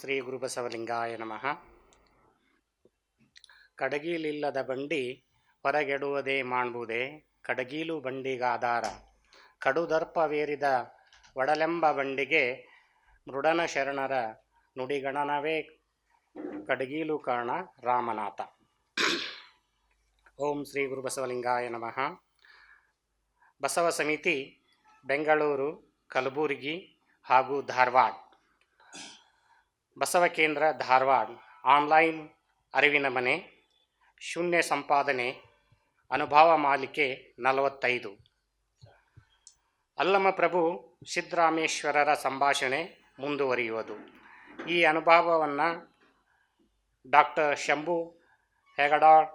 ಶ್ರೀ ಗುರುಬಸವಲಿಂಗಾಯ ನಮಃ. ಕಡಗಿಲಿಲ್ಲದ ಬಂಡಿ ಹೊರಗೆಡುವುದೇ ಮಾಣ್ಬುದೇ, ಕಡಗೀಲು ಬಂಡಿಗಾಧಾರ. ಕಡುದರ್ಪವೇರಿದ ಒಡಲೆಂಬ ಬಂಡಿಗೆ ಮೃಡನ ಶರಣರ ನುಡಿಗಣನವೇ ಕಡಗೀಲು ಕಾರಣ ರಾಮನಾಥ. ಓಂ ಶ್ರೀ ಗುರುಬಸವಲಿಂಗಾಯ ನಮಃ. ಬಸವ ಸಮಿತಿ ಬೆಂಗಳೂರು, ಕಲಬುರಗಿ ಹಾಗೂ ಧಾರವಾಡ. ಬಸವ ಕೇಂದ್ರ ಧಾರವಾಡ ಆನ್ಲೈನ್ ಅರಿವಿನ ಮನೆ, ಶೂನ್ಯ ಸಂಪಾದನೆ, ಅನುಭವ ಮಾಲಿಕೆ 45. ಅಲ್ಲಮಪ್ರಭು ಸಿದ್ದರಾಮೇಶ್ವರರ ಸಂಭಾಷಣೆ ಮುಂದುವರಿಯುವುದು. ಈ ಅನುಭವವನ್ನು ಡಾಕ್ಟರ್ ಶಂಭು ಹೆಗಡಾಳ್,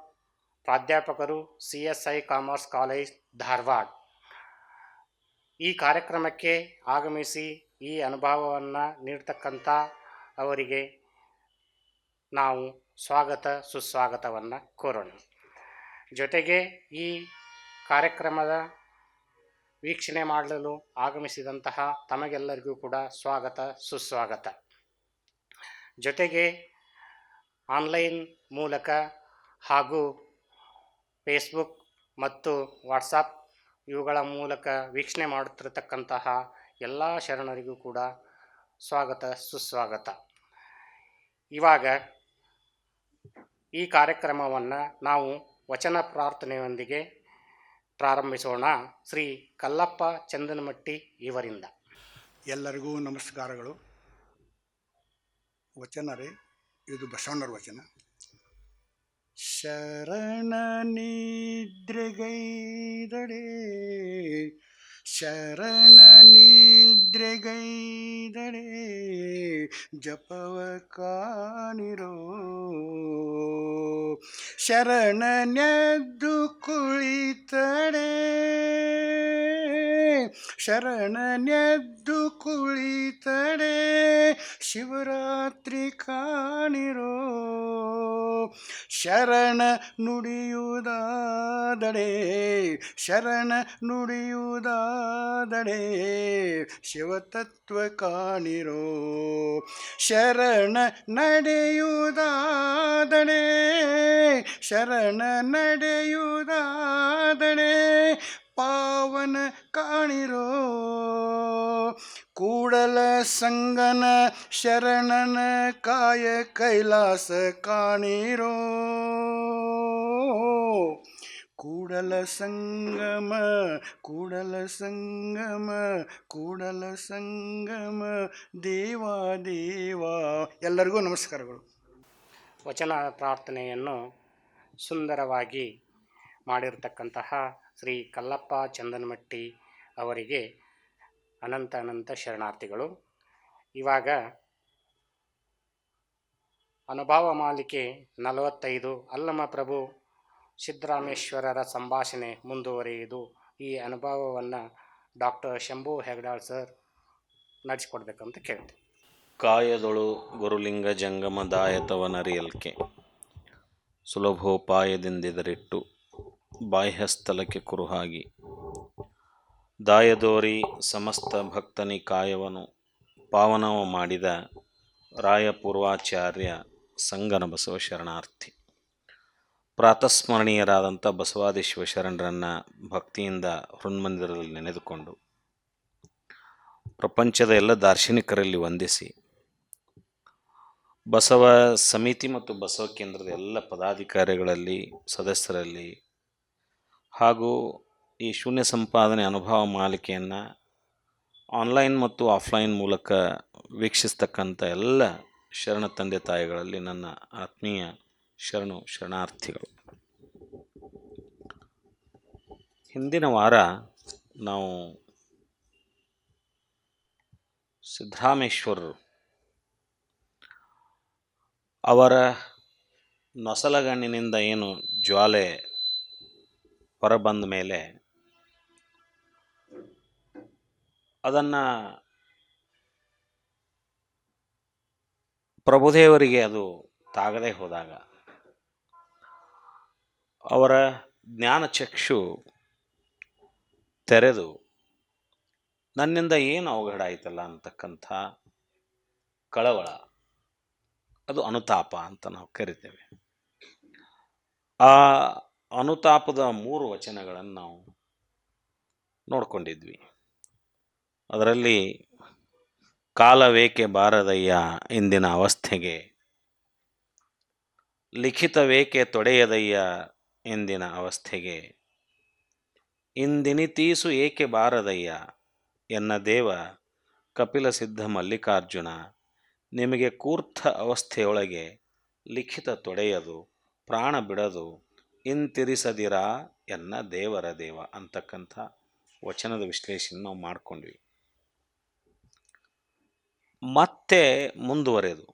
ಪ್ರಾಧ್ಯಾಪಕರು, CSI ಕಾಮರ್ಸ್ ಕಾಲೇಜ್ ಧಾರವಾಡ, ಈ ಕಾರ್ಯಕ್ರಮಕ್ಕೆ ಆಗಮಿಸಿ ಈ ಅನುಭವವನ್ನು ನೀಡ್ತಕ್ಕಂಥ ಅವರಿಗೆ ನಾವು ಸ್ವಾಗತ ಸುಸ್ವಾಗತವನ್ನು ಕೋರೋಣ. ಜೊತೆಗೆ ಈ ಕಾರ್ಯಕ್ರಮದ ವೀಕ್ಷಣೆ ಮಾಡಲು ಆಗಮಿಸಿದಂತಹ ತಮಗೆಲ್ಲರಿಗೂ ಕೂಡ ಸ್ವಾಗತ ಸುಸ್ವಾಗತ. ಜೊತೆಗೆ ಆನ್ಲೈನ್ ಮೂಲಕ ಹಾಗೂ ಫೇಸ್ಬುಕ್ ಮತ್ತು ವಾಟ್ಸಪ್ ಇವುಗಳ ಮೂಲಕ ವೀಕ್ಷಣೆ ಮಾಡುತ್ತಿರತಕ್ಕಂತಹ ಎಲ್ಲ ಶರಣರಿಗೂ ಕೂಡ ಸ್ವಾಗತ ಸುಸ್ವಾಗತ. ಇವಾಗ ಈ ಕಾರ್ಯಕ್ರಮವನ್ನು ನಾವು ವಚನ ಪ್ರಾರ್ಥನೆಯೊಂದಿಗೆ ಪ್ರಾರಂಭಿಸೋಣ. ಶ್ರೀ ಕಲ್ಲಪ್ಪ ಚಂದನಮಟ್ಟಿ ಇವರಿಂದ. ಎಲ್ಲರಿಗೂ ನಮಸ್ಕಾರಗಳು. ವಚನ ರೀ, ಇದು ಬಸವಣ್ಣರ ವಚನ. ಶರಣ ನಿದ್ರೆಗೈದಡೆ, ಶರಣ ನಿದ್ರೆಗೈದಡೆ, ಜಪವ ಕಾಣಿರೋ, ಶರಣನೆದ್ದು ಕುಳಿತಡೆ, ಶರಣನೆದ್ದು ಕುಳಿತಡೆ, ಶಿವರಾತ್ರಿ ಕಾಣಿರೋ, ಶರಣ ನುಡಿಯುವುದಾದಡೆ, ಶರಣ ನುಡಿಯುವುದಾದಡೆ, ಶಿವತತ್ವ ಕಾಣಿರೋ, ಶರಣ ನಡೆಯುವುದಾದಡೆ, ಶರಣ ನಡೆಯುವುದಾದಡೆ, ಪಾವನ ಕಾಣಿರೋ, ಕೂಡಲ ಸಂಗನ ಶರಣನ ಕಾಯ ಕೈಲಾಸ ಕಾಣಿರೋ, ಕೂಡಲ ಸಂಗಮ ಕೂಡಲ ಸಂಗಮ ಕೂಡಲ ಸಂಗಮ ದೇವಾ ದೇವಾ. ಎಲ್ಲರಿಗೂ ನಮಸ್ಕಾರಗಳು. ವಚನ ಪ್ರಾರ್ಥನೆಯನ್ನು ಸುಂದರವಾಗಿ ಮಾಡಿರ್ತಕ್ಕಂತಹ ಶ್ರೀ ಕಲ್ಲಪ್ಪ ಚಂದನಮಟ್ಟಿ ಅವರಿಗೆ ಅನಂತ ಅನಂತ ಶರಣಾರ್ಥಿಗಳು. ಇವಾಗ ಅನುಭವ ಮಾಲಿಕೆ 45 ಅಲ್ಲಮಪ್ರಭು ಸಿದ್ದರಾಮೇಶ್ವರರ ಸಂಭಾಷಣೆ ಮುಂದುವರಿಯುವುದು. ಈ ಅನುಭವವನ್ನು ಡಾಕ್ಟರ್ ಶಂಭು ಹೆಗಡಾಳ್ ಸರ್ ನಡೆಸಿಕೊಡ್ಬೇಕಂತ ಕೇಳ್ತೀವಿ. ಕಾಯದೊಳು ಗುರುಲಿಂಗ ಜಂಗಮ ದಾಯತವನರಿಯಲ್ಕೆ, ಸುಲಭೋಪಾಯದಿಂದಿದರಿಟ್ಟು ಬಾಹ್ಯಸ್ಥಲಕ್ಕೆ ಕುರುಹಾಗಿ, ದಾಯದೋರಿ ಸಮಸ್ತ ಭಕ್ತನಿ ಕಾಯವನು ಪಾವನವ ಮಾಡಿದ ರಾಯಪೂರ್ವಾಚಾರ್ಯ ಸಂಗನ ಬಸವ ಶರಣಾರ್ಥಿ. ಪ್ರಾತಸ್ಮರಣೀಯರಾದಂಥ ಬಸವಾದಿ ಶಿವಶರಣರನ್ನು ಭಕ್ತಿಯಿಂದ ಹೃನ್ಮಂದಿರದಲ್ಲಿ ನೆನೆದುಕೊಂಡು ಪ್ರಪಂಚದ ಎಲ್ಲ ದಾರ್ಶನಿಕರಲ್ಲಿ ವಂದಿಸಿ, ಬಸವ ಸಮಿತಿ ಮತ್ತು ಬಸವ ಕೇಂದ್ರದ ಎಲ್ಲ ಪದಾಧಿಕಾರಿಗಳಲ್ಲಿ ಸದಸ್ಯರಲ್ಲಿ ಹಾಗೂ ಈ ಶೂನ್ಯ ಸಂಪಾದನೆ ಅನುಭವ ಮಾಲಿಕೆಯನ್ನು ಆನ್ಲೈನ್ ಮತ್ತು ಆಫ್ಲೈನ್ ಮೂಲಕ ವೀಕ್ಷಿಸ್ತಕ್ಕಂಥ ಎಲ್ಲ ಶರಣ ತಂದೆ ತಾಯಿಗಳಲ್ಲಿ ನನ್ನ ಆತ್ಮೀಯ ಶರಣಾರ್ಥಿಗಳು. ಹಿಂದಿನ ವಾರ ನಾವು ಸಿದ್ದರಾಮೇಶ್ವರರು ಅವರ ನೊಸಲಗಣ್ಣಿನಿಂದ ಏನು ಜ್ವಾಲೆ ಹೊರಬಂದ ಮೇಲೆ ಅದನ್ನು ಪ್ರಭುದೇವರಿಗೆ ಅದು ತಾಗದೇ ಹೋದಾಗ ಅವರ ಜ್ಞಾನಚಕ್ಷು ತೆರೆದು ನನ್ನಿಂದ ಏನು ಅವಘಡ ಆಯ್ತಲ್ಲ ಅಂತಕ್ಕಂಥ ಕಳವಳ, ಅದು ಅನುತಾಪ ಅಂತ ನಾವು ಕರಿತೇವೆ. ಆ ಅನುತಾಪದ 3 ವಚನಗಳನ್ನು ನಾವು ನೋಡ್ಕೊಂಡಿದ್ವಿ. ಅದರಲ್ಲಿ ಕಾಲವೇಕೆ ಬಾರದಯ್ಯ ಇಂದಿನ ಅವಸ್ಥೆಗೆ, ಲಿಖಿತವೇಕೆ ತೊಡೆಯದಯ್ಯ ಇಂದಿನ ಅವಸ್ಥೆಗೆ, ಇಂದಿನಿತೀಸು ಏಕೆ ಬಾರದಯ್ಯ ಎನ್ನ ದೇವ ಕಪಿಲ ಸಿದ್ಧ ಮಲ್ಲಿಕಾರ್ಜುನ, ನಿಮಗೆ ಕೂರ್ಥ ಅವಸ್ಥೆಯೊಳಗೆ ಲಿಖಿತ ತೊಡೆಯದು, ಪ್ರಾಣ ಬಿಡದು, ಇಂತಿರಿಸದಿರ ಎನ್ನ ದೇವರ ದೇವ ಅಂತಕ್ಕಂಥ ವಚನದ ವಿಶ್ಲೇಷಣೆ ನಾವು ಮಾಡಿಕೊಂಡ್ವಿ. ಮತ್ತೆ ಮುಂದುವರೆದು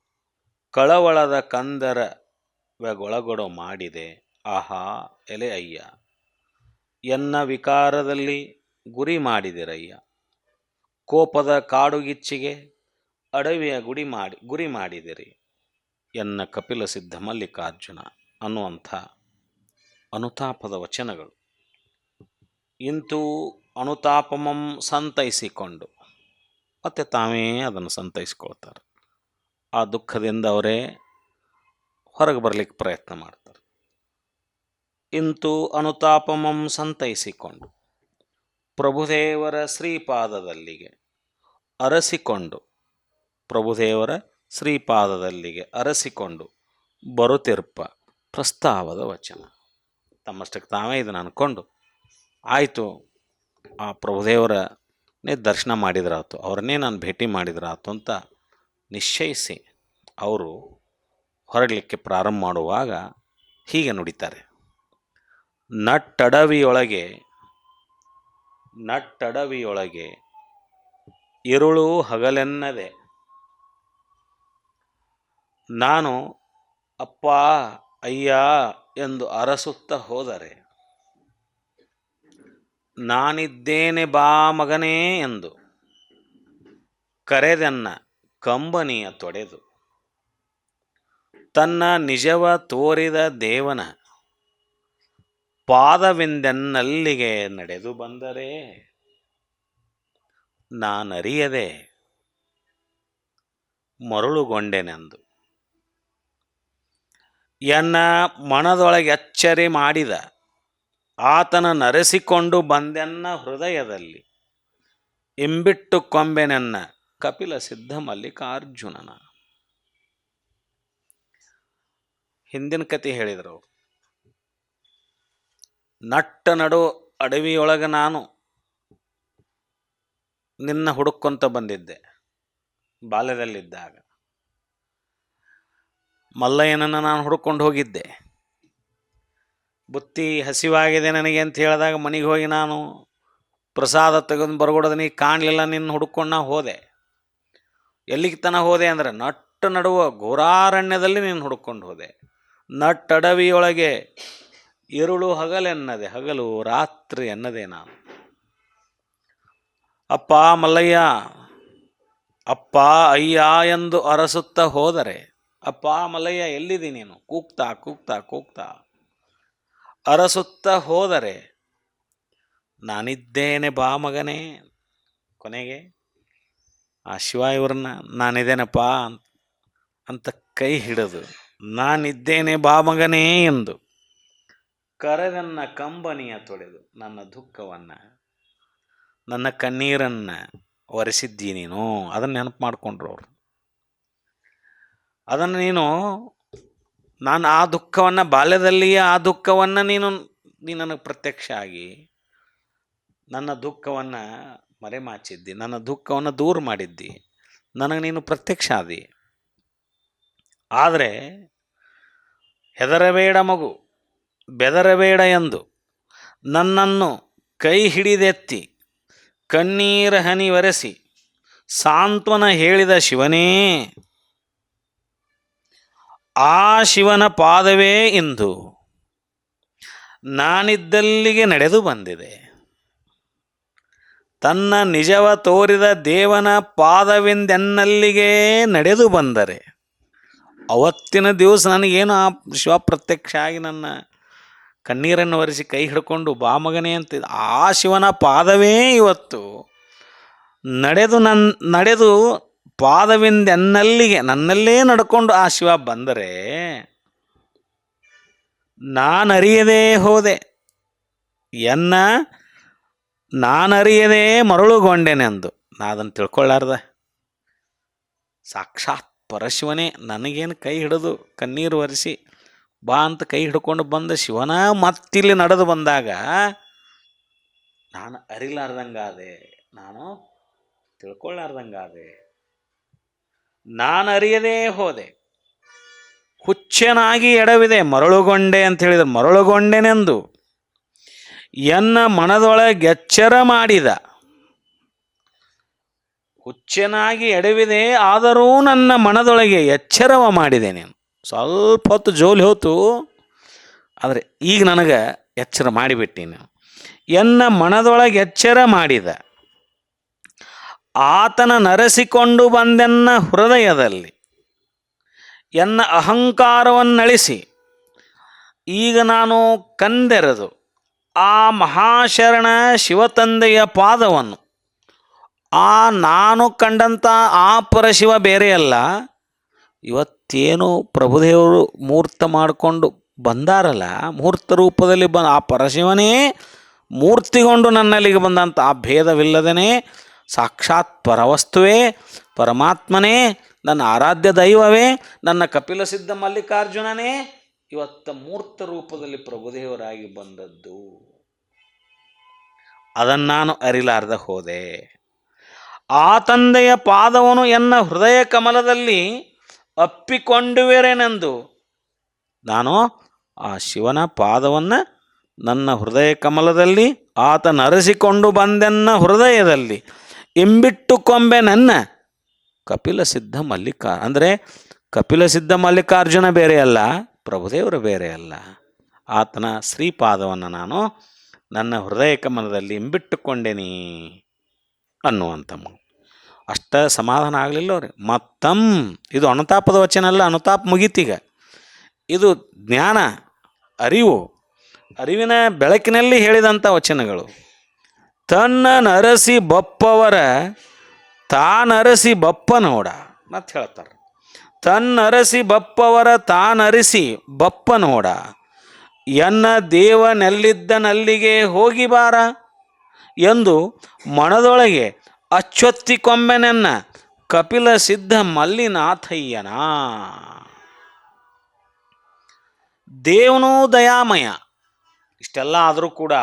ಕಳವಳದ ಕಂದರವೆಗೊಳಗೊಡ ಮಾಡಿದೆ, ಆಹಾ ಎಲೆ ಅಯ್ಯ ಎನ್ನ ವಿಕಾರದಲ್ಲಿ ಗುರಿ ಮಾಡಿದಿರಯ್ಯ, ಕೋಪದ ಕಾಡುಗಿಚ್ಚಿಗೆ ಅಡವಿಯ ಗುರಿ ಮಾಡಿದಿರಿ ಎನ್ನ ಕಪಿಲ ಸಿದ್ಧ ಮಲ್ಲಿಕಾರ್ಜುನ ಅನ್ನುವಂಥ ಅನುತಾಪದ ವಚನಗಳು. ಇಂತೂ ಅನುತಾಪಮಂ ಸಂತೈಸಿಕೊಂಡು ಮತ್ತೆ ತಾವೇ ಅದನ್ನು ಸಂತೈಸ್ಕೊಳ್ತಾರೆ. ಆ ದುಃಖದಿಂದ ಅವರೇ ಹೊರಗೆ ಬರಲಿಕ್ಕೆ ಪ್ರಯತ್ನ ಮಾಡ್ತಾರೆ. ಇಂತೂ ಅನುತಾಪಮಂ ಸಂತೈಸಿಕೊಂಡು ಪ್ರಭುದೇವರ ಶ್ರೀಪಾದದಲ್ಲಿಗೆ ಅರಸಿಕೊಂಡು, ಪ್ರಭುದೇವರ ಶ್ರೀಪಾದದಲ್ಲಿಗೆ ಅರಸಿಕೊಂಡು ಬರುತ್ತಿರ್ಪ ಪ್ರಸ್ತಾವದ ವಚನ. ತಮ್ಮಷ್ಟಕ್ಕೆ ತಾವೇ ಇದನ್ನು ಅಂದ್ಕೊಂಡು ಆಯಿತು, ಆ ಪ್ರಭುದೇವರನ್ನೇ ದರ್ಶನ ಮಾಡಿದ್ರಾತು, ಅವರನ್ನೇ ನಾನು ಭೇಟಿ ಮಾಡಿದ್ರಾತು ಅಂತ ನಿಶ್ಚಯಿಸಿ ಅವರು ಹೊರಡಲಿಕ್ಕೆ ಪ್ರಾರಂಭ ಮಾಡುವಾಗ ಹೀಗೆ ನುಡಿತಾರೆ. ನಟ್ಟಡವಿಯೊಳಗೆ ಇರುಳು ಹಗಲೆನ್ನದೆ, ನಾನು ಅಪ್ಪ ಅಯ್ಯ ಎಂದು ಅರಸುತ್ತ ಹೋದರೆ, ನಾನಿದ್ದೇನೆ ಬಾ ಮಗನೇ ಎಂದು ಕರೆದನ್ನ ಕಂಬನಿಯ ತೊಡೆದು, ತನ್ನ ನಿಜವ ತೋರಿದ ದೇವನ ಪಾದವಿಂದೆನ್ನಲ್ಲಿಗೆ ನಡೆದು ಬಂದರೆ, ನಾನರಿಯದೆ ಮರುಳುಗೊಂಡೆನೆಂದು ಎನ್ನ ಮನದೊಳಗೆ ಅಚ್ಚರಿ ಮಾಡಿದ ಆತನ ನರೆಸಿಕೊಂಡು ಬಂದೆನ್ನ ಹೃದಯದಲ್ಲಿ, ಇಂಬಿಟ್ಟು ಕೊಂಬೆನೆನ್ನ ಕಪಿಲ ಸಿದ್ಧ ಮಲ್ಲಿಕಾರ್ಜುನನ. ಹಿಂದಿನ ಕತೆ ಹೇಳಿದರು. ನಟ್ಟ ನಡು ಅಡವಿಯೊಳಗೆ ನಾನು ನಿನ್ನ ಹುಡುಕೊಂತ ಬಂದಿದ್ದೆ ಬಾಲ್ಯದಲ್ಲಿದ್ದಾಗ. ಮಲ್ಲಯ್ಯನನ್ನು ನಾನು ಹುಡುಕೊಂಡು ಹೋಗಿದ್ದೆ. ಬುತ್ತಿ ಹಸಿವಾಗಿದೆ ನನಗೆ ಅಂತ ಹೇಳಿದಾಗ ಮನೆಗೆ ಹೋಗಿ ನಾನು ಪ್ರಸಾದ ತೆಗೆದು ಬರಗೊಡೋದು ನೀ ಕಾಣಲಿಲ್ಲ, ನಿನ್ನ ಹುಡುಕೊಂಡು ನಾ ಹೋದೆ. ಎಲ್ಲಿಗೆ ತನಕ ಹೋದೆ ಅಂದರೆ ನಟ್ಟ ನಡುವ ಘೋರಾರಣ್ಯದಲ್ಲಿ ನೀನು ಹುಡುಕೊಂಡು ಹೋದೆ. ನಟ್ಟಡವಿಯೊಳಗೆ ಇರುಳು ಹಗಲೆನ್ನದೆ, ಹಗಲು ರಾತ್ರಿ ಎನ್ನದೆ ನಾನು. ಅಪ್ಪ ಮಲ್ಲಯ್ಯ, ಅಪ್ಪ ಅಯ್ಯ ಎಂದು ಅರಸುತ್ತ ಹೋದರೆ, ಅಪ್ಪ ಮಲ್ಲಯ್ಯ ಎಲ್ಲಿದಿ ನೀನು, ಕೂಗ್ತಾ ಕೂಗ್ತಾ ಕೂಗ್ತಾ ಅರಸುತ್ತ ಹೋದರೆ, ನಾನಿದ್ದೇನೆ ಬಾ ಮಗನೇ. ಕೊನೆಗೆ ಆ ಶಿವ ಇವ್ರನ್ನ ನಾನಿದ್ದೇನಪ್ಪ ಅಂತ ಕೈ ಹಿಡಿದು, ನಾನಿದ್ದೇನೆ ಬಾ ಮಗನೇ ಎಂದು ಕರೆದನ್ನ ಕಂಬನಿಯ ತೊಡೆದು, ನನ್ನ ದುಃಖವನ್ನು ನನ್ನ ಕಣ್ಣೀರನ್ನು ಒರೆಸಿದ್ದಿ ನೀನು. ಅದನ್ನು ನೆನಪು ಮಾಡಿಕೊಂಡ್ರು ಅವರು. ಅದನ್ನು ನೀನು, ನಾನು ಆ ದುಃಖವನ್ನು ಬಾಲ್ಯದಲ್ಲಿಯೇ ಆ ದುಃಖವನ್ನು ನೀನು ನನಗೆ ಪ್ರತ್ಯಕ್ಷ ಆಗಿ ನನ್ನ ದುಃಖವನ್ನು ಮರೆಮಾಚಿದ್ದಿ, ನನ್ನ ದುಃಖವನ್ನು ದೂರ ಮಾಡಿದ್ದಿ, ನನಗೆ ನೀನು ಪ್ರತ್ಯಕ್ಷ ಆದಿ. ಆದರೆ ಹೆದರಬೇಡ ಮಗು, ಬೆದರಬೇಡ ಎಂದು ನನ್ನನ್ನು ಕೈ ಹಿಡಿದೆತ್ತಿ ಕಣ್ಣೀರ ಹನಿ ಒರೆಸಿ ಸಾಂತ್ವನ ಹೇಳಿದ ಶಿವನೇ, ಆ ಶಿವನ ಪಾದವೇ ಇಂದು ನಾನಿದ್ದಲ್ಲಿಗೆ ನಡೆದು ಬಂದಿದೆ. ತನ್ನ ನಿಜವ ತೋರಿದ ದೇವನ ಪಾದವೆಂದೆನ್ನಲ್ಲಿಗೆ ನಡೆದು ಬಂದರೆ, ಅವತ್ತಿನ ದಿವಸ ನನಗೇನು ಆ ಶಿವ ಪ್ರತ್ಯಕ್ಷ ಆಗಿ ನನ್ನ ಕಣ್ಣೀರನ್ನು ಒರೆಸಿ ಕೈ ಹಿಡ್ಕೊಂಡು ಬಾ ಮಗನೇ ಅಂತ, ಆ ಶಿವನ ಪಾದವೇ ಇವತ್ತು ನಡೆದು ಪಾದವಿಂದೆನ್ನಲ್ಲಿಗೆ ನನ್ನಲ್ಲೇ ನಡ್ಕೊಂಡು ಆ ಶಿವ ಬಂದರೆ ನಾನರಿಯದೇ ಹೋದೆ, ಎನ್ನ ನಾನರಿಯದೇ ಮರಳುಗೊಂಡೆನೆಂದು. ನಾ ಅದನ್ನು ತಿಳ್ಕೊಳ್ಳಾರ್ದ ಸಾಕ್ಷಾತ್ ಪರಶಿವನೇ ನನಗೇನು ಕೈ ಹಿಡಿದು ಕಣ್ಣೀರು ಒರೆಸಿ ಬಾ ಅಂತ ಕೈ ಹಿಡ್ಕೊಂಡು ಬಂದ ಶಿವನ ಮತ್ತಿಲ್ಲಿ ನಡೆದು ಬಂದಾಗ ನಾನು ಅರಿಲಾರ್ದಂಗಾದೆ, ನಾನು ತಿಳ್ಕೊಳ್ಳಾರ್ದಂಗಾದೆ. ನಾನು ಅರಿಯದೇ ಹೋದೆ, ಹುಚ್ಚನಾಗಿ ಎಡವಿದೆ, ಮರಳುಗೊಂಡೆ ಅಂತ ಹೇಳಿದ್ರು. ಮರಳುಗೊಂಡೆನೆಂದು ಎನ್ನ ಮನದೊಳಗೆಚ್ಚರ ಮಾಡಿದ. ಹುಚ್ಚನಾಗಿ ಎಡವಿದೆ, ಆದರೂ ನನ್ನ ಮನದೊಳಗೆ ಎಚ್ಚರವ ಮಾಡಿದೆ. ನೀನು ಸ್ವಲ್ಪ ಹೊತ್ತು ಜೋಲಿ ಹೋತು, ಆದರೆ ಈಗ ನನಗೆ ಎಚ್ಚರ ಮಾಡಿಬಿಟ್ಟಿ. ನೀನು ಎನ್ನ ಮನದೊಳಗೆ ಎಚ್ಚರ ಮಾಡಿದ. ಆತನ ನರೆಸಿಕೊಂಡು ಬಂದೆನ್ನ ಹೃದಯದಲ್ಲಿ, ಎನ್ನ ಅಹಂಕಾರವನ್ನಳಿಸಿ ಈಗ ನಾನು ಕಂದೆರೆದು ಆ ಮಹಾಶರಣ ಶಿವತಂದೆಯ ಪಾದವನ್ನು, ಆ ನಾನು ಕಂಡಂಥ ಆ ಪರಶಿವ ಬೇರೆಯಲ್ಲ, ಇವತ್ತೇನು ಪ್ರಭುದೇವರು ಮೂರ್ತ ಮಾಡಿಕೊಂಡು ಬಂದಾರಲ್ಲ, ಮೂರ್ತ ರೂಪದಲ್ಲಿ ಆ ಪರಶಿವನೇ ಮೂರ್ತಿಗೊಂಡು ನನ್ನಲ್ಲಿಗೆ ಬಂದಂಥ ಆ ಭೇದವಿಲ್ಲದೇ ಸಾಕ್ಷಾತ್ ಪರವಸ್ತುವೇ, ಪರಮಾತ್ಮನೇ, ನನ್ನ ಆರಾಧ್ಯ ದೈವವೇ, ನನ್ನ ಕಪಿಲ ಸಿದ್ಧ ಮಲ್ಲಿಕಾರ್ಜುನನೇ ಇವತ್ತ ಮೂರ್ತ ರೂಪದಲ್ಲಿ ಪ್ರಭುದೇವರಾಗಿ ಬಂದದ್ದು. ಅದನ್ನು ನಾನು ಅರಿಲಾರ್ದ ಹೋದೆ. ಆ ತಂದೆಯ ಪಾದವನ್ನು ಎನ್ನ ಹೃದಯ ಕಮಲದಲ್ಲಿ ಅಪ್ಪಿಕೊಂಡುವೆರೆನೆಂದು ನಾನು ಆ ಶಿವನ ಪಾದವನ್ನು ನನ್ನ ಹೃದಯ ಕಮಲದಲ್ಲಿ ಆತ ನರೆಸಿಕೊಂಡು ಬಂದೆನ್ನ ಹೃದಯದಲ್ಲಿ ಇಂಬಿಟ್ಟು ಕೊಂಬೆ ನನ್ನ ಕಪಿಲ ಸಿದ್ಧ ಅಂದರೆ ಕಪಿಲ ಸಿದ್ಧ ಮಲ್ಲಿಕಾರ್ಜುನ ಬೇರೆ ಅಲ್ಲ, ಪ್ರಭುದೇವರು ಬೇರೆ ಅಲ್ಲ. ಆತನ ಶ್ರೀಪಾದವನ್ನು ನಾನು ನನ್ನ ಹೃದಯ ಕಮಲದಲ್ಲಿ ಇಂಬಿಟ್ಟುಕೊಂಡೇನಿ ಅನ್ನುವಂಥ ಅಷ್ಟ ಸಮಾಧಾನ ಆಗಲಿಲ್ಲ ಅವ್ರಿಗೆ. ಇದು ಅನುತಾಪದ ವಚನ ಅಲ್ಲ, ಅನುತಾಪ ಮುಗೀತೀಗ. ಇದು ಜ್ಞಾನ, ಅರಿವಿನ ಬೆಳಕಿನಲ್ಲಿ ಹೇಳಿದಂಥ ವಚನಗಳು. ತನ್ನ ನರಸಿ ಬಪ್ಪವರ ತಾನರಸಿ ಬಪ್ಪ ನೋಡ ಮತ್ತೆ ಹೇಳ್ತಾರೆ. ತನ್ನರಸಿ ಬಪ್ಪವರ ತಾನರಿಸಿ ಬಪ್ಪ ನೋಡ, ಎನ್ನ ದೇವನೆಲ್ಲಿದ್ದನಲ್ಲಿಗೆ ಹೋಗಿ ಬಾರ ಎಂದು ಮನದೊಳಗೆ ಅಚ್ಚೊತ್ತಿಕೊಂಬೆನೆನ್ನ ಕಪಿಲ ಸಿದ್ಧ ಮಲ್ಲಿನಾಥಯ್ಯನ. ದೇವನೂ ದಯಾಮಯ. ಇಷ್ಟೆಲ್ಲ ಆದರೂ ಕೂಡ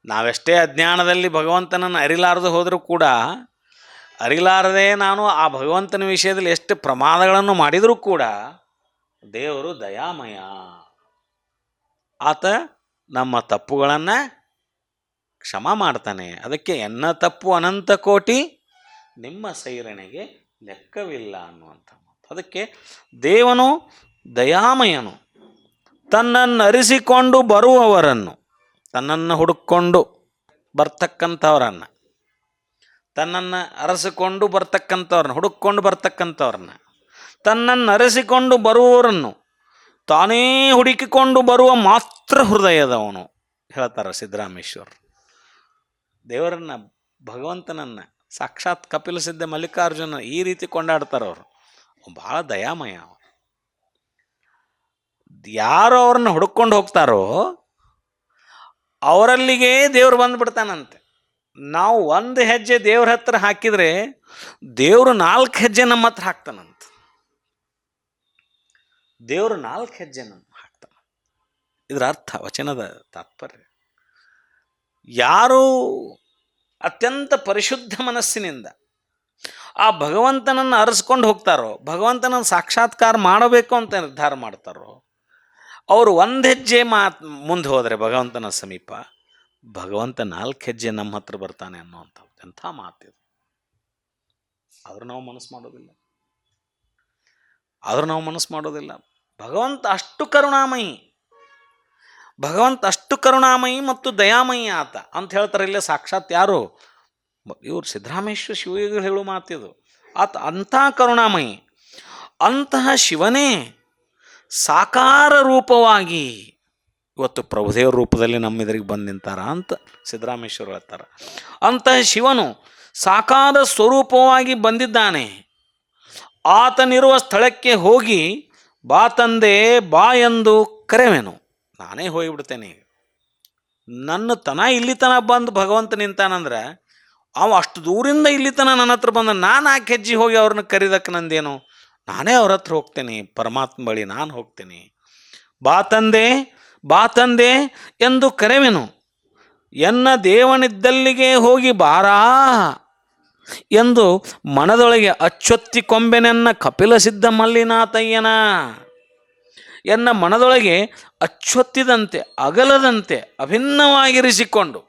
ನಾವೆಷ್ಟೇ ಅಜ್ಞಾನದಲ್ಲಿ ಭಗವಂತನನ್ನು ಅರಿಲಾರದು ಹೋದರೂ ಕೂಡ, ಅರಿಲಾರದೆ ನಾನು ಆ ಭಗವಂತನ ವಿಷಯದಲ್ಲಿ ಎಷ್ಟು ಪ್ರಮಾದಗಳನ್ನು ಮಾಡಿದರೂ ಕೂಡ ದೇವರು ದಯಾಮಯ. ಆತ ನಮ್ಮ ತಪ್ಪುಗಳನ್ನು ಕ್ಷಮ ಮಾಡ್ತಾನೆ. ಅದಕ್ಕೆ ಎನ್ನ ತಪ್ಪು ಅನಂತ ಕೋಟಿ, ನಿಮ್ಮ ಸೈರಣೆಗೆ ಲೆಕ್ಕವಿಲ್ಲ ಅನ್ನುವಂಥ ಮಾತು. ಅದಕ್ಕೆ ದೇವನು ದಯಾಮಯನು. ತನ್ನನ್ನು ಅರಿಸಿಕೊಂಡು ಬರುವವರನ್ನು, ತನ್ನನ್ನು ಹುಡುಕೊಂಡು ಬರ್ತಕ್ಕಂಥವ್ರನ್ನ, ತನ್ನನ್ನು ಅರಸಿಕೊಂಡು ಬರ್ತಕ್ಕಂಥವ್ರನ್ನ, ಹುಡುಕೊಂಡು ಬರ್ತಕ್ಕಂಥವ್ರನ್ನ, ತನ್ನನ್ನು ಅರಸಿಕೊಂಡು ಬರುವವರನ್ನು ತಾನೇ ಹುಡುಕಿಕೊಂಡು ಬರುವ ಮಾತ್ರ ಹೃದಯದವನು ಹೇಳ್ತಾರೆ ಸಿದ್ದರಾಮೇಶ್ವರ್. ದೇವರನ್ನು, ಭಗವಂತನನ್ನು, ಸಾಕ್ಷಾತ್ ಕಪಿಲ ಸಿದ್ಧ ಮಲ್ಲಿಕಾರ್ಜುನ ಈ ರೀತಿ ಕೊಂಡಾಡ್ತಾರವರು. ಭಾಳ ದಯಾಮಯ. ಯಾರು ಅವ್ರನ್ನ ಹುಡುಕೊಂಡು ಹೋಗ್ತಾರೋ ಅವರಲ್ಲಿಗೆ ದೇವ್ರು ಬಂದುಬಿಡ್ತಾನಂತೆ. ನಾವು ಒಂದು ಹೆಜ್ಜೆ ದೇವ್ರ ಹತ್ರ ಹಾಕಿದರೆ ದೇವರು 4 ಹೆಜ್ಜೆ ನಮ್ಮ ಹತ್ರ ಹಾಕ್ತಾನಂತ. ದೇವರು 4 ಹೆಜ್ಜೆ ನಮ್ಮ ಹಾಕ್ತಾನ. ಇದರ ಅರ್ಥ, ವಚನದ ತಾತ್ಪರ್ಯ. ಯಾರು ಅತ್ಯಂತ ಪರಿಶುದ್ಧ ಮನಸ್ಸಿನಿಂದ ಆ ಭಗವಂತನನ್ನು ಅರಸ್ಕೊಂಡು ಹೋಗ್ತಾರೋ, ಭಗವಂತನನ್ನು ಸಾಕ್ಷಾತ್ಕಾರ ಮಾಡಬೇಕು ಅಂತ ನಿರ್ಧಾರ ಮಾಡ್ತಾರೋ, ಅವರು 1 ಹೆಜ್ಜೆ ಮುಂದೆ ಹೋದರೆ ಭಗವಂತನ ಸಮೀಪ, ಭಗವಂತ 4 ಹೆಜ್ಜೆ ನಮ್ಮ ಹತ್ರ ಬರ್ತಾನೆ ಅನ್ನುವಂಥದ್ದು ಎಂಥ ಮಾತಿದು. ಆದರೂ ನಾವು ಮನಸ್ಸು ಮಾಡೋದಿಲ್ಲ. ಭಗವಂತ ಅಷ್ಟು ಕರುಣಾಮಯಿ, ಮತ್ತು ದಯಾಮಯಿ ಆತ ಅಂತ ಹೇಳ್ತಾರೆ. ಇಲ್ಲೇ ಸಾಕ್ಷಾತ್ ಯಾರು ಇವರು ಸಿದ್ದರಾಮೇಶ್ವರ ಶಿವಯೋಗಿಗಳು ಹೇಳೋ ಮಾತಿದು. ಆತ ಅಂಥ ಕರುಣಾಮಯಿ. ಅಂತಹ ಶಿವನೇ ಸಾಕಾರ ರೂಪವಾಗಿ ಇವತ್ತು ಪ್ರಭುದೇವರ ರೂಪದಲ್ಲಿ ನಮ್ಮ ಎದುರಿಗೆ ಬಂದು ನಿಂತಾರ ಅಂತ ಸಿದ್ದರಾಮೇಶ್ವರ ಹೇಳ್ತಾರೆ. ಅಂತಹ ಶಿವನು ಸಾಕಾರ ಸ್ವರೂಪವಾಗಿ ಬಂದಿದ್ದಾನೆ. ಆತನಿರುವ ಸ್ಥಳಕ್ಕೆ ಹೋಗಿ ಬಾ ತಂದೆ ಬಾ ಎಂದು ಕರೆವೆನು. ನಾನೇ ಹೋಗಿಬಿಡ್ತೇನೆ. ನನ್ನ ತನ ಇಲ್ಲಿ ತನ ಬಂದು ಭಗವಂತ ನಿಂತಾನಂದ್ರೆ ಅವ ಅಷ್ಟು ದೂರಿಂದ ಇಲ್ಲಿ ತನ ನನ್ನ ಹತ್ರ ಬಂದ ನಾನು 4 ಹೆಜ್ಜೆ ಹೋಗಿ ಅವ್ರನ್ನ ಕರೀದಕ್ಕೆ ನಂದೇನು? ನಾನೇ ಅವ್ರ ಹತ್ರ ಹೋಗ್ತೇನೆ, ಪರಮಾತ್ಮ ಬಳಿ ನಾನು ಹೋಗ್ತೇನೆ. ಬಾ ತಂದೆ ಬಾ ತಂದೆ ಎಂದು ಕರೆವೆನು. ಎನ್ನ ದೇವನಿದ್ದಲ್ಲಿಗೆ ಹೋಗಿ ಬಾರಾ ಎಂದು ಮನದೊಳಗೆ ಅಚ್ಚೊತ್ತಿ ಕೊಂಬೆನೆನ್ನ ಕಪಿಲ ಸಿದ್ಧ ಮಲ್ಲಿನಾಥಯ್ಯನ. ಎನ್ನ ಮನದೊಳಗೆ ಅಚ್ಚೊತ್ತಿದಂತೆ ಅಗಲದಂತೆ ಅಭಿನ್ನವಾಗಿರಿಸಿಕೊಂಡು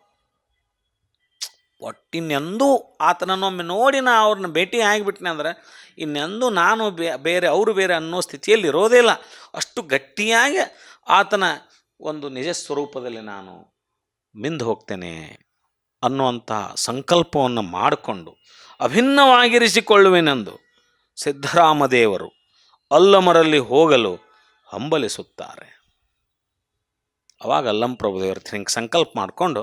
ಒಟ್ಟಿನೆಂದೂ ಆತನನ್ನೊಮ್ಮೆ ನೋಡಿ ನಾ ಅವ್ರನ್ನ ಭೇಟಿ ಆಗಿಬಿಟ್ನೆ ಅಂದ್ರೆ ಇನ್ನೆಂದೂ ನಾನು ಬೇರೆ ಅವರು ಬೇರೆ ಅನ್ನೋ ಸ್ಥಿತಿಯಲ್ಲಿ ಇರೋದೇ ಇಲ್ಲ. ಅಷ್ಟು ಗಟ್ಟಿಯಾಗಿ ಆತನ ಒಂದು ನಿಜ ಸ್ವರೂಪದಲ್ಲಿ ನಾನು ಮಿಂದು ಹೋಗ್ತೇನೆ ಅನ್ನುವಂಥ ಸಂಕಲ್ಪವನ್ನು ಮಾಡಿಕೊಂಡು ಅಭಿನ್ನವಾಗಿರಿಸಿಕೊಳ್ಳುವೆನೆಂದು ಸಿದ್ಧರಾಮದೇವರು ಅಲ್ಲಮರಲ್ಲಿ ಹೋಗಲು ಹಂಬಲಿಸುತ್ತಾರೆ. ಅವಾಗ ಅಲ್ಲಂ ಪ್ರಭುದೇವರು ಹಿಂಗೆ ಸಂಕಲ್ಪ ಮಾಡಿಕೊಂಡು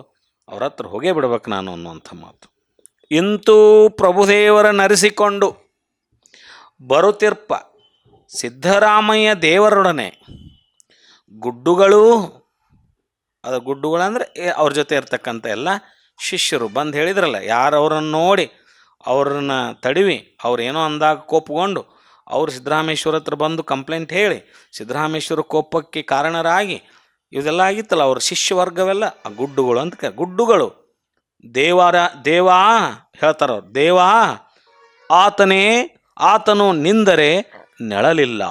ಅವ್ರ ಹತ್ರ ಹೋಗೇ ಬಿಡ್ಬೇಕು ನಾನು ಅನ್ನುವಂಥ ಮಾತು. ಇಂತೂ ಪ್ರಭುದೇವರ ನರಿಸಿಕೊಂಡು ಬರುತ್ತಿರ್ಪ ಸಿದ್ಧರಾಮಯ್ಯ ದೇವರೊಡನೆ ಗುಡ್ಡುಗಳು, ಅದು ಗುಡ್ಡುಗಳಂದರೆ ಅವ್ರ ಜೊತೆ ಇರ್ತಕ್ಕಂಥ ಎಲ್ಲ ಶಿಷ್ಯರು ಬಂದು ಹೇಳಿದ್ರಲ್ಲ, ಯಾರು ಅವರನ್ನು ನೋಡಿ ಅವ್ರನ್ನ ತಡಿವಿ ಅವ್ರೇನೋ ಅಂದಾಗ ಕೋಪಗೊಂಡು ಅವರು ಸಿದ್ದರಾಮೇಶ್ವರ ಹತ್ರ ಬಂದು ಕಂಪ್ಲೇಂಟ್ ಹೇಳಿ ಸಿದ್ದರಾಮೇಶ್ವರ ಕೋಪಕ್ಕೆ ಕಾರಣರಾಗಿ ಇದೆಲ್ಲ ಆಗಿತ್ತಲ್ಲ ಅವ್ರ ಶಿಷ್ಯವರ್ಗವೆಲ್ಲ ಆ ಗುಡ್ಡುಗಳು ಅಂತ ಗುಡ್ಡುಗಳು ದೇವಾ ಹೇಳ್ತಾರವ್ರು. ದೇವಾ ಆತನು ನಿಂದರೆ ನೆಳಲಿಲ್ಲ.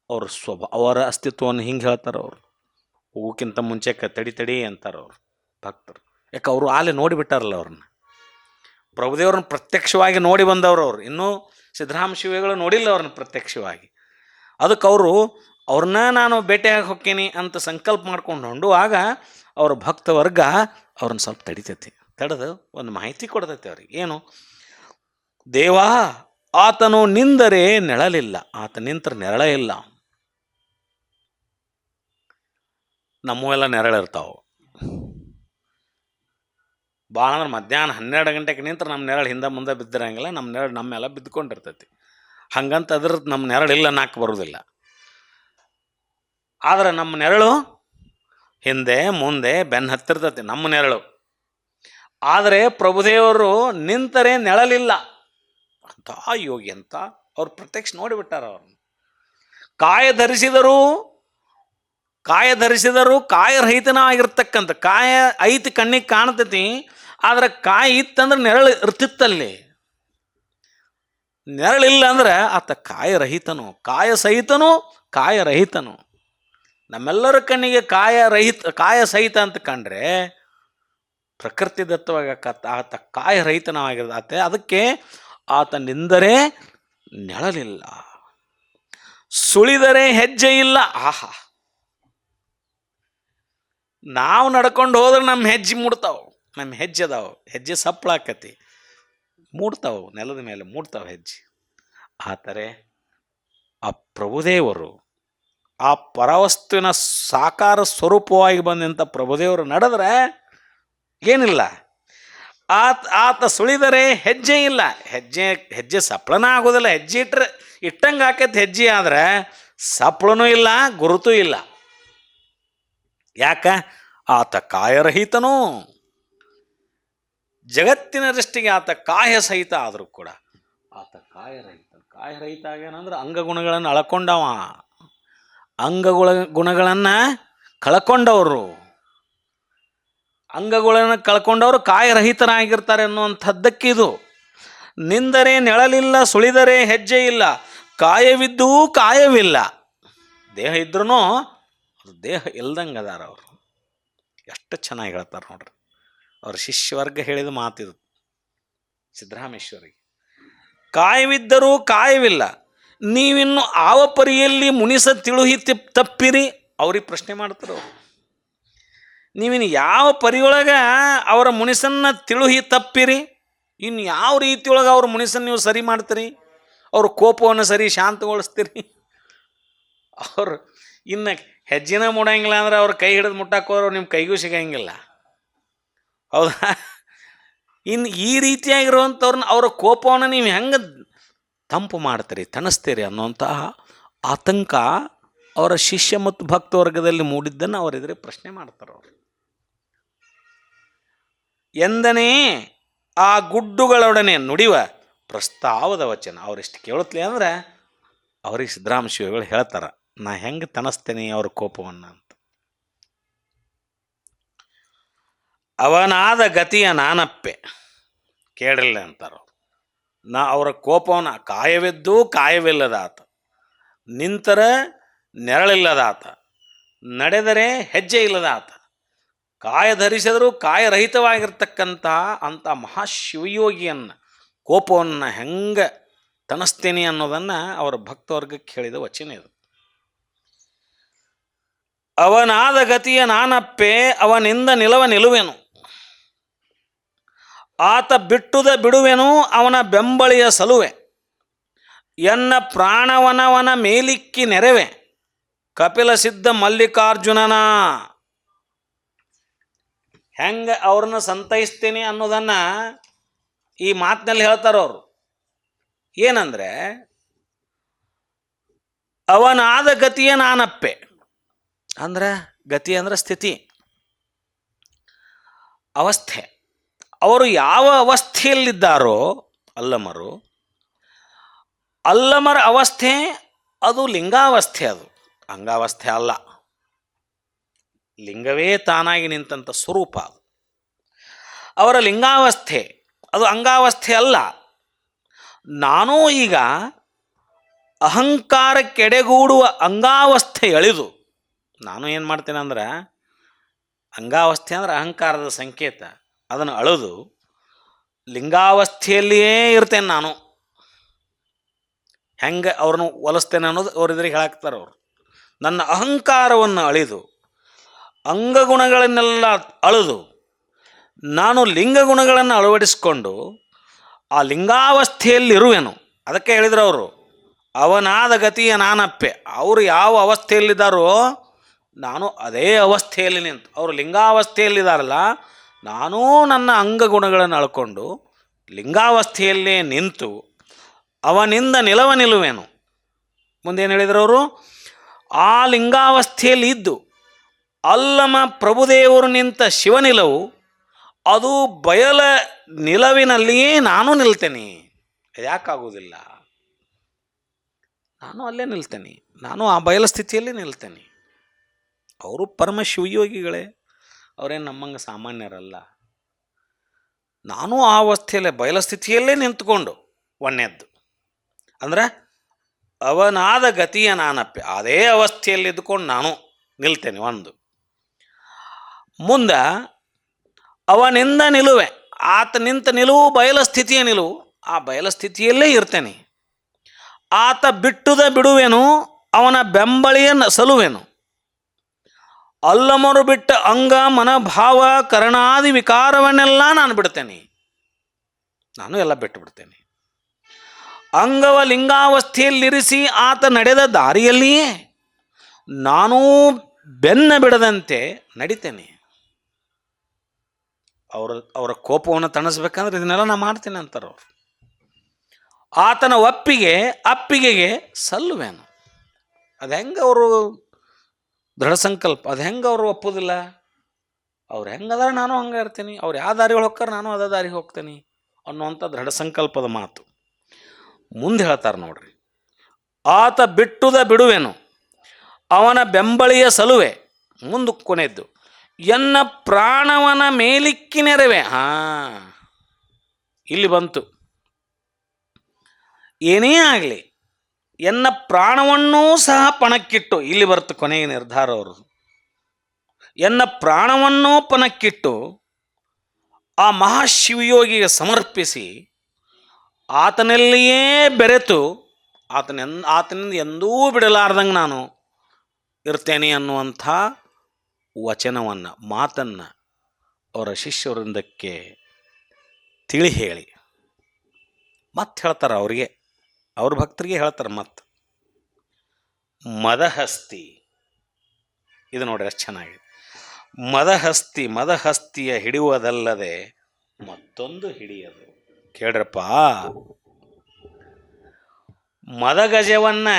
ಅವ್ರ ಅವರ ಅಸ್ತಿತ್ವವನ್ನು ಹಿಂಗೆ ಹೇಳ್ತಾರೆ ಅವರು. ಹೋಗೋಕ್ಕಿಂತ ಮುಂಚೆ ತಡಿ ಅಂತಾರೆ ಅವರು ಭಕ್ತರು. ಯಾಕೆ ಅವರು ಆಲೆ ನೋಡಿಬಿಟ್ಟಾರಲ್ಲ ಅವ್ರನ್ನ, ಪ್ರಭುದೇವ್ರನ್ನ ಪ್ರತ್ಯಕ್ಷವಾಗಿ ನೋಡಿ ಬಂದವರು ಅವರು. ಇನ್ನೂ ಸಿದ್ದರಾಮ ಶಿವಗಳು ನೋಡಿಲ್ಲ ಅವ್ರನ್ನ ಪ್ರತ್ಯಕ್ಷವಾಗಿ. ಅದಕ್ಕೆ ಅವ್ರನ್ನ ನಾನು ಭೇಟಿಯಾಗಿ ಹೋಗ್ತೀನಿ ಅಂತ ಸಂಕಲ್ಪ ಮಾಡ್ಕೊಂಡು ಆಗ ಅವ್ರ ಭಕ್ತ ವರ್ಗ ಅವ್ರನ್ನ ಸ್ವಲ್ಪ ತಡಿತೈತಿ. ತಡೆದು ಒಂದು ಮಾಹಿತಿ ಕೊಡ್ತೈತಿ ಅವ್ರಿಗೆ. ಏನು? ದೇವಾ ಆತನು ನಿಂದರೆ ನೆಳಲಿಲ್ಲ. ಆತ ನಿಂತರ ನೆರಳ ಇಲ್ಲ. ನಮ್ಮವೆಲ್ಲ ನೆರಳಿರ್ತಾವೆ. ಭಾಳ ಅಂದ್ರೆ ಮಧ್ಯಾಹ್ನ 12 ಗಂಟೆಗೆ ನಿಂತ್ರೆ ನಮ್ಮ ನೆರಳು ಹಿಂದೆ ಮುಂದೆ ಬಿದ್ದಿರಂಗಿಲ್ಲ. ನಮ್ಮ ನೆರಳು ನಮ್ಮೆಲ್ಲ ಬಿದ್ದುಕೊಂಡಿರ್ತೈತಿ. ಹಂಗಂತ ಅದ್ರದ್ದು ನಮ್ಮ ನೆರಳಿಲ್ಲ ಅನ್ನಕ್ಕೆ ಬರೋದಿಲ್ಲ. ಆದರೆ ನಮ್ಮ ನೆರಳು ಹಿಂದೆ ಮುಂದೆ ಬೆನ್ನು ಹತ್ತಿರ್ತೈತಿ ನಮ್ಮ ನೆರಳು. ಆದರೆ ಪ್ರಭುದೇವರು ನಿಂತರೆ ನೆಳಲಿಲ್ಲ ಅಂತ ಯೋಗಿ ಅಂತ ಅವ್ರು ಪ್ರತ್ಯಕ್ಷ ನೋಡಿಬಿಟ್ಟಾರ. ಅವ್ರನ್ನ ಕಾಯ ಧರಿಸಿದರು ಕಾಯರಹಿತನಾಗಿರ್ತಕ್ಕಂಥ ಕಾಯ ಐತಿ ಕಣ್ಣಿಗೆ ಕಾಣ್ತೈತಿ. ಆದರೆ ಕಾಯಿ ಇತ್ತಂದ್ರೆ ನೆರಳು ಇರ್ತಿತ್ತಲ್ಲಿ. ನೆರಳಿಲ್ಲ ಅಂದ್ರೆ ಆತ ಕಾಯರಹಿತನು, ಕಾಯ ಸಹಿತನು ಕಾಯರಹಿತನು. ನಮ್ಮೆಲ್ಲರ ಕಣ್ಣಿಗೆ ಕಾಯ ಸಹಿತ ಅಂತ ಕಂಡ್ರೆ ಪ್ರಕೃತಿ ದತ್ತವಾಗಿ ಆತ ಕಾಯರಹಿತನವಾಗಿರುತ್ತೆ. ಅದಕ್ಕೆ ಆತ ನಿಂದರೆ ನೆಳಲಿಲ್ಲ, ಸುಳಿದರೆ ಹೆಜ್ಜೆ ಇಲ್ಲ. ಆಹಾ, ನಾವು ನಡ್ಕೊಂಡು ಹೋದ್ರೆ ನಮ್ಮ ಹೆಜ್ಜೆ ಮೂಡ್ತಾವೆ, ನಮ್ಮ ಹೆಜ್ಜೆ ಅದಾವೆ, ಹೆಜ್ಜೆ ಸಪ್ಪಳಾಕತಿ ಮೂಡ್ತಾವೆ, ನೆಲದ ಮೇಲೆ ಮೂಡ್ತಾವೆ ಹೆಜ್ಜೆ. ಆ ಥರ ಆ ಪ್ರಭುದೇವರು ಆ ಪರವಸ್ತುವಿನ ಸಾಕಾರ ಸ್ವರೂಪವಾಗಿ ಬಂದಂಥ ಪ್ರಭುದೇವರು ನಡೆದ್ರೆ ಏನಿಲ್ಲ, ಆತ ಸುಳಿದರೆ ಹೆಜ್ಜೆ ಇಲ್ಲ. ಹೆಜ್ಜೆ ಸಪ್ಪಳನ ಆಗೋದಿಲ್ಲ. ಹೆಜ್ಜೆ ಇಟ್ಟಂಗೆ ಆಕೈತಿ. ಹೆಜ್ಜೆ ಆದರೆ ಸಪ್ಪಳನೂ ಇಲ್ಲ, ಗುರುತೂ ಇಲ್ಲ. ಯಾಕ? ಆತ ಕಾಯರಹಿತನೂ. ಜಗತ್ತಿನ ದೃಷ್ಟಿಗೆ ಆತ ಕಾಯ ಸಹಿತ ಆದರೂ ಕೂಡ ಆತ ಕಾಯರಹಿತ ಆಗೇನಂದ್ರೆ ಅಂಗಗುಣಗಳನ್ನು ಅಳ್ಕೊಂಡವ. ಗುಣಗಳನ್ನು ಕಳ್ಕೊಂಡವರು, ಅಂಗಗಳನ್ನು ಕಳ್ಕೊಂಡವರು ಕಾಯರಹಿತರಾಗಿರ್ತಾರೆ ಅನ್ನುವಂಥದ್ದಕ್ಕೆ ಇದು. ನಿಂದರೆ ನೆಳಲಿಲ್ಲ, ಸುಳಿದರೆ ಹೆಜ್ಜೆ ಇಲ್ಲ, ಕಾಯವಿದ್ದೂ ಕಾಯವಿಲ್ಲ. ದೇಹ ಇದ್ರೂ ಅದು ದೇಹ ಇಲ್ದಂಗೆ ಅದಾರ ಅವರು. ಎಷ್ಟು ಚೆನ್ನಾಗಿ ಹೇಳ್ತಾರೆ ನೋಡ್ರಿ. ಅವ್ರ ಶಿಷ್ಯವರ್ಗ ಹೇಳಿದ ಮಾತಿದು ಸಿದ್ದರಾಮೇಶ್ವರಿಗೆ. ಕಾಯವಿದ್ದರೂ ಕಾಯವಿಲ್ಲ, ನೀವಿನ್ನು ಆವ ಪರಿಯಲ್ಲಿ ಮುನಿಸ ತಿಳುಹಿ ತಪ್ಪಿರಿ. ಅವ್ರಿಗೆ ಪ್ರಶ್ನೆ ಮಾಡ್ತಾರೆ ಅವರು. ನೀವಿನ್ನು ಯಾವ ಪರಿಯೊಳಗೆ ಅವರ ಮುನಿಸನ್ನು ತಿಳುಹಿ ತಪ್ಪಿರಿ, ಇನ್ನು ಯಾವ ರೀತಿಯೊಳಗೆ ಅವ್ರ ಮುನಿಸನ್ನು ನೀವು ಸರಿ ಮಾಡ್ತೀರಿ, ಅವ್ರ ಕೋಪವನ್ನು ಸರಿ ಶಾಂತಗೊಳಿಸ್ತೀರಿ. ಅವ್ರು ಇನ್ನು ಹೆಜ್ಜೆನ ಮೂಡಂಗಿಲ್ಲ ಅಂದ್ರೆ ಅವ್ರ ಕೈ ಹಿಡಿದು ಮುಟ್ಟಕ್ಕೆ ಹೋದ್ರೆ ನಿಮ್ಮ ಕೈಗೂ ಸಿಗಂಗಿಲ್ಲ. ಹೌದಾ? ಇನ್ನು ಈ ರೀತಿಯಾಗಿರುವಂಥವ್ರನ್ನ ಅವರ ಕೋಪವನ್ನು ನೀವು ಹೆಂಗೆ ತಂಪು ಮಾಡ್ತೀರಿ, ತಣಿಸ್ತೀರಿ ಅನ್ನುವಂತಹ ಆತಂಕ ಅವರ ಶಿಷ್ಯ ಮತ್ತು ಭಕ್ತವರ್ಗದಲ್ಲಿ ಮೂಡಿದ್ದನ್ನು ಅವರೆದುರೇ ಪ್ರಶ್ನೆ ಮಾಡ್ತಾರೆ. ಅವರು ಎಂದನೇ ಆ ಗುಡ್ಡುಗಳೊಡನೆ ನುಡಿವ ಪ್ರಸ್ತಾವದ ವಚನ. ಅವರೆಷ್ಟು ಕೇಳುತ್ತಲೇ ಅಂದ್ರೆ ಅವ್ರಿಗೆ ಸಿದ್ದರಾಮ ಶಿವಗಳು ಹೇಳ್ತಾರೆ, ನಾ ಹೆಂಗೆ ತಣಿಸ್ತೇನೆ ಅವ್ರ ಕೋಪವನ್ನು ಅಂತ. ಅವನಾದ ಗತಿಯ ನಾನಪ್ಪೆ ಕೇಳಿಲ್ಲ ಅಂತಾರೆ. ನಾ ಅವರ ಕೋಪವನ್ನು ಕಾಯವಿದ್ದು ಕಾಯವಿಲ್ಲದಾತ, ನಿಂತರೆ ನೆರಳಿಲ್ಲದಾತ, ನಡೆದರೆ ಹೆಜ್ಜೆ ಇಲ್ಲದಾತ, ಕಾಯ ಧರಿಸಿದರೂ ಕಾಯರಹಿತವಾಗಿರ್ತಕ್ಕಂಥ ಅಂಥ ಮಹಾಶಿವಯೋಗಿಯನ್ನು ಕೋಪವನ್ನು ಹೆಂಗೆ ತಣಿಸ್ತೇನೆ ಅನ್ನೋದನ್ನು ಅವರ ಭಕ್ತವರ್ಗಕ್ಕೆ ಹೇಳಿದ ವಚನ ಇದು. ಅವನಾದ ಗತಿಯ ನಾನಪ್ಪೆ ಅವನಿಂದ ನಿಲವ ನಿಲುವೆನು, ಆತ ಬಿಟ್ಟುದ ಬಿಡುವೆನು ಅವನ ಬೆಂಬಳಿಯ ಸಲುವೆ, ಎನ್ನ ಪ್ರಾಣವನವನ ಮೇಲಿಕ್ಕಿ ನೆರವೆ ಕಪಿಲ ಸಿದ್ಧ ಮಲ್ಲಿಕಾರ್ಜುನನ. ಹೆಂಗೆ ಅವ್ರನ್ನ ಸಂತೈಸ್ತೇನೆ ಅನ್ನೋದನ್ನು ಈ ಮಾತಿನಲ್ಲಿ ಹೇಳ್ತಾರೆ ಅವರು. ಏನಂದರೆ ಅವನಾದ ಗತಿಯ ನಾನಪ್ಪೆ ಅಂದ್ರೆ, ಗತಿ ಅಂದ್ರೆ ಸ್ಥಿತಿ, ಅವಸ್ಥೆ. ಅವರು ಯಾವ ಅವಸ್ಥೆಯಲ್ಲಿದ್ದಾರೋ ಅಲ್ಲಮರು, ಅಲ್ಲಮರ ಅವಸ್ಥೆ ಅದು ಲಿಂಗಾವಸ್ಥೆ, ಅದು ಅಂಗಾವಸ್ಥೆ ಅಲ್ಲ. ಲಿಂಗವೇ ತಾನಾಗಿ ನಿಂತಂಥ ಸ್ವರೂಪ ಅದು. ಅವರ ಲಿಂಗಾವಸ್ಥೆ ಅದು ಅಂಗಾವಸ್ಥೆ ಅಲ್ಲ. ನಾನೂ ಈಗ ಅಹಂಕಾರಕ್ಕೆಡೆಗೂಡುವ ಅಂಗಾವಸ್ಥೆ ಎಳೆದು ನಾನು ಏನು ಮಾಡ್ತೇನೆ ಅಂದ್ರೆ, ಅಂಗಾವಸ್ಥೆ ಅಂದ್ರೆ ಅಹಂಕಾರದ ಸಂಕೇತ, ಅದನ್ನು ಅಳೆದು ಲಿಂಗಾವಸ್ಥೆಯಲ್ಲಿಯೇ ಇರ್ತೇನೆ ನಾನು. ಹೆಂಗೆ ಅವ್ರನ್ನ ಒಲಿಸ್ತೇನೆ ಅನ್ನೋದು ಅವರಿದ್ರಿಗೆ ಹೇಳಾಕ್ತಾರೆ. ಅವರು ನನ್ನ ಅಹಂಕಾರವನ್ನು ಅಳಿದು ಅಂಗಗುಣಗಳನ್ನೆಲ್ಲ ಅಳೆದು ನಾನು ಲಿಂಗಗುಣಗಳನ್ನು ಅಳವಡಿಸಿಕೊಂಡು ಆ ಲಿಂಗಾವಸ್ಥೆಯಲ್ಲಿರುವೆನು. ಅದಕ್ಕೆ ಹೇಳಿದ್ರು ಅವರು, ಅವನಾದ ಗತಿಯ ನಾನಪ್ಪೆ. ಅವರು ಯಾವ ಅವಸ್ಥೆಯಲ್ಲಿದ್ದಾರೋ ನಾನು ಅದೇ ಅವಸ್ಥೆಯಲ್ಲಿ ನಿಂತು, ಅವರು ಲಿಂಗಾವಸ್ಥೆಯಲ್ಲಿದ್ದಾರಲ್ಲ, ನಾನೂ ನನ್ನ ಅಂಗಗುಣಗಳನ್ನು ಅಳ್ಕೊಂಡು ಲಿಂಗಾವಸ್ಥೆಯಲ್ಲೇ ನಿಂತು ಅವನಿಂದ ನಿಲವ ನಿಲುವೆನು. ಮುಂದೇನು ಹೇಳಿದ್ರು ಅವರು, ಆ ಲಿಂಗಾವಸ್ಥೆಯಲ್ಲಿ ಇದ್ದು ಅಲ್ಲಮ ಪ್ರಭುದೇವರು ನಿಂತ ಶಿವನಿಲವು ಅದು ಬಯಲ ನಿಲವಿನಲ್ಲಿಯೇ ನಾನು ನಿಲ್ತೇನೆ. ಯಾಕಾಗುವುದಿಲ್ಲ? ನಾನು ಅಲ್ಲೇ ನಿಲ್ತೇನೆ, ನಾನು ಆ ಬಯಲ ಸ್ಥಿತಿಯಲ್ಲಿ ನಿಲ್ತೇನೆ. ಅವರು ಪರಮ ಶಿವಯೋಗಿಗಳೇ, ಅವರೇನು ನಮ್ಮಂಗೆ ಸಾಮಾನ್ಯರಲ್ಲ. ನಾನು ಆ ಅವಸ್ಥೆಯಲ್ಲೇ ಬಯಲಸ್ಥಿತಿಯಲ್ಲೇ ನಿಂತ್ಕೊಂಡು ಒಣ್ಣೆದ್ದು ಅಂದರೆ ಅವನಾದ ಗತಿಯ ನಾನಪ್ಪೆ, ಅದೇ ಅವಸ್ಥೆಯಲ್ಲಿ ಇದ್ದುಕೊಂಡು ನಾನು ನಿಲ್ತೇನೆ. ಒಂದು ಮುಂದೆ ಅವನಿಂದ ನಿಲುವೆ, ಆತ ನಿಂತ ನಿಲುವು ಬಯಲಸ್ಥಿತಿಯ ನಿಲುವು, ಆ ಬಯಲಸ್ಥಿತಿಯಲ್ಲೇ ಇರ್ತೇನೆ. ಆತ ಬಿಟ್ಟುದ ಬಿಡುವೆನು ಅವನ ಬೆಂಬಳಿಯ ಸಲುವೆನು, ಅಲ್ಲಮರು ಬಿಟ್ಟ ಅಂಗ ಮನಭಾವ ಕರಣಾದಿ ವಿಕಾರವನ್ನೆಲ್ಲ ನಾನು ಬಿಡ್ತೇನೆ, ನಾನು ಎಲ್ಲ ಬಿಟ್ಟು ಬಿಡ್ತೇನೆ. ಅಂಗವ ಲಿಂಗಾವಸ್ಥೆಯಲ್ಲಿರಿಸಿ ಆತ ನಡೆದ ದಾರಿಯಲ್ಲಿಯೇ ನಾನೂ ಬೆನ್ನ ಬಿಡದಂತೆ ನಡಿತೇನೆ. ಅವರ ಕೋಪವನ್ನು ತಣಿಸ್ಬೇಕಂದ್ರೆ ಇದನ್ನೆಲ್ಲ ನಾನು ಮಾಡ್ತೇನೆ ಅಂತಾರೆ ಅವರು. ಆತನ ಅಪ್ಪಿಗೆಗೆ ಸಲ್ಲುವೇನು. ಅದು ಹೆಂಗೆ ಅವರು ದೃಢ ಸಂಕಲ್ಪ, ಅದು ಹೆಂಗೆ ಅವರು ಒಪ್ಪೋದಿಲ್ಲ? ಅವ್ರು ಹೆಂಗದಾರ ನಾನು ಹಂಗೆ ಇರ್ತೀನಿ, ಅವ್ರು ಯಾವ ದಾರಿಗೆ ಹೋಗ್ತಾರೆ ನಾನು ಅದೇ ದಾರಿಗೆ ಹೋಗ್ತೇನೆ ಅನ್ನುವಂಥ ದೃಢ ಸಂಕಲ್ಪದ ಮಾತು. ಮುಂದೆ ಹೇಳ್ತಾರೆ ನೋಡ್ರಿ, ಆತ ಬಿಟ್ಟುದ ಬಿಡುವೆನು ಅವನ ಬೆಂಬಳಿಯ ಸಲುವೆ. ಮುಂದಕ್ಕೆ ಕೊನೆದ್ದು, ಎನ್ನ ಪ್ರಾಣವನ ಮೇಲಿಕ್ಕಿ ನೆರವೆ. ಇಲ್ಲಿ ಬಂತು, ಏನೇ ಆಗಲಿ ಎನ್ನ ಪ್ರಾಣವನ್ನೂ ಸಹ ಪಣಕ್ಕಿಟ್ಟು, ಇಲ್ಲಿ ಬರ್ತು ಕೊನೆಯ ನಿರ್ಧಾರ ಅವರು. ಎನ್ನ ಪ್ರಾಣವನ್ನೂ ಪಣಕ್ಕಿಟ್ಟು ಆ ಮಹಾಶಿವಯೋಗಿಗೆ ಸಮರ್ಪಿಸಿ ಆತನಲ್ಲಿಯೇ ಬೆರೆತು ಆತನಿಂದ ಎಂದೂ ಬಿಡಲಾರ್ದಂಗೆ ನಾನು ಇರ್ತೇನೆ ಅನ್ನುವಂಥ ವಚನವನ್ನು, ಮಾತನ್ನು ಅವರ ಶಿಷ್ಯವೃಂದಕ್ಕೆ ತಿಳಿ ಹೇಳಿ ಮತ್ತೆ ಹೇಳ್ತಾರೆ ಅವರಿಗೆ, ಅವ್ರ ಭಕ್ತರಿಗೆ ಹೇಳ್ತಾರೆ ಮತ್ತೆ. ಮದಹಸ್ತಿ, ಇದು ನೋಡ್ರಿ ಎಷ್ಟು ಚೆನ್ನಾಗಿದೆ. ಮದಹಸ್ತಿಯ ಹಿಡಿಯುವುದಲ್ಲದೆ ಮತ್ತೊಂದು ಹಿಡಿಯದು. ಕೇಳ್ರಪ್ಪ, ಮದಗಜವನ್ನು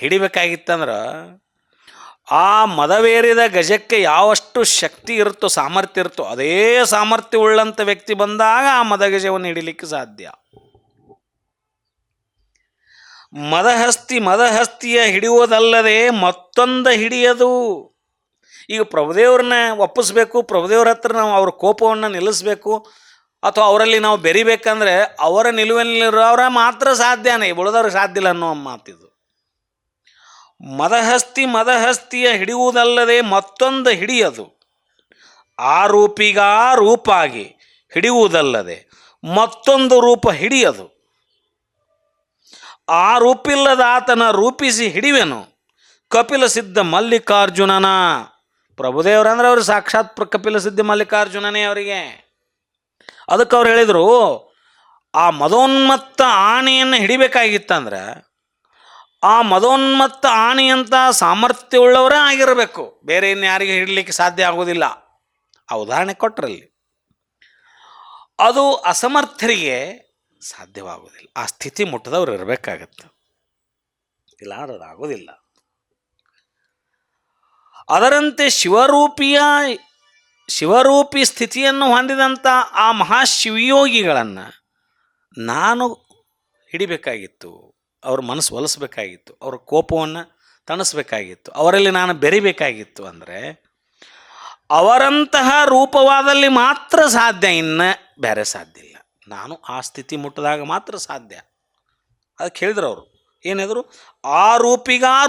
ಹಿಡಿಬೇಕಾಗಿತ್ತಂದ್ರೆ ಆ ಮದವೇರಿದ ಗಜಕ್ಕೆ ಯಾವಷ್ಟು ಶಕ್ತಿ ಇರುತ್ತೋ, ಸಾಮರ್ಥ್ಯ ಇರುತ್ತೋ, ಅದೇ ಸಾಮರ್ಥ್ಯ ಉಳ್ಳಂಥ ವ್ಯಕ್ತಿ ಬಂದಾಗ ಆ ಮದಗಜವನ್ನು ಹಿಡಿಲಿಕ್ಕೆ ಸಾಧ್ಯ. ಮದಹಸ್ತಿಯ ಹಿಡಿಯುವುದಲ್ಲದೆ ಮತ್ತೊಂದು ಹಿಡಿಯದು. ಈಗ ಪ್ರಭುದೇವ್ರನ್ನ ಒಪ್ಪಿಸ್ಬೇಕು, ಪ್ರಭುದೇವ್ರ ಹತ್ರ ನಾವು ಅವ್ರ ಕೋಪವನ್ನು ನಿಲ್ಲಿಸ್ಬೇಕು, ಅಥವಾ ಅವರಲ್ಲಿ ನಾವು ಬೆರಿಬೇಕಂದ್ರೆ ಅವರ ನಿಲುವಿನಲ್ಲಿರೋರ ಮಾತ್ರ ಸಾಧ್ಯನೇ, ಉಳಿದವ್ರಿಗೆ ಸಾಧ್ಯ ಇಲ್ಲ ಅನ್ನೋ ಮಾತಿದು. ಮದಹಸ್ತಿಯ ಹಿಡಿಯುವುದಲ್ಲದೆ ಮತ್ತೊಂದು ಹಿಡಿಯದು. ಆ ರೂಪಾಗಿ ಹಿಡಿಯುವುದಲ್ಲದೆ ಮತ್ತೊಂದು ರೂಪ ಹಿಡಿಯದು. ಆ ರೂಪಿಲ್ಲದ ಆತನ ರೂಪಿಸಿ ಹಿಡಿವೆನು ಕಪಿಲ ಸಿದ್ಧ ಮಲ್ಲಿಕಾರ್ಜುನನ. ಪ್ರಭುದೇವರಂದ್ರೆ ಅವರು ಸಾಕ್ಷಾತ್ ಕಪಿಲ ಸಿದ್ಧ ಮಲ್ಲಿಕಾರ್ಜುನನೇ ಅವರಿಗೆ. ಅದಕ್ಕೆ ಅವ್ರು ಹೇಳಿದರು, ಆ ಮದೋನ್ಮತ್ತ ಆನೆಯನ್ನು ಹಿಡಿಬೇಕಾಗಿತ್ತಂದ್ರೆ ಆ ಮದೋನ್ಮತ್ತ ಆನೆಯಂಥ ಸಾಮರ್ಥ್ಯವುಳ್ಳವರೇ ಆಗಿರಬೇಕು, ಬೇರೆ ಇನ್ಯಾರಿಗೆ ಹಿಡಲಿಕ್ಕೆ ಸಾಧ್ಯ ಆಗೋದಿಲ್ಲ. ಆ ಉದಾಹರಣೆ ಕೊಟ್ಟರಲ್ಲಿ ಅದು ಅಸಮರ್ಥರಿಗೆ ಸಾಧ್ಯವಾಗೋದಿಲ್ಲ. ಆ ಸ್ಥಿತಿ ಮುಟ್ಟದವ್ರು ಇರಬೇಕಾಗತ್ತೆ, ಇಲ್ಲ ಅಂದ್ರೆ ಅದು ಆಗೋದಿಲ್ಲ. ಅದರಂತೆ ಶಿವರೂಪಿ ಸ್ಥಿತಿಯನ್ನು ಹೊಂದಿದಂಥ ಆ ಮಹಾಶಿವಯೋಗಿಗಳನ್ನು ನಾನು ಹಿಡಿಬೇಕಾಗಿತ್ತು, ಅವ್ರ ಮನಸ್ಸು ಒಲಿಸ್ಬೇಕಾಗಿತ್ತು, ಅವ್ರ ಕೋಪವನ್ನು ತಣಿಸ್ಬೇಕಾಗಿತ್ತು, ಅವರಲ್ಲಿ ನಾನು ಬೆರಿಬೇಕಾಗಿತ್ತು. ಅಂದರೆ ಅವರಂತಹ ರೂಪವಾದಲ್ಲಿ ಮಾತ್ರ ಸಾಧ್ಯ, ಇನ್ನು ಬೇರೆ ಸಾಧ್ಯ ಇಲ್ಲ. ನಾನು ಆ ಸ್ಥಿತಿ ಮುಟ್ಟಿದಾಗ ಮಾತ್ರ ಸಾಧ್ಯ. ಅದಕ್ಕೆ ಹೇಳಿದ್ರು ಅವರು, ಏನಿದ್ರು, ಆ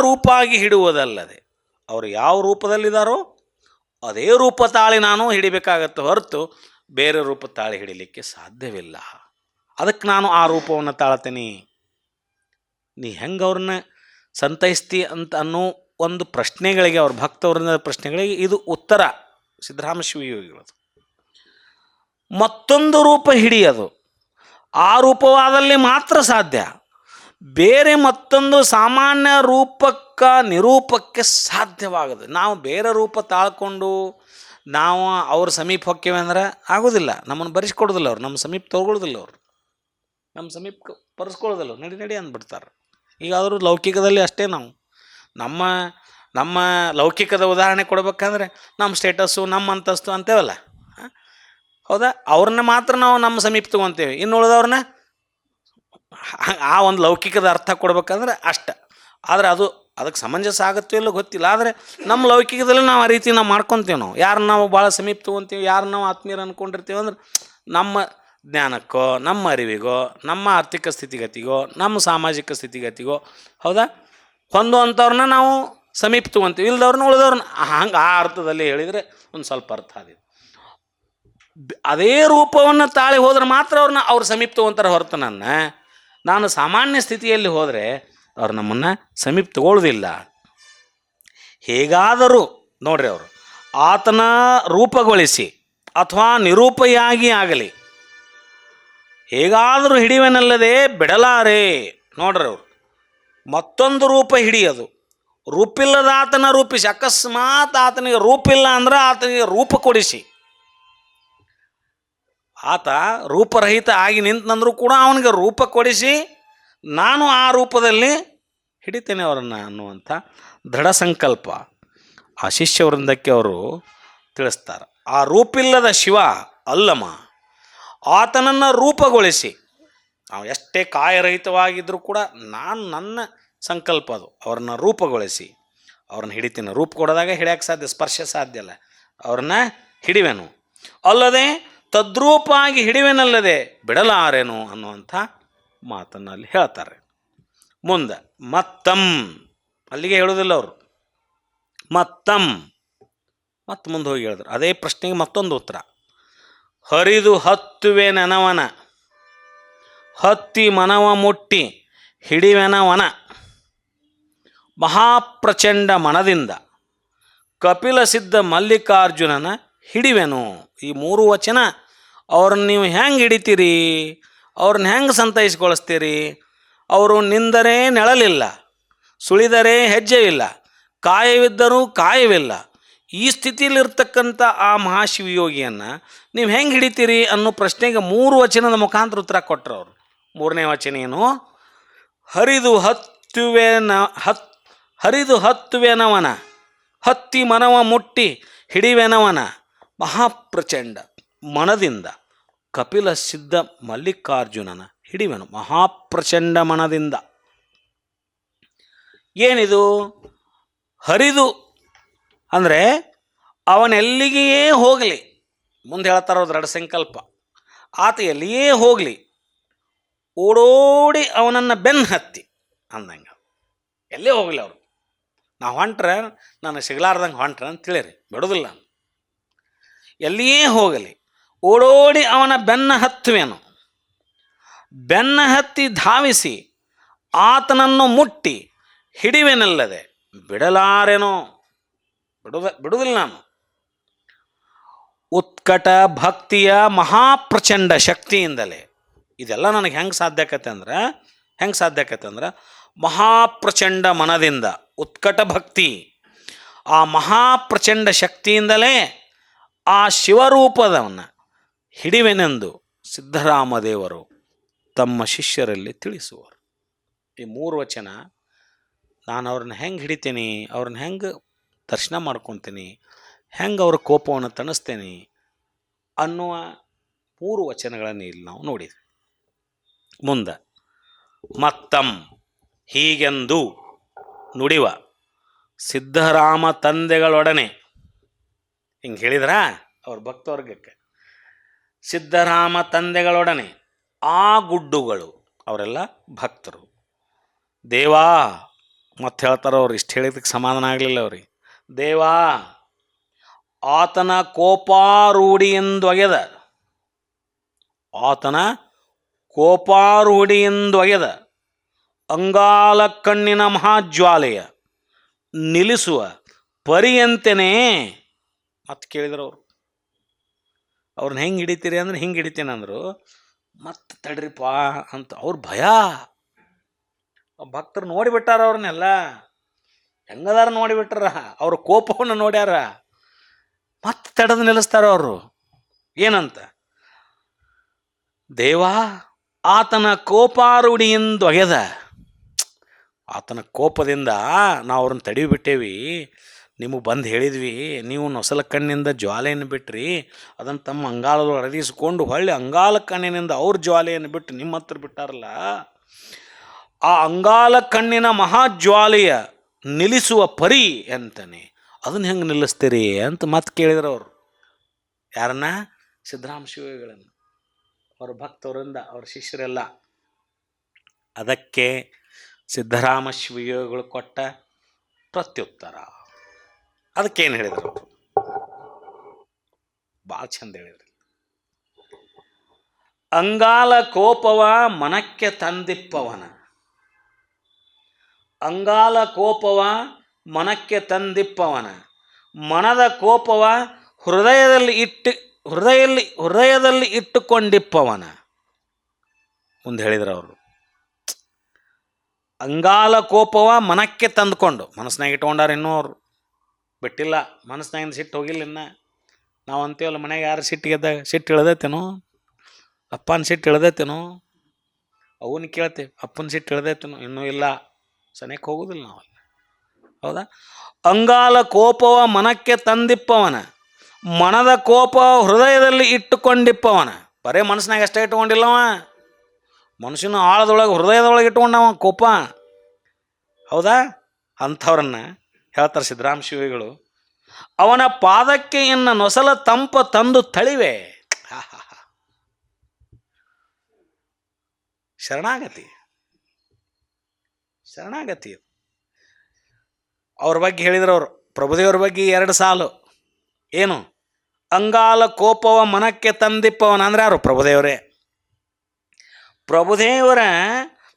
ರೂಪಾಗಿ ಹಿಡುವುದಲ್ಲದೆ ಅವರು ಯಾವ ರೂಪದಲ್ಲಿದ್ದಾರೋ ಅದೇ ರೂಪ ತಾಳಿ ನಾನು ಹಿಡಿಬೇಕಾಗತ್ತೆ ಹೊರತು ಬೇರೆ ರೂಪ ತಾಳಿ ಹಿಡಿಲಿಕ್ಕೆ ಸಾಧ್ಯವಿಲ್ಲ. ಅದಕ್ಕೆ ನಾನು ಆ ರೂಪವನ್ನು ತಾಳ್ತೇನೆ. ನೀ ಹೆಂಗೆ ಅವ್ರನ್ನ ಸಂತೈಸ್ತಿ ಅಂತ ಅನ್ನೋ ಒಂದು ಪ್ರಶ್ನೆಗಳಿಗೆ, ಅವ್ರ ಭಕ್ತವ್ರನ್ನ ಪ್ರಶ್ನೆಗಳಿಗೆ ಇದು ಉತ್ತರ ಸಿದ್ದರಾಮ ಶಿವಯೋಗಿಗಳದು. ಮತ್ತೊಂದು ರೂಪ ಹಿಡಿಯೋದು ಆ ರೂಪವಾದಲ್ಲಿ ಮಾತ್ರ ಸಾಧ್ಯ, ಬೇರೆ ಮತ್ತೊಂದು ಸಾಮಾನ್ಯ ನಿರೂಪಕ್ಕೆ ಸಾಧ್ಯವಾಗದು. ನಾವು ಬೇರೆ ರೂಪ ತಾಳ್ಕೊಂಡು ನಾವು ಅವ್ರ ಸಮೀಪ ಹೊಕ್ಕೇವೆ ಅಂದ್ರೆ ಆಗೋದಿಲ್ಲ. ನಮ್ಮನ್ನು ಬರೆಸ್ಕೊಡೋದಿಲ್ಲ ಅವ್ರು, ನಮ್ಮ ಸಮೀಪ ತೊಗೊಳ್ಳೋದಿಲ್ಲ ಅವರು, ನಮ್ಮ ಸಮೀಪ ಬರೆಸ್ಕೊಳ್ಳೋದಿಲ್ಲ. ನಡಿ ಅಂದ್ಬಿಡ್ತಾರೆ. ಈಗ ಆದರೂ ಲೌಕಿಕದಲ್ಲಿ ಅಷ್ಟೇ. ನಾವು ನಮ್ಮ ಲೌಕಿಕದ ಉದಾಹರಣೆ ಕೊಡ್ಬೇಕಂದ್ರೆ ನಮ್ಮ ಸ್ಟೇಟಸ್ಸು, ನಮ್ಮ ಅಂತಸ್ತು ಅಂತೇವಲ್ಲ, ಹೌದಾ, ಅವ್ರನ್ನ ಮಾತ್ರ ನಾವು ನಮ್ಮ ಸಮೀಪ ತೊಗೊತೇವೆ. ಇನ್ನು ಉಳಿದವ್ರನ್ನ ಆ ಒಂದು ಲೌಕಿಕದ ಅರ್ಥ ಕೊಡ್ಬೇಕಂದ್ರೆ ಅಷ್ಟ. ಆದರೆ ಅದಕ್ಕೆ ಸಮಂಜಸ ಆಗುತ್ತೋ ಇಲ್ಲೋ ಗೊತ್ತಿಲ್ಲ. ಆದರೆ ನಮ್ಮ ಲೌಕಿಕದಲ್ಲಿ ನಾವು ಆ ರೀತಿ ನಾವು ಮಾಡ್ಕೊತೀವಿ. ಯಾರನ್ನ ನಾವು ಭಾಳ ಸಮೀಪ ತೊಗೊತೀವಿ, ಯಾರನ್ನ ನಾವು ಆತ್ಮೀಯರು ಅಂದ್ಕೊಂಡಿರ್ತೀವಿ ಅಂದ್ರೆ ನಮ್ಮ ಜ್ಞಾನಕ್ಕೋ, ನಮ್ಮ ಅರಿವಿಗೋ, ನಮ್ಮ ಆರ್ಥಿಕ ಸ್ಥಿತಿಗತಿಗೋ, ನಮ್ಮ ಸಾಮಾಜಿಕ ಸ್ಥಿತಿಗತಿಗೋ, ಹೌದಾ, ಹೊಂದುವಂಥವ್ರನ್ನ ನಾವು ಸಮೀಪ ತೊಗೊತೀವಿ. ಉಳಿದವ್ರನ್ನ ಹಂಗೆ ಆ ಅರ್ಥದಲ್ಲಿ ಹೇಳಿದರೆ ಒಂದು ಸ್ವಲ್ಪ ಅರ್ಥ ಆದಿತ್ತು. ಅದೇ ರೂಪವನ್ನು ತಾಳಿ ಹೋದ್ರೆ ಮಾತ್ರ ಅವ್ರ ಸಮೀಪ ತೊಗೊತಾರೆ ಹೊರತು ನಾನು ಸಾಮಾನ್ಯ ಸ್ಥಿತಿಯಲ್ಲಿ ಹೋದರೆ ಅವ್ರು ನಮ್ಮನ್ನು ಸಮೀಪ ತಗೊಳ್ಳೋದಿಲ್ಲ. ಹೇಗಾದರೂ ನೋಡ್ರಿ, ಅವರು ಆತನ ರೂಪಗೊಳಿಸಿ ಅಥವಾ ನಿರೂಪಿಯಾಗಿ ಆಗಲಿ ಹೇಗಾದರೂ ಹಿಡಿವೆನಲ್ಲದೆ ಬಿಡಲಾರೆ. ನೋಡ್ರಿ, ಅವರು ಮತ್ತೊಂದು ರೂಪ ಹಿಡಿಯೋದು, ರೂಪಿಲ್ಲದ ಆತನ ರೂಪಿಸಿ. ಅಕಸ್ಮಾತ್ ಆತನಿಗೆ ರೂಪಿಲ್ಲ ಅಂದ್ರೆ ಆತನಿಗೆ ರೂಪ ಕೊಡಿಸಿ. ಆತ ರೂಪರಹಿತ ಆಗಿ ನಿಂತಂದ್ರೂ ಕೂಡ ಅವನಿಗೆ ರೂಪ ಕೊಡಿಸಿ ನಾನು ಆ ರೂಪದಲ್ಲಿ ಹಿಡಿತೇನೆ ಅವರನ್ನು ಅನ್ನುವಂಥ ದೃಢ ಸಂಕಲ್ಪ ಆ ಶಿಷ್ಯವೃಂದಕ್ಕೆ ಅವರು ತಿಳಿಸ್ತಾರೆ. ಆ ರೂಪಿಲ್ಲದ ಶಿವ ಅಲ್ಲಮ ಆತನನ್ನು ರೂಪಗೊಳಿಸಿ, ನಾವು ಎಷ್ಟೇ ಕಾಯರಹಿತವಾಗಿದ್ದರೂ ಕೂಡ ನನ್ನ ಸಂಕಲ್ಪ ಅದು, ಅವ್ರನ್ನ ರೂಪಗೊಳಿಸಿ ಅವ್ರನ್ನ ಹಿಡಿತೀನಿ. ರೂಪ ಕೊಡೋದಾಗ ಹಿಡಿಯೋಕ್ಕೆ ಸಾಧ್ಯ, ಸ್ಪರ್ಶ ಸಾಧ್ಯ ಅಲ್ಲ, ಅವ್ರನ್ನ ಹಿಡಿವೆನು ಅಲ್ಲದೆ ತದ್ರೂಪಾಗಿ ಹಿಡಿವೆನಲ್ಲದೆ ಬಿಡಲಾರೇನು ಅನ್ನುವಂಥ ಮಾತನ್ನು ಅಲ್ಲಿ ಹೇಳ್ತಾರೆ. ಮುಂದೆ ಅಲ್ಲಿಗೆ ಹೇಳೋದಿಲ್ಲ ಅವರು, ಮತ್ತೆ ಮುಂದೆ ಹೋಗಿ ಹೇಳಿದ್ರು. ಅದೇ ಪ್ರಶ್ನೆಗೆ ಮತ್ತೊಂದು ಉತ್ತರ, ಹರಿದು ಹತ್ತುವೆ ನನವನ ಹತ್ತಿ ಮನವ ಮುಟ್ಟಿ ಹಿಡಿವೆನವನ ಮಹಾಪ್ರಚಂಡ ಮನದಿಂದ ಕಪಿಲ ಸಿದ್ಧ ಮಲ್ಲಿಕಾರ್ಜುನನ ಹಿಡಿವೆನು. ಈ 3 ವಚನ ಅವ್ರನ್ನ ನೀವು ಹೆಂಗೆ ಹಿಡಿತೀರಿ, ಅವ್ರನ್ನ ಹೆಂಗೆ ಸಂತೈಸ್ಗೊಳಿಸ್ತೀರಿ? ಅವರು ನಿಂದರೆ ನೆಳಲಿಲ್ಲ, ಸುಳಿದರೆ ಹೆಜ್ಜೆ ಇಲ್ಲ, ಕಾಯವಿದ್ದರೂ ಕಾಯವಿಲ್ಲ, ಈ ಸ್ಥಿತಿಯಲ್ಲಿರ್ತಕ್ಕಂಥ ಆ ಮಹಾಶಿವಯೋಗಿಯನ್ನು ನೀವು ಹೆಂಗೆ ಹಿಡಿತೀರಿ ಅನ್ನೋ ಪ್ರಶ್ನೆಗೆ 3 ವಚನದ ಮುಖಾಂತರ ಉತ್ತರ ಕೊಟ್ಟರು ಅವರು. 3ನೇ ವಚನ ಏನು? ಹರಿದು ಹತ್ತುವೆನವನ ಹತ್ತಿ ಮನವ ಮುಟ್ಟಿ ಹಿಡಿವೆನವನ ಮಹಾಪ್ರಚಂಡ ಮನದಿಂದ ಕಪಿಲ ಸಿದ್ಧ ಮಲ್ಲಿಕಾರ್ಜುನನ ಹಿಡಿವೆನು. ಮಹಾಪ್ರಚಂಡ ಮನದಿಂದ ಏನಿದು? ಹರಿದು ಅಂದರೆ ಅವನೆಲ್ಲಿಗೆಯೇ ಹೋಗಲಿ, ಮುಂದೆ ಹೇಳ್ತಾರೋ ದೃಢ ಸಂಕಲ್ಪ, ಆತ ಎಲ್ಲಿಯೇ ಹೋಗಲಿ ಓಡೋಡಿ ಅವನನ್ನು ಬೆನ್ನು ಹತ್ತಿ ಅಂದಂಗೆ. ಎಲ್ಲೇ ಹೋಗಲಿ ಅವರು, ನಾವು ಹೊಂಟ್ರೆ ನಾನು ಸಿಗಲಾರ್ದಂಗೆ ಹೊಂಟ್ರೆ ಅಂತ ತಿಳಿರಿ, ಬಿಡೋದಿಲ್ಲ. ಎಲ್ಲಿಯೇ ಹೋಗಲಿ ಓಡೋಡಿ ಅವನ ಬೆನ್ನ ಹತ್ತುವೆನು, ಬೆನ್ನ ಹತ್ತಿ ಧಾವಿಸಿ ಆತನನ್ನು ಮುಟ್ಟಿ ಹಿಡಿವೆನಲ್ಲದೆ ಬಿಡಲಾರೆನೋ, ಬಿಡುವುದಿಲ್ಲ ನಾನು. ಉತ್ಕಟ ಭಕ್ತಿಯ ಮಹಾಪ್ರಚಂಡ ಶಕ್ತಿಯಿಂದಲೇ ಇದೆಲ್ಲ ನನಗೆ ಹೆಂಗೆ ಸಾಧ್ಯ ಆಕತ್ತೆ ಅಂದ್ರೆ ಮಹಾಪ್ರಚಂಡ ಮನದಿಂದ, ಉತ್ಕಟ ಭಕ್ತಿ, ಆ ಮಹಾಪ್ರಚಂಡ ಶಕ್ತಿಯಿಂದಲೇ ಆ ಶಿವರೂಪದವನ್ನು ಹಿಡಿವೆನೆಂದು ಸಿದ್ಧರಾಮದೇವರು ತಮ್ಮ ಶಿಷ್ಯರಲ್ಲಿ ತಿಳಿಸುವರು. ಈ 3 ವಚನ ನಾನು ಅವ್ರನ್ನ ಹೆಂಗೆ ಹಿಡಿತೀನಿ, ಅವ್ರನ್ನ ಹೆಂಗೆ ದರ್ಶನ ಮಾಡ್ಕೊತೀನಿ, ಹೆಂಗೆ ಅವ್ರ ಕೋಪವನ್ನು ತಣಿಸ್ತೇನೆ ಅನ್ನುವ 3 ವಚನಗಳನ್ನು ಇಲ್ಲಿ ನಾವು ನೋಡಿದ್ವಿ. ಮುಂದೆ ಮತ್ತಂ ಹೀಗೆಂದು ನುಡಿವ ಸಿದ್ಧರಾಮ ತಂದೆಗಳೊಡನೆ, ಹಿಂಗೆ ಹೇಳಿದ್ರ ಅವ್ರ ಭಕ್ತವರ್ಗಕ್ಕೆ, ಸಿದ್ಧರಾಮ ತಂದೆಗಳೊಡನೆ ಆ ಗುಡ್ಡುಗಳು, ಅವರೆಲ್ಲ ಭಕ್ತರು. ದೇವಾ, ಮತ್ತೆ ಹೇಳ್ತಾರ ಅವ್ರು, ಇಷ್ಟು ಹೇಳಿದಕ್ಕೆ ಸಮಾಧಾನ ಆಗಲಿಲ್ಲ ಅವ್ರಿಗೆ. ದೇವಾ, ಆತನ ಕೋಪಾರೂಢಿಯೆಂದೊಗೆದ, ಆತನ ಕೋಪಾರೂಢಿಯೆಂದೊಗೆದ ಅಂಗಾಲ ಕಣ್ಣಿನ ಮಹಾಜ್ವಾಲೆಯ ನಿಲ್ಲಿಸುವ ಪರಿಯಂತೆನೇ. ಮತ್ತೆ ಕೇಳಿದ್ರು ಅವರು, ಅವ್ರನ್ನ ಹೆಂಗೆ ಹಿಡಿತೀರಿ ಅಂದ್ರೆ ಹಿಂಗೆ ಹಿಡಿತೀನಿ ಅಂದರು. ಮತ್ತೆ ತಡ್ರಿಪ್ಪ ಅಂತ ಅವ್ರ ಭಯ. ಭಕ್ತರು ನೋಡಿಬಿಟ್ಟಾರ, ಅವ್ರನ್ನೆಲ್ಲ ಹೆಂಗದಾರ ನೋಡಿಬಿಟ್ರ, ಅವ್ರ ಕೋಪವನ್ನು ನೋಡ್ಯಾರ. ಮತ್ತೆ ತಡೆದು ನಿಲ್ಲಿಸ್ತಾರ ಅವರು. ಏನಂತ? ದೇವಾ, ಆತನ ಕೋಪಾರೂಢಿಯಿಂದೊಗೆದ, ಆತನ ಕೋಪದಿಂದ ನಾವು ಅವ್ರನ್ನ ತಡಿಬಿಟ್ಟೇವಿ, ನಿಮಗೆ ಬಂದು ಹೇಳಿದ್ವಿ, ನೀವು ನೊಸಲ ಕಣ್ಣಿಂದ ಜ್ವಾಲೆಯನ್ನು ಬಿಟ್ರಿ, ಅದನ್ನು ತಮ್ಮ ಅಂಗಾಲದೊಳಗೆ ಅರಗಿಸಿಕೊಂಡು ಹೊಳ್ಳಿ ಅಂಗಾಲ ಕಣ್ಣಿನಿಂದ ಅವ್ರ ಜ್ವಾಲೆಯನ್ನು ಬಿಟ್ಟು ನಿಮ್ಮ ಹತ್ರ ಬಿಟ್ಟಾರಲ್ಲ, ಆ ಅಂಗಾಲ ಕಣ್ಣಿನ ಮಹಾಜ್ವಾಲೆಯ ನಿಲ್ಲಿಸುವ ಪರಿ ಅಂತಾನೆ, ಅದನ್ನು ಹೆಂಗೆ ನಿಲ್ಲಿಸ್ತೀರಿ ಅಂತ ಮತ್ತೆ ಕೇಳಿದ್ರು ಅವರು. ಯಾರನ್ನ? ಸಿದ್ಧರಾಮ ಶಿವಗಳನ್ನು, ಅವ್ರ ಭಕ್ತವರಿಂದ, ಅವ್ರ ಶಿಷ್ಯರೆಲ್ಲ. ಅದಕ್ಕೆ ಸಿದ್ಧರಾಮ ಶಿವಯೋಗಿಗಳು ಕೊಟ್ಟ ಪ್ರತ್ಯುತ್ತರ. ಅದಕ್ಕೇನು ಹೇಳಿದರು ಅವರು? ಭಾಳ ಚಂದ ಹೇಳಿದ್ರು. ಅಂಗಾಲ ಕೋಪವ ಮನಕ್ಕೆ ತಂದಿಪ್ಪವನ, ಅಂಗಾಲ ಕೋಪವ ಮನಕ್ಕೆ ತಂದಿಪ್ಪವನ, ಮನದ ಕೋಪವ ಹೃದಯದಲ್ಲಿ ಇಟ್ಟುಕೊಂಡಿಪ್ಪವನ. ಮುಂದೆ ಹೇಳಿದ್ರು ಅವರು, ಅಂಗಾಲ ಕೋಪವ ಮನಕ್ಕೆ ತಂದುಕೊಂಡು, ಮನಸ್ಸಿನಾಗ ಇಟ್ಕೊಂಡಾರ, ಇನ್ನೂ ಅವರು ಬಿಟ್ಟಿಲ್ಲ, ಮನಸ್ಸಿನಾಗಿಂದ ಸಿಟ್ಟು ಹೋಗಿಲ್ಲ. ಇನ್ನು ನಾವು ಅಂತೀವಲ್ಲ, ಮನೆಗೆ ಯಾರು ಸಿಟ್ಟು ಇಳ್ದೈತೇನೋ, ಅಪ್ಪನ ಸಿಟ್ಟು ಇಳ್ದೈತೇನೋ, ಅವನ್ನ ಕೇಳ್ತೇವೆ, ಅಪ್ಪನ ಸಿಟ್ಟು ಇಳ್ದೈತೇನೋ, ಇನ್ನೂ ಇಲ್ಲ, ಸನಿಯಕ್ಕೆ ಹೋಗೋದಿಲ್ಲ ನಾವು. ಹೌದಾ? ಅಂಗಾಲ ಕೋಪವ ಮನಕ್ಕೆ ತಂದಿಪ್ಪವನ, ಮನದ ಕೋಪ ಹೃದಯದಲ್ಲಿ ಇಟ್ಟುಕೊಂಡಿಪ್ಪವನ. ಬರೇ ಮನಸ್ಸಿನಾಗ ಅಷ್ಟೇ ಇಟ್ಕೊಂಡಿಲ್ಲವ, ಮನುಷ್ಯನ ಆಳದೊಳಗೆ ಹೃದಯದೊಳಗೆ ಇಟ್ಕೊಂಡವ ಕೋಪ. ಹೌದಾ? ಅಂಥವ್ರನ್ನ ಹೇಳ್ತಾರೆ ಸಿದ್ಧರಾಮ ಶಿವಿಗಳು. ಅವನ ಪಾದಕ್ಕೆ ಇನ್ನು ನೊಸಲ ತಂಪ ತಂದು ತಳಿವೆ. ಶರಣಾಗತಿ, ಶರಣಾಗತಿ. ಅವ್ರ ಬಗ್ಗೆ ಹೇಳಿದ್ರು ಅವರು, ಪ್ರಭುದೇವ್ರ ಬಗ್ಗೆ 2 ಸಾಲು. ಏನು? ಅಂಗಾಲ ಕೋಪವ ಮನಕ್ಕೆ ತಂದಿಪ್ಪವನ ಅಂದ್ರೆ ಯಾರು? ಪ್ರಭುದೇವರೇ.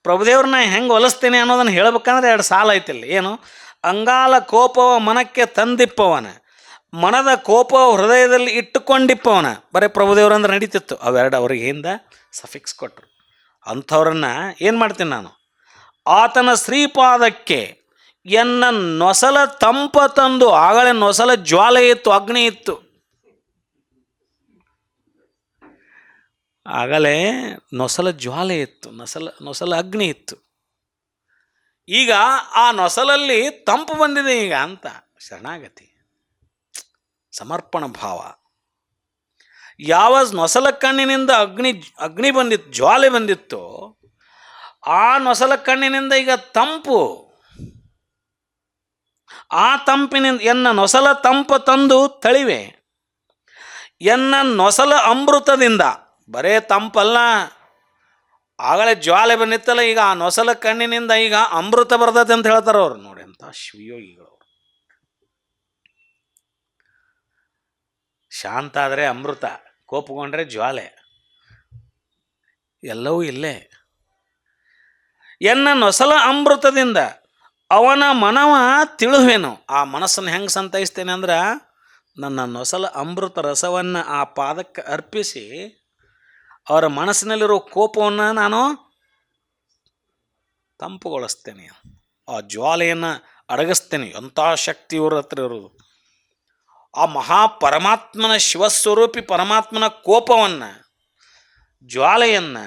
ಪ್ರಭುದೇವ್ರನ್ನ ಹೆಂಗೆ ಒಲಿಸ್ತೇನೆ ಅನ್ನೋದನ್ನು ಹೇಳ್ಬೇಕಂದ್ರೆ 2 ಸಾಲು ಐತಿಲ್ಲಿ. ಏನು? ಅಂಗಾಲ ಕೋಪವ ಮನಕ್ಕೆ ತಂದಿಪ್ಪವನ, ಮನದ ಕೋಪ ಹೃದಯದಲ್ಲಿ ಇಟ್ಟುಕೊಂಡಿಪ್ಪವನ. ಬರೀ ಪ್ರಭುದೇವ್ರಂದ್ರೆ ನಡೀತಿತ್ತು, ಅವೆರಡು ಅವ್ರಿಗೆ ಹಿಂದೆ ಸಫಿಕ್ಸ್ ಕೊಟ್ಟರು. ಅಂಥವ್ರನ್ನ ಏನು ಮಾಡ್ತೀನಿ ನಾನು? ಆತನ ಶ್ರೀಪಾದಕ್ಕೆ ಎನ್ನ ನೊಸಲ ತಂಪ ತಂದು, ಆಗಲೇ ನೊಸಲ ಜ್ವಾಲೆ ಇತ್ತು, ಅಗ್ನಿ ಇತ್ತು, ಆಗಲೇ ನೊಸಲ ಜ್ವಾಲೆ ಇತ್ತು, ನೊಸಲ ಅಗ್ನಿ ಇತ್ತು. ಈಗ ಆ ನೊಸಲಲ್ಲಿ ತಂಪು ಬಂದಿದೆ ಈಗ ಅಂತ ಶರಣಾಗತಿ, ಸಮರ್ಪಣ ಭಾವ. ಯಾವ ನೊಸಲ ಕಣ್ಣಿನಿಂದ ಅಗ್ನಿ ಬಂದಿತ್ತು, ಜ್ವಾಲೆ ಬಂದಿತ್ತು, ಆ ನೊಸಲ ಕಣ್ಣಿನಿಂದ ಈಗ ತಂಪು. ಆ ತಂಪಿನಿಂದ ಎನ್ನ ನೊಸಲ ತಂಪ ತಂದು ತಳಿವೆ, ಎನ್ನ ನೊಸಲ ಅಮೃತದಿಂದ, ಬರೇ ತಂಪಲ್ಲ, ಆಗಲೇ ಜ್ವಾಲೆ ಬಂದಿತ್ತಲ್ಲ, ಈಗ ಆ ನೊಸಲ ಕಣ್ಣಿನಿಂದ ಈಗ ಅಮೃತ ಬರ್ತದೆ ಅಂತ ಹೇಳ್ತಾರೆ ಅವ್ರು. ನೋಡಿ ಅಂತ ಶಿವಯೋಗಿಗಳು. ಶಾಂತ ಆದರೆ ಅಮೃತ, ಕೋಪಗೊಂಡ್ರೆ ಜ್ವಾಲೆ, ಎಲ್ಲವೂ ಇಲ್ಲೇ. ಎನ್ನ ನೊಸಲ ಅಮೃತದಿಂದ ಅವನ ಮನವ ತಿಳುವೆನು. ಆ ಮನಸ್ಸನ್ನು ಹೆಂಗೆ ಸಂತೈಸ್ತೇನೆ ಅಂದ್ರೆ, ನನ್ನ ನೊಸಲ ಅಮೃತ ರಸವನ್ನು ಆ ಪಾದಕ್ಕೆ ಅರ್ಪಿಸಿ ಅವರ ಮನಸ್ಸಿನಲ್ಲಿರೋ ಕೋಪವನ್ನು ನಾನು ತಂಪುಗೊಳಿಸ್ತೇನೆ, ಆ ಜ್ವಾಲೆಯನ್ನು ಅಡಗಿಸ್ತೇನೆ. ಎಂಥ ಶಕ್ತಿ ಇವ್ರ ಹತ್ರ ಇರೋದು. ಆ ಮಹಾಪರಮಾತ್ಮನ ಶಿವಸ್ವರೂಪಿ ಪರಮಾತ್ಮನ ಕೋಪವನ್ನು, ಜ್ವಾಲೆಯನ್ನು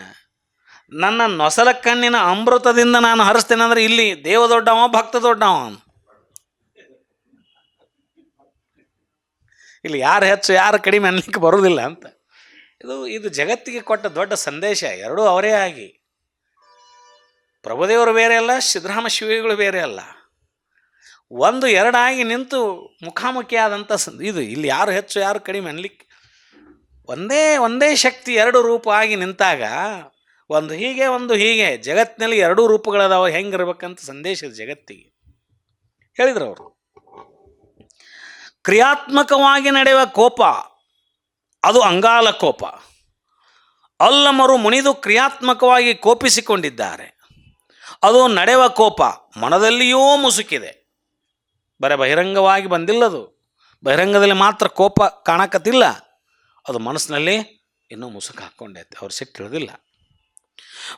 ನನ್ನ ನೊಸಲ ಕಣ್ಣಿನ ಅಮೃತದಿಂದ ನಾನು ಹರಿಸ್ತೇನೆ. ಅಂದರೆ ಇಲ್ಲಿ ದೇವ ದೊಡ್ಡವ, ಭಕ್ತ ದೊಡ್ಡವ, ಇಲ್ಲಿ ಯಾರು ಹೆಚ್ಚು ಯಾರು ಕಡಿಮೆ ಅನ್ಲಿಕ್ಕೆ ಬರೋದಿಲ್ಲ ಅಂತ. ಇದು ಜಗತ್ತಿಗೆ ಕೊಟ್ಟ ದೊಡ್ಡ ಸಂದೇಶ. ಎರಡೂ ಅವರೇ ಆಗಿ, ಪ್ರಭುದೇವರು ಬೇರೆ ಅಲ್ಲ, ಸಿದ್ದರಾಮ ಶಿವಗಳು ಬೇರೆ ಅಲ್ಲ, ಒಂದು ಎರಡಾಗಿ ನಿಂತು ಮುಖಾಮುಖಿ ಆದಂಥ ಇದು. ಇಲ್ಲಿ ಯಾರು ಹೆಚ್ಚು ಯಾರು ಕಡಿಮೆ ಅನ್ಲಿಕ್ಕೆ, ಒಂದೇ ಶಕ್ತಿ ಎರಡು ರೂಪ ಆಗಿ ನಿಂತಾಗ, ಒಂದು ಹೀಗೆ ಒಂದು ಹೀಗೆ, ಜಗತ್ತಿನಲ್ಲಿ ಎರಡೂ ರೂಪಗಳದಾವ, ಹೆಂಗಿರ್ಬೇಕಂತ ಸಂದೇಶ ಜಗತ್ತಿಗೆ ಹೇಳಿದ್ರು ಅವರು. ಕ್ರಿಯಾತ್ಮಕವಾಗಿ ನಡೆಯುವ ಕೋಪ ಅದು ಅಂಗಾಲ ಕೋಪ. ಅಲ್ಲಮರು ಮುನಿದು ಕ್ರಿಯಾತ್ಮಕವಾಗಿ ಕೋಪಿಸಿಕೊಂಡಿದ್ದಾರೆ, ಅದು ನಡೆಯುವ ಕೋಪ. ಮನದಲ್ಲಿಯೂ ಮುಸುಕಿದೆ, ಬರೀ ಬಹಿರಂಗವಾಗಿ ಬಂದಿಲ್ಲದು. ಬಹಿರಂಗದಲ್ಲಿ ಮಾತ್ರ ಕೋಪ ಕಾಣಕತ್ತಿಲ್ಲ, ಅದು ಮನಸ್ಸಿನಲ್ಲಿ ಇನ್ನೂ ಮುಸುಕು ಹಾಕ್ಕೊಂಡೈತೆ, ಅವ್ರು ಸಿಟ್ಟು ತಿಳಿದಿಲ್ಲ.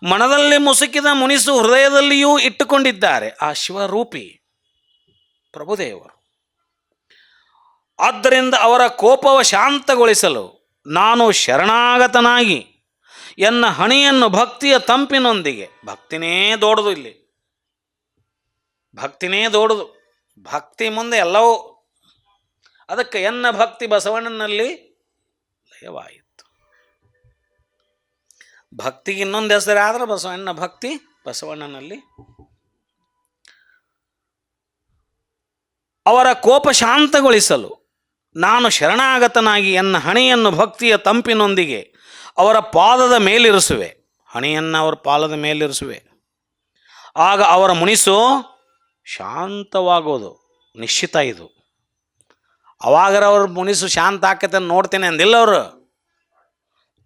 ಮನದಲ್ಲಿ ಮುಸುಕಿದ ಮುನಿಸು ಹೃದಯದಲ್ಲಿಯೂ ಇಟ್ಟುಕೊಂಡಿದ್ದಾರೆ ಆ ಶಿವರೂಪಿ ಪ್ರಭುದೇವರು. ಆದ್ದರಿಂದ ಅವರ ಕೋಪವ ಶಾಂತಗೊಳಿಸಲು ನಾನು ಶರಣಾಗತನಾಗಿ ಎನ್ನ ಹಣಿಯನ್ನು ಭಕ್ತಿಯ ತಂಪಿನೊಂದಿಗೆ, ಭಕ್ತಿನೇ ದೊಡ್ಡದು, ಇಲ್ಲಿ ಭಕ್ತಿನೇ ದೊಡ್ಡದು, ಭಕ್ತಿ ಮುಂದೆ ಎಲ್ಲವೂ. ಅದಕ್ಕೆ ಎನ್ನ ಭಕ್ತಿ ಬಸವಣ್ಣನಲ್ಲಿ ಲಯವಾಯಿತು. ಭಕ್ತಿಗೆ ಇನ್ನೊಂದು ಹೆಸರು ಆದ್ರೆ ಬಸವಣ್ಣ ಭಕ್ತಿ, ಬಸವಣ್ಣನಲ್ಲಿ. ಅವರ ಕೋಪ ಶಾಂತಗೊಳಿಸಲು ನಾನು ಶರಣಾಗತನಾಗಿ ಎನ್ನ ಹಣೆಯನ್ನು ಭಕ್ತಿಯ ತಂಪಿನೊಂದಿಗೆ ಅವರ ಪಾದದ ಮೇಲಿರಿಸುವೆ. ಹಣೆಯನ್ನು ಅವರ ಪಾದದ ಮೇಲಿರಿಸುವೆ, ಆಗ ಅವರ ಮುನಿಸು ಶಾಂತವಾಗೋದು ನಿಶ್ಚಿತ. ಇದು ಅವಾಗರ ಅವ್ರ ಮುನಿಸು ಶಾಂತ ಆಕತೆ ನೋಡ್ತೇನೆ ಅಂದಿಲ್ಲ ಅವರು.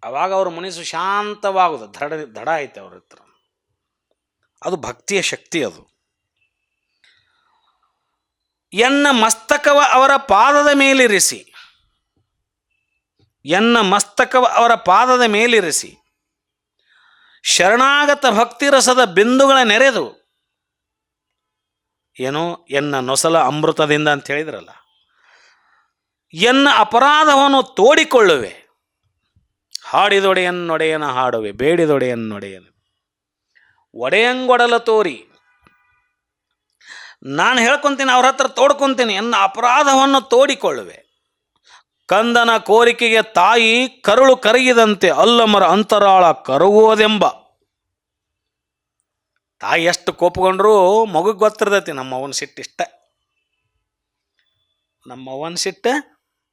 ಅವಾಗ ಅವ್ರ ಮುನಿಸು ಶಾಂತವಾಗೋದು, ದಡ ಐತೆ ಅವ್ರ ಹತ್ರ. ಅದು ಭಕ್ತಿಯ ಶಕ್ತಿ. ಅದು ಎನ್ನ ಮಸ್ತಕವ ಅವರ ಪಾದದ ಮೇಲಿರಿಸಿ, ಎನ್ನ ಮಸ್ತಕವ ಅವರ ಪಾದದ ಮೇಲಿರಿಸಿ ಶರಣಾಗತ ಭಕ್ತಿರಸದ ಬಿಂದುಗಳ ನೆರೆದು, ಏನೋ ಎನ್ನ ನೊಸಲ ಅಮೃತದಿಂದ ಅಂತ ಹೇಳಿದ್ರಲ್ಲ, ಎನ್ನ ಅಪರಾಧವನ್ನು ತೋಡಿಕೊಳ್ಳುವೆ. ಹಾಡಿದೊಡೆಯನ್ನೊಡೆಯನ ಹಾಡುವೆ, ಬೇಡಿದೊಡೆಯನ್ನೊಡೆಯನ ಒಡೆಯಂಗೊಡಲ ತೋರಿ. ನಾನು ಹೇಳ್ಕೊತೀನಿ, ಅವ್ರ ಹತ್ರ ತೋಡ್ಕೊತೀನಿ. ಎನ್ನ ಅಪರಾಧವನ್ನು ತೋಡಿಕೊಳ್ಳುವೆ. ಕಂದನ ಕೋರಿಕೆಗೆ ತಾಯಿ ಕರುಳು ಕರಗಿದಂತೆ ಅಲ್ಲಮರ ಅಂತರಾಳ ಕರಗುವುದೆಂಬ. ತಾಯಿ ಎಷ್ಟು ಕೋಪಗೊಂಡ್ರೂ ಮಗುಗೆ ಗೊತ್ತಿರ್ತೈತಿ ನಮ್ಮವ್ವನ ಸಿಟ್ಟು ಇಷ್ಟ, ನಮ್ಮವ್ವನ ಸಿಟ್ಟು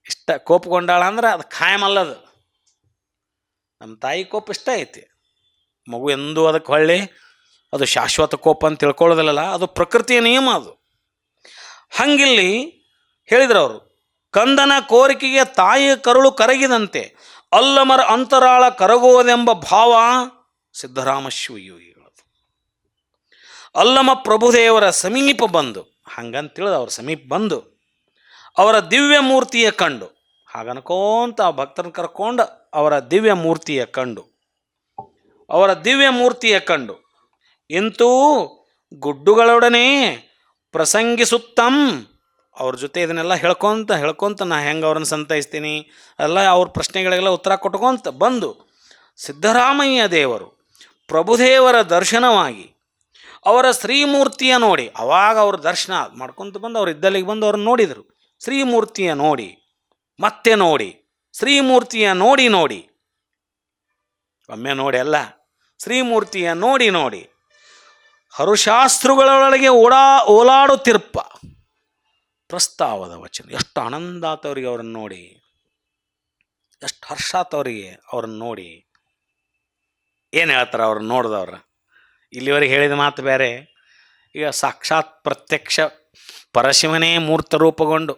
ಇಷ್ಟ. ಕೋಪಗೊಂಡಾಳ ಅಂದ್ರೆ ಅದು ಖಾಯಮಲ್ಲದು. ನಮ್ಮ ತಾಯಿ ಕೋಪ ಇಷ್ಟ ಐತಿ, ಮಗು ಎಂದೂ ಅದಕ್ಕೆ ಹೊಳ್ಳಿ ಅದು ಶಾಶ್ವತ ಕೋಪ ಅಂತ ತಿಳ್ಕೊಳ್ಳೋದಿಲ್ಲಲ್ಲ, ಅದು ಪ್ರಕೃತಿಯ ನಿಯಮ. ಅದು ಹಂಗಿಲ್ಲಿ ಹೇಳಿದ್ರು ಅವರು, ಕಂದನ ಕೋರಿಕೆಗೆ ತಾಯಿಯ ಕರುಳು ಕರಗಿದಂತೆ ಅಲ್ಲಮರ ಅಂತರಾಳ ಕರಗುವುದೆಂಬ ಭಾವ ಸಿದ್ದರಾಮ ಶಿವಯೋಗಿಗಳು. ಅಲ್ಲಮ ಪ್ರಭುದೇವರ ಸಮೀಪ ಬಂದು, ಹಂಗಂತೇಳಿದ ಅವ್ರ ಸಮೀಪ ಬಂದು ಅವರ ದಿವ್ಯ ಮೂರ್ತಿಯ ಕಂಡು, ಹಾಗನ್ಕೋಂತ ಆ ಭಕ್ತರನ್ನು ಕರ್ಕೊಂಡು ಅವರ ದಿವ್ಯ ಮೂರ್ತಿಯ ಕಂಡು, ಅವರ ದಿವ್ಯ ಮೂರ್ತಿಯ ಕಂಡು ಇಂತೂ ಗುಡ್ಡುಗಳೊಡನೆ ಪ್ರಸಂಗಿಸುತ್ತಂ, ಅವ್ರ ಜೊತೆ ಇದನ್ನೆಲ್ಲ ಹೇಳ್ಕೊತ ನಾ ಹೆಂಗೆ ಅವ್ರನ್ನ ಸಂತೈಸ್ತೀನಿ ಎಲ್ಲ ಅವ್ರ ಪ್ರಶ್ನೆಗಳಿಗೆಲ್ಲ ಉತ್ತರ ಕೊಟ್ಕೊಂತ ಬಂದು ಸಿದ್ದರಾಮಯ್ಯ ದೇವರು ಪ್ರಭುದೇವರ ದರ್ಶನವಾಗಿ ಅವರ ಶ್ರೀಮೂರ್ತಿಯ ನೋಡಿ, ಅವಾಗ ಅವ್ರ ದರ್ಶನ ಮಾಡ್ಕೊತ ಬಂದು ಅವ್ರು ಇದ್ದಲ್ಲಿಗೆ ಬಂದು ಅವ್ರನ್ನ ನೋಡಿದರು. ಶ್ರೀಮೂರ್ತಿಯ ನೋಡಿ ಮತ್ತೆ ನೋಡಿ, ಶ್ರೀಮೂರ್ತಿಯ ನೋಡಿ ನೋಡಿ, ಒಮ್ಮೆ ನೋಡಿ ಅಲ್ಲ, ಶ್ರೀಮೂರ್ತಿಯ ನೋಡಿ ನೋಡಿ ಹರುಶಾಸ್ತ್ರುಗಳೊಳಗೆ ಓಲಾಡುತ್ತಿರ್ಪ ಪ್ರಸ್ತಾವದ ವಚನ. ಎಷ್ಟು ಆನಂದ ಆತವ್ರಿಗೆ ಅವ್ರನ್ನ ನೋಡಿ, ಎಷ್ಟು ಹರ್ಷ ಆತವ್ರಿಗೆ ಅವ್ರನ್ನ ನೋಡಿ. ಏನು ಹೇಳ್ತಾರೆ ಅವ್ರನ್ನ ನೋಡಿದವ್ರ? ಇಲ್ಲಿವರೆಗೆ ಹೇಳಿದ ಮಾತು ಬೇರೆ, ಈಗ ಸಾಕ್ಷಾತ್ ಪ್ರತ್ಯಕ್ಷ ಪರಶಿವನೇ ಮೂರ್ತ ರೂಪುಗೊಂಡು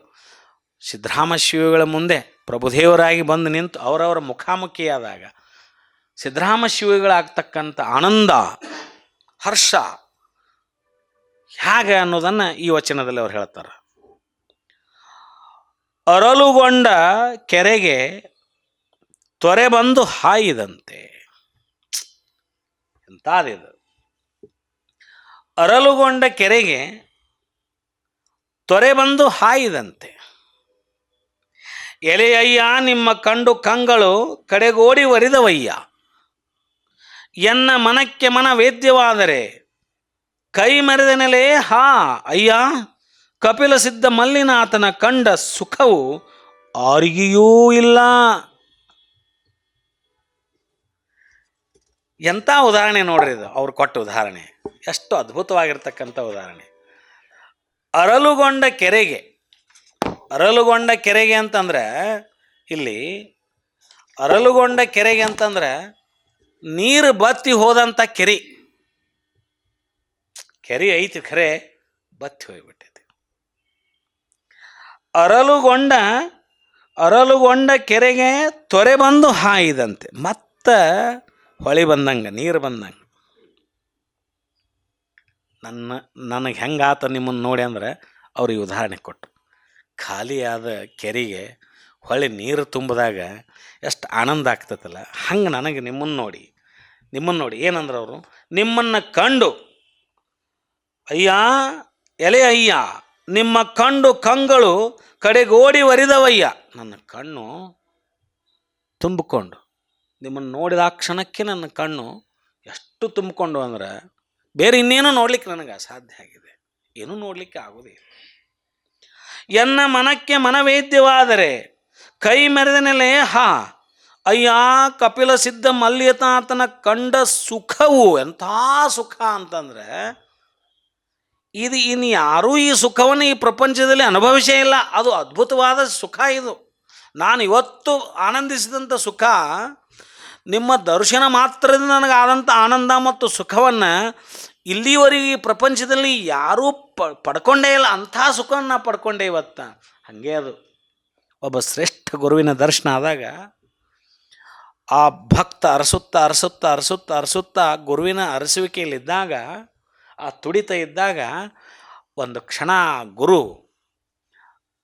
ಸಿದ್ದರಾಮ ಶಿವಗಳ ಮುಂದೆ ಪ್ರಭುದೇವರಾಗಿ ಬಂದು ನಿಂತು ಅವರವರ ಮುಖಾಮುಖಿಯಾದಾಗ ಸಿದ್ದರಾಮ ಶಿವಗಳಾಗ್ತಕ್ಕಂಥ ಆನಂದ ಹರ್ಷ ಹೇಗೆ ಅನ್ನೋದನ್ನು ಈ ವಚನದಲ್ಲಿ ಅವ್ರು ಹೇಳ್ತಾರೆ. ಅರಳುಗೊಂಡ ಕೆರೆಗೆ ತೊರೆ ಬಂದು ಹಾಯಿದಂತೆ. ಎಂತಾದಿದು! ಅರಳುಗೊಂಡ ಕೆರೆಗೆ ತೊರೆ ಬಂದು ಹಾಯಿದಂತೆ. ಎಲೆಯಯ್ಯ ನಿಮ್ಮ ಕಂಡು ಕಂಗಳು ಕಡೆಗೋಡಿ ವರಿದವಯ್ಯ, ಎನ್ನ ಮನಕ್ಕೆ ಮನ ವೇದ್ಯವಾದರೆ ಕೈ ಮೆರೆದ ನೆಲೆ ಹಾ ಅಯ್ಯ, ಕಪಿಲ ಸಿದ್ಧ ಮಲ್ಲಿನಾಥನ ಕಂಡ ಸುಖವು ಆರಿಗೆಯೂ ಇಲ್ಲ. ಎಂಥ ಉದಾಹರಣೆ ನೋಡ್ರಿ ಇದು, ಅವ್ರು ಕೊಟ್ಟ ಉದಾಹರಣೆ ಎಷ್ಟು ಅದ್ಭುತವಾಗಿರ್ತಕ್ಕಂಥ ಉದಾಹರಣೆ. ಅರಳುಗೊಂಡ ಕೆರೆಗೆ, ಅರಳುಗೊಂಡ ಕೆರೆಗೆ ಅಂತಂದ್ರೆ ಇಲ್ಲಿ ಅರಳುಗೊಂಡ ಕೆರೆಗೆ ಅಂತಂದ್ರೆ ನೀರು ಬತ್ತಿ ಹೋದಂಥ ಕೆರೆ. ಕೆರೆ ಐತಿ ಖರೆ, ಬತ್ತಿ ಹೋಗ್ಬಿಟ್ಟೈತಿ. ಅರಳುಗೊಂಡ ಕೆರೆಗೆ ತೊರೆ ಬಂದು ಹಾಯಿದಂತೆ, ಮತ್ತೆ ಹೊಳಿ ಬಂದಂಗೆ, ನೀರು ಬಂದಂಗೆ. ನನಗೆ ಹೆಂಗಾತ ನಿಮ್ಮನ್ನು ನೋಡಿ ಅಂದ್ರೆ ಅವ್ರಿಗೆ ಉದಾಹರಣೆ ಕೊಟ್ಟರು. ಖಾಲಿಯಾದ ಕೆರೆಗೆ ಹೊಳೆ ನೀರು ತುಂಬಿದಾಗ ಎಷ್ಟು ಆನಂದ ಆಗ್ತೈತಲ್ಲ, ಹಂಗೆ ನನಗೆ ನಿಮ್ಮನ್ನು ನೋಡಿ ಏನಂದ್ರೆ ಅವರು, ನಿಮ್ಮನ್ನು ಕಂಡು ಅಯ್ಯ ಎಲೆ ಅಯ್ಯ ನಿಮ್ಮ ಕಂಡು ಕಂಗಳು ಕಡೆಗೋಡಿ ವರಿದವಯ್ಯ. ನನ್ನ ಕಣ್ಣು ತುಂಬಿಕೊಂಡು ನಿಮ್ಮನ್ನು ನೋಡಿದ ಆ ಕ್ಷಣಕ್ಕೆ ನನ್ನ ಕಣ್ಣು ಎಷ್ಟು ತುಂಬಿಕೊಂಡು ಅಂದ್ರೆ ಬೇರೆ ಇನ್ನೇನು ನೋಡ್ಲಿಕ್ಕೆ ನನಗೆ ಅಸಾಧ್ಯ ಆಗಿದೆ, ಏನೂ ನೋಡಲಿಕ್ಕೆ ಆಗೋದಿಲ್ಲ. ಎನ್ನ ಮನಕ್ಕೆ ಮನವೇದ್ಯವಾದರೆ ಕೈ ಮೆರೆದ ನೆಲೆ ಹಾ ಅಯ್ಯ, ಕಪಿಲ ಸಿದ್ಧ ಮಲ್ಲಿನಾಥನ ಕಂಡ ಸುಖವು ಎಂಥ ಸುಖ ಅಂತಂದ್ರೆ ಇದು ಇನ್ನು ಯಾರೂ ಈ ಸುಖವನ್ನು ಈ ಪ್ರಪಂಚದಲ್ಲಿ ಅನುಭವಿಸೇ ಇಲ್ಲ. ಅದು ಅದ್ಭುತವಾದ ಸುಖ. ಇದು ನಾನು ಇವತ್ತು ಆನಂದಿಸಿದಂಥ ಸುಖ ನಿಮ್ಮ ದರ್ಶನ ಮಾತ್ರದಿಂದ ನನಗಾದಂಥ ಆನಂದ ಮತ್ತು ಸುಖವನ್ನು ಇಲ್ಲಿವರೆಗೆ ಈ ಪ್ರಪಂಚದಲ್ಲಿ ಯಾರೂ ಪಡ್ಕೊಂಡೇ ಇಲ್ಲ. ಅಂಥ ಸುಖವನ್ನು ನಾ ಪಡ್ಕೊಂಡೆ ಇವತ್ತು. ಹಾಗೆ ಅದು ಒಬ್ಬ ಶ್ರೇಷ್ಠ ಗುರುವಿನ ದರ್ಶನ ಆದಾಗ ಆ ಭಕ್ತ ಅರಸುತ್ತಾ ಗುರುವಿನ ಅರಸುವಿಕೆಯಲ್ಲಿದ್ದಾಗ, ಆ ತುಡಿತ ಇದ್ದಾಗ ಒಂದು ಕ್ಷಣ ಗುರು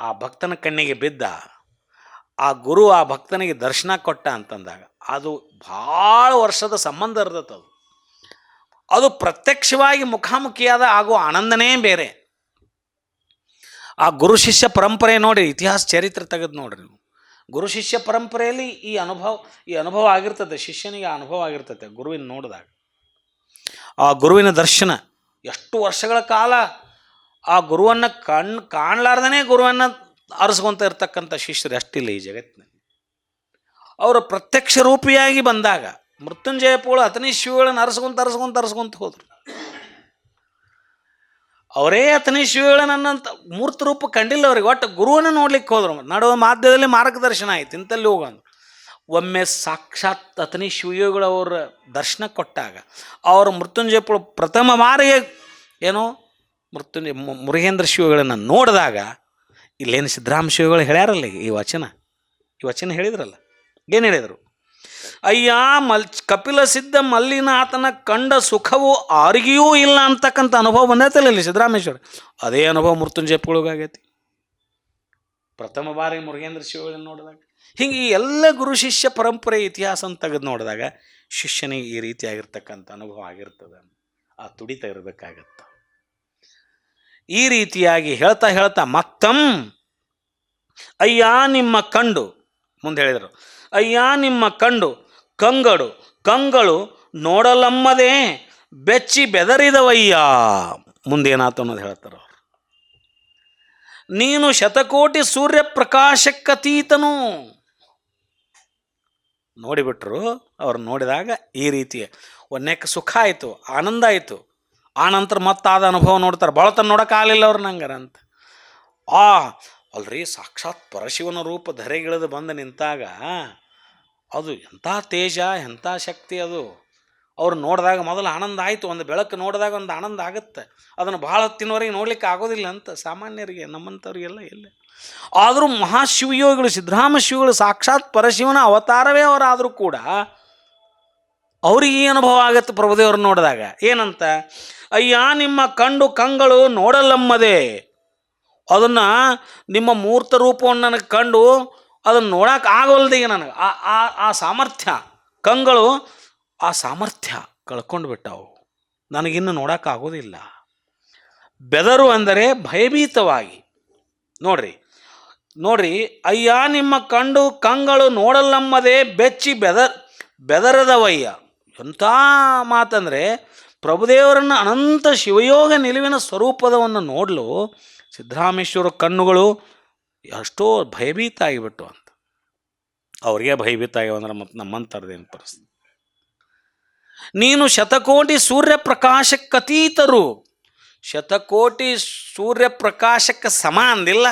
ಆ ಭಕ್ತನ ಕಣ್ಣಿಗೆ ಬಿದ್ದ, ಆ ಗುರು ಆ ಭಕ್ತನಿಗೆ ದರ್ಶನ ಕೊಟ್ಟ ಅಂತಂದಾಗ ಅದು ಭಾಳ ವರ್ಷದ ಸಂಬಂಧ ಇರ್ತದೆ. ಅದು ಪ್ರತ್ಯಕ್ಷವಾಗಿ ಮುಖಾಮುಖಿಯಾದ ಆಗೋ ಆನಂದನೇ ಬೇರೆ. ಆ ಗುರು ಶಿಷ್ಯ ಪರಂಪರೆ ನೋಡಿ, ಇತಿಹಾಸ ಚರಿತ್ರೆ ತೆಗೆದು ನೋಡ್ರಿ ನೀವು. ಗುರು ಶಿಷ್ಯ ಪರಂಪರೆಯಲ್ಲಿ ಈ ಅನುಭವ ಆಗಿರ್ತದೆ, ಶಿಷ್ಯನಿಗೆ ಅನುಭವ ಆಗಿರ್ತದೆ ಗುರುವಿನ ನೋಡಿದಾಗ. ಆ ಗುರುವಿನ ದರ್ಶನ ಎಷ್ಟು ವರ್ಷಗಳ ಕಾಲ ಆ ಗುರುವನ್ನು ಕಾಣಲಾರ್ದೇ ಗುರುವನ್ನು ಅರಸ್ಕೊತ ಇರ್ತಕ್ಕಂಥ ಶಿಷ್ಯರು ಎಷ್ಟಿಲ್ಲ ಈ ಜಗತ್ತಿನಲ್ಲಿ. ಅವರು ಪ್ರತ್ಯಕ್ಷ ರೂಪಿಯಾಗಿ ಬಂದಾಗ ಮೃತ್ಯುಂಜಯ ಪೋಳ ಅತನಿ ಶಿವಗಳನ್ನು ಅರಸ್ಕೊಂತ ಹೋದರು. ಅವರೇ ಅತನಿ ಶಿವಗಳನ್ನಂತ ಮೂರ್ತ ರೂಪ ಕಂಡಿಲ್ಲ ಅವ್ರಿಗೆ. ಒಟ್ಟು ಗುರುವನ್ನು ನೋಡ್ಲಿಕ್ಕೆ ಹೋದ್ರು. ನಡುವ ಮಾಧ್ಯಮದಲ್ಲಿ ಮಾರ್ಗದರ್ಶನ ಆಯ್ತು, ಇಂತಲ್ಲಿ ಹೋಗೋದು. ಒಮ್ಮೆ ಸಾಕ್ಷಾತ್ ಅತನಿ ಶಿವಯೋಗಳವ್ರ ದರ್ಶನ ಕೊಟ್ಟಾಗ ಅವರು ಮೃತ್ಯುಂಜಯ ಪೋಳ ಪ್ರಥಮ ಬಾರಿಗೆ ಏನೋ ಮುರುಗೇಂದ್ರ ಶಿವಗಳನ್ನು ನೋಡಿದಾಗ ಇಲ್ಲೇನು ಸಿದ್ದರಾಮ ಶಿವಗಳು ಹೇಳ್ಯಾರಲ್ಲ ಈ ವಚನ ಹೇಳಿದ್ರಲ್ಲ, ಏನು ಹೇಳಿದರು? ಅಯ್ಯ ಕಪಿಲ ಸಿದ್ಧ ಮಲ್ಲಿನಾಥನ ಕಂಡ ಸುಖವು ಆರಿಗೆಯೂ ಇಲ್ಲ ಅಂತಕ್ಕಂಥ ಅನುಭವ ಬಂದೈತಲ್ಲ ಇಲ್ಲಿ ಸಿದ್ದರಾಮೇಶ್ವರ. ಅದೇ ಅನುಭವ ಮೃತ್ಯುಂಜಯ ಪೋಳಗಾಗೈತಿ ಪ್ರಥಮ ಬಾರಿ ಮುರುಗೇಂದ್ರ ಶಿವಗಳನ್ನು ನೋಡಿದಾಗ. ಹಿಂಗೆ ಈ ಎಲ್ಲ ಗುರು ಶಿಷ್ಯ ಪರಂಪರೆ ಇತಿಹಾಸ ಅಂತ ತೆಗೆದು ನೋಡಿದಾಗ ಶಿಷ್ಯನಿಗೆ ಈ ರೀತಿಯಾಗಿರ್ತಕ್ಕಂಥ ಅನುಭವ ಆಗಿರ್ತದೆ. ಆ ತುಡಿತ ಇರಬೇಕಾಗತ್ತ. ಈ ರೀತಿಯಾಗಿ ಹೇಳ್ತಾ ಹೇಳ್ತಾ ಮತ್ತಂ ಅಯ್ಯ ನಿಮ್ಮ ಕಂಡು ಮುಂದೆ ಹೇಳಿದರು, ಅಯ್ಯ ನಿಮ್ಮ ಕಂಡು ಕಂಗಳು ನೋಡಲಮ್ಮದೆ ಬೆಚ್ಚಿ ಬೆದರಿದವಯ್ಯ. ಮುಂದೇನಾತು ಅನ್ನೋದು ಹೇಳ್ತಾರೆ ಅವರು. ನೀನು ಶತಕೋಟಿ ಸೂರ್ಯ ಪ್ರಕಾಶಕ್ಕತೀತನು. ನೋಡಿಬಿಟ್ರು. ಅವ್ರು ನೋಡಿದಾಗ ಈ ರೀತಿಯ ಒನ್ನೆಕ್ಕೆ ಸುಖ ಆಯಿತು, ಆನಂದ ಆಯಿತು. ಆನಂತರ ಮತ್ತಾದ ಅನುಭವ ನೋಡ್ತಾರೆ. ಭಾಳತನ ನೋಡೋಕ್ಕಾಗಲಿಲ್ಲ ಅವ್ರು ನಂಗಾರ ಅಂತ. ಅಲ್ರಿ ಸಾಕ್ಷಾತ್ ಪರಶಿವನ ರೂಪ ಧರೆಗಿಳಿದು ಬಂದು ನಿಂತಾಗ ಅದು ಎಂಥ ತೇಜ, ಎಂಥ ಶಕ್ತಿ ಅದು. ಅವ್ರು ನೋಡಿದಾಗ ಮೊದಲು ಆನಂದ ಆಯಿತು. ಒಂದು ಬೆಳಕು ನೋಡಿದಾಗ ಒಂದು ಆನಂದ ಆಗುತ್ತೆ. ಅದನ್ನು ಭಾಳ ಹೊತ್ತಿನವರೆಗೆ ನೋಡ್ಲಿಕ್ಕೆ ಆಗೋದಿಲ್ಲ ಅಂತ ಸಾಮಾನ್ಯರಿಗೆ, ನಮ್ಮಂಥವ್ರಿಗೆಲ್ಲ ಇಲ್ಲ. ಆದರೂ ಮಹಾಶಿವಯೋಗಿಗಳು, ಸಿದ್ಧರಾಮ ಶಿವಗಳು ಸಾಕ್ಷಾತ್ ಪರಶಿವನ ಅವತಾರವೇ ಅವರಾದರೂ ಕೂಡ ಅವ್ರಿಗೆ ಈ ಅನುಭವ ಆಗತ್ತೆ ಪ್ರಭುದೇವ್ರನ್ನ ನೋಡಿದಾಗ. ಏನಂತ? ಅಯ್ಯ ನಿಮ್ಮ ಕಂಗಳು ನೋಡಲ್ಲಮ್ಮದೆ. ಅದನ್ನು ನಿಮ್ಮ ಮೂರ್ತ ರೂಪವನ್ನು ನನಗೆ ಕಂಡು ಅದನ್ನು ನೋಡಕ್ಕೆ ಆಗೋಲ್ದೆ ನನಗೆ. ಆ ಸಾಮರ್ಥ್ಯ ಕಂಗಳು, ಆ ಸಾಮರ್ಥ್ಯ ಕಳ್ಕೊಂಡು ಬಿಟ್ಟವು. ನನಗಿನ್ನು ನೋಡೋಕ್ಕಾಗೋದಿಲ್ಲ. ಬೆದರು ಅಂದರೆ ಭಯಭೀತವಾಗಿ. ನೋಡ್ರಿ ಅಯ್ಯ ನಿಮ್ಮ ಕಂಗಳು ನೋಡಲ್ಲಮ್ಮದೆ ಬೆಚ್ಚಿ ಬೆದರದವಯ್ಯ. ಎಂಥ ಮಾತಂದರೆ ಪ್ರಭುದೇವರನ್ನು ಅನಂತ ಶಿವಯೋಗ ನಿಲುವಿನ ಸ್ವರೂಪದವನ್ನು ನೋಡಲು ಸಿದ್ದರಾಮೇಶ್ವರ ಕಣ್ಣುಗಳು ಎಷ್ಟೋ ಭಯಭೀತ ಆಗಿಬಿಟ್ಟು ಅಂತ. ಅವ್ರಿಗೆ ಭಯಭೀತ ಆಗ್ಯಾವಂದ್ರೆ ಮತ್ತು ನಮ್ಮಂಥರ್ದೇನು ಪರಿಸ್ಥಿತಿ. ನೀನು ಶತಕೋಟಿ ಸೂರ್ಯ ಪ್ರಕಾಶಕ್ಕತೀತರು. ಶತಕೋಟಿ ಸೂರ್ಯ ಪ್ರಕಾಶಕ್ಕೆ ಸಮ ಅಂದಿಲ್ಲ,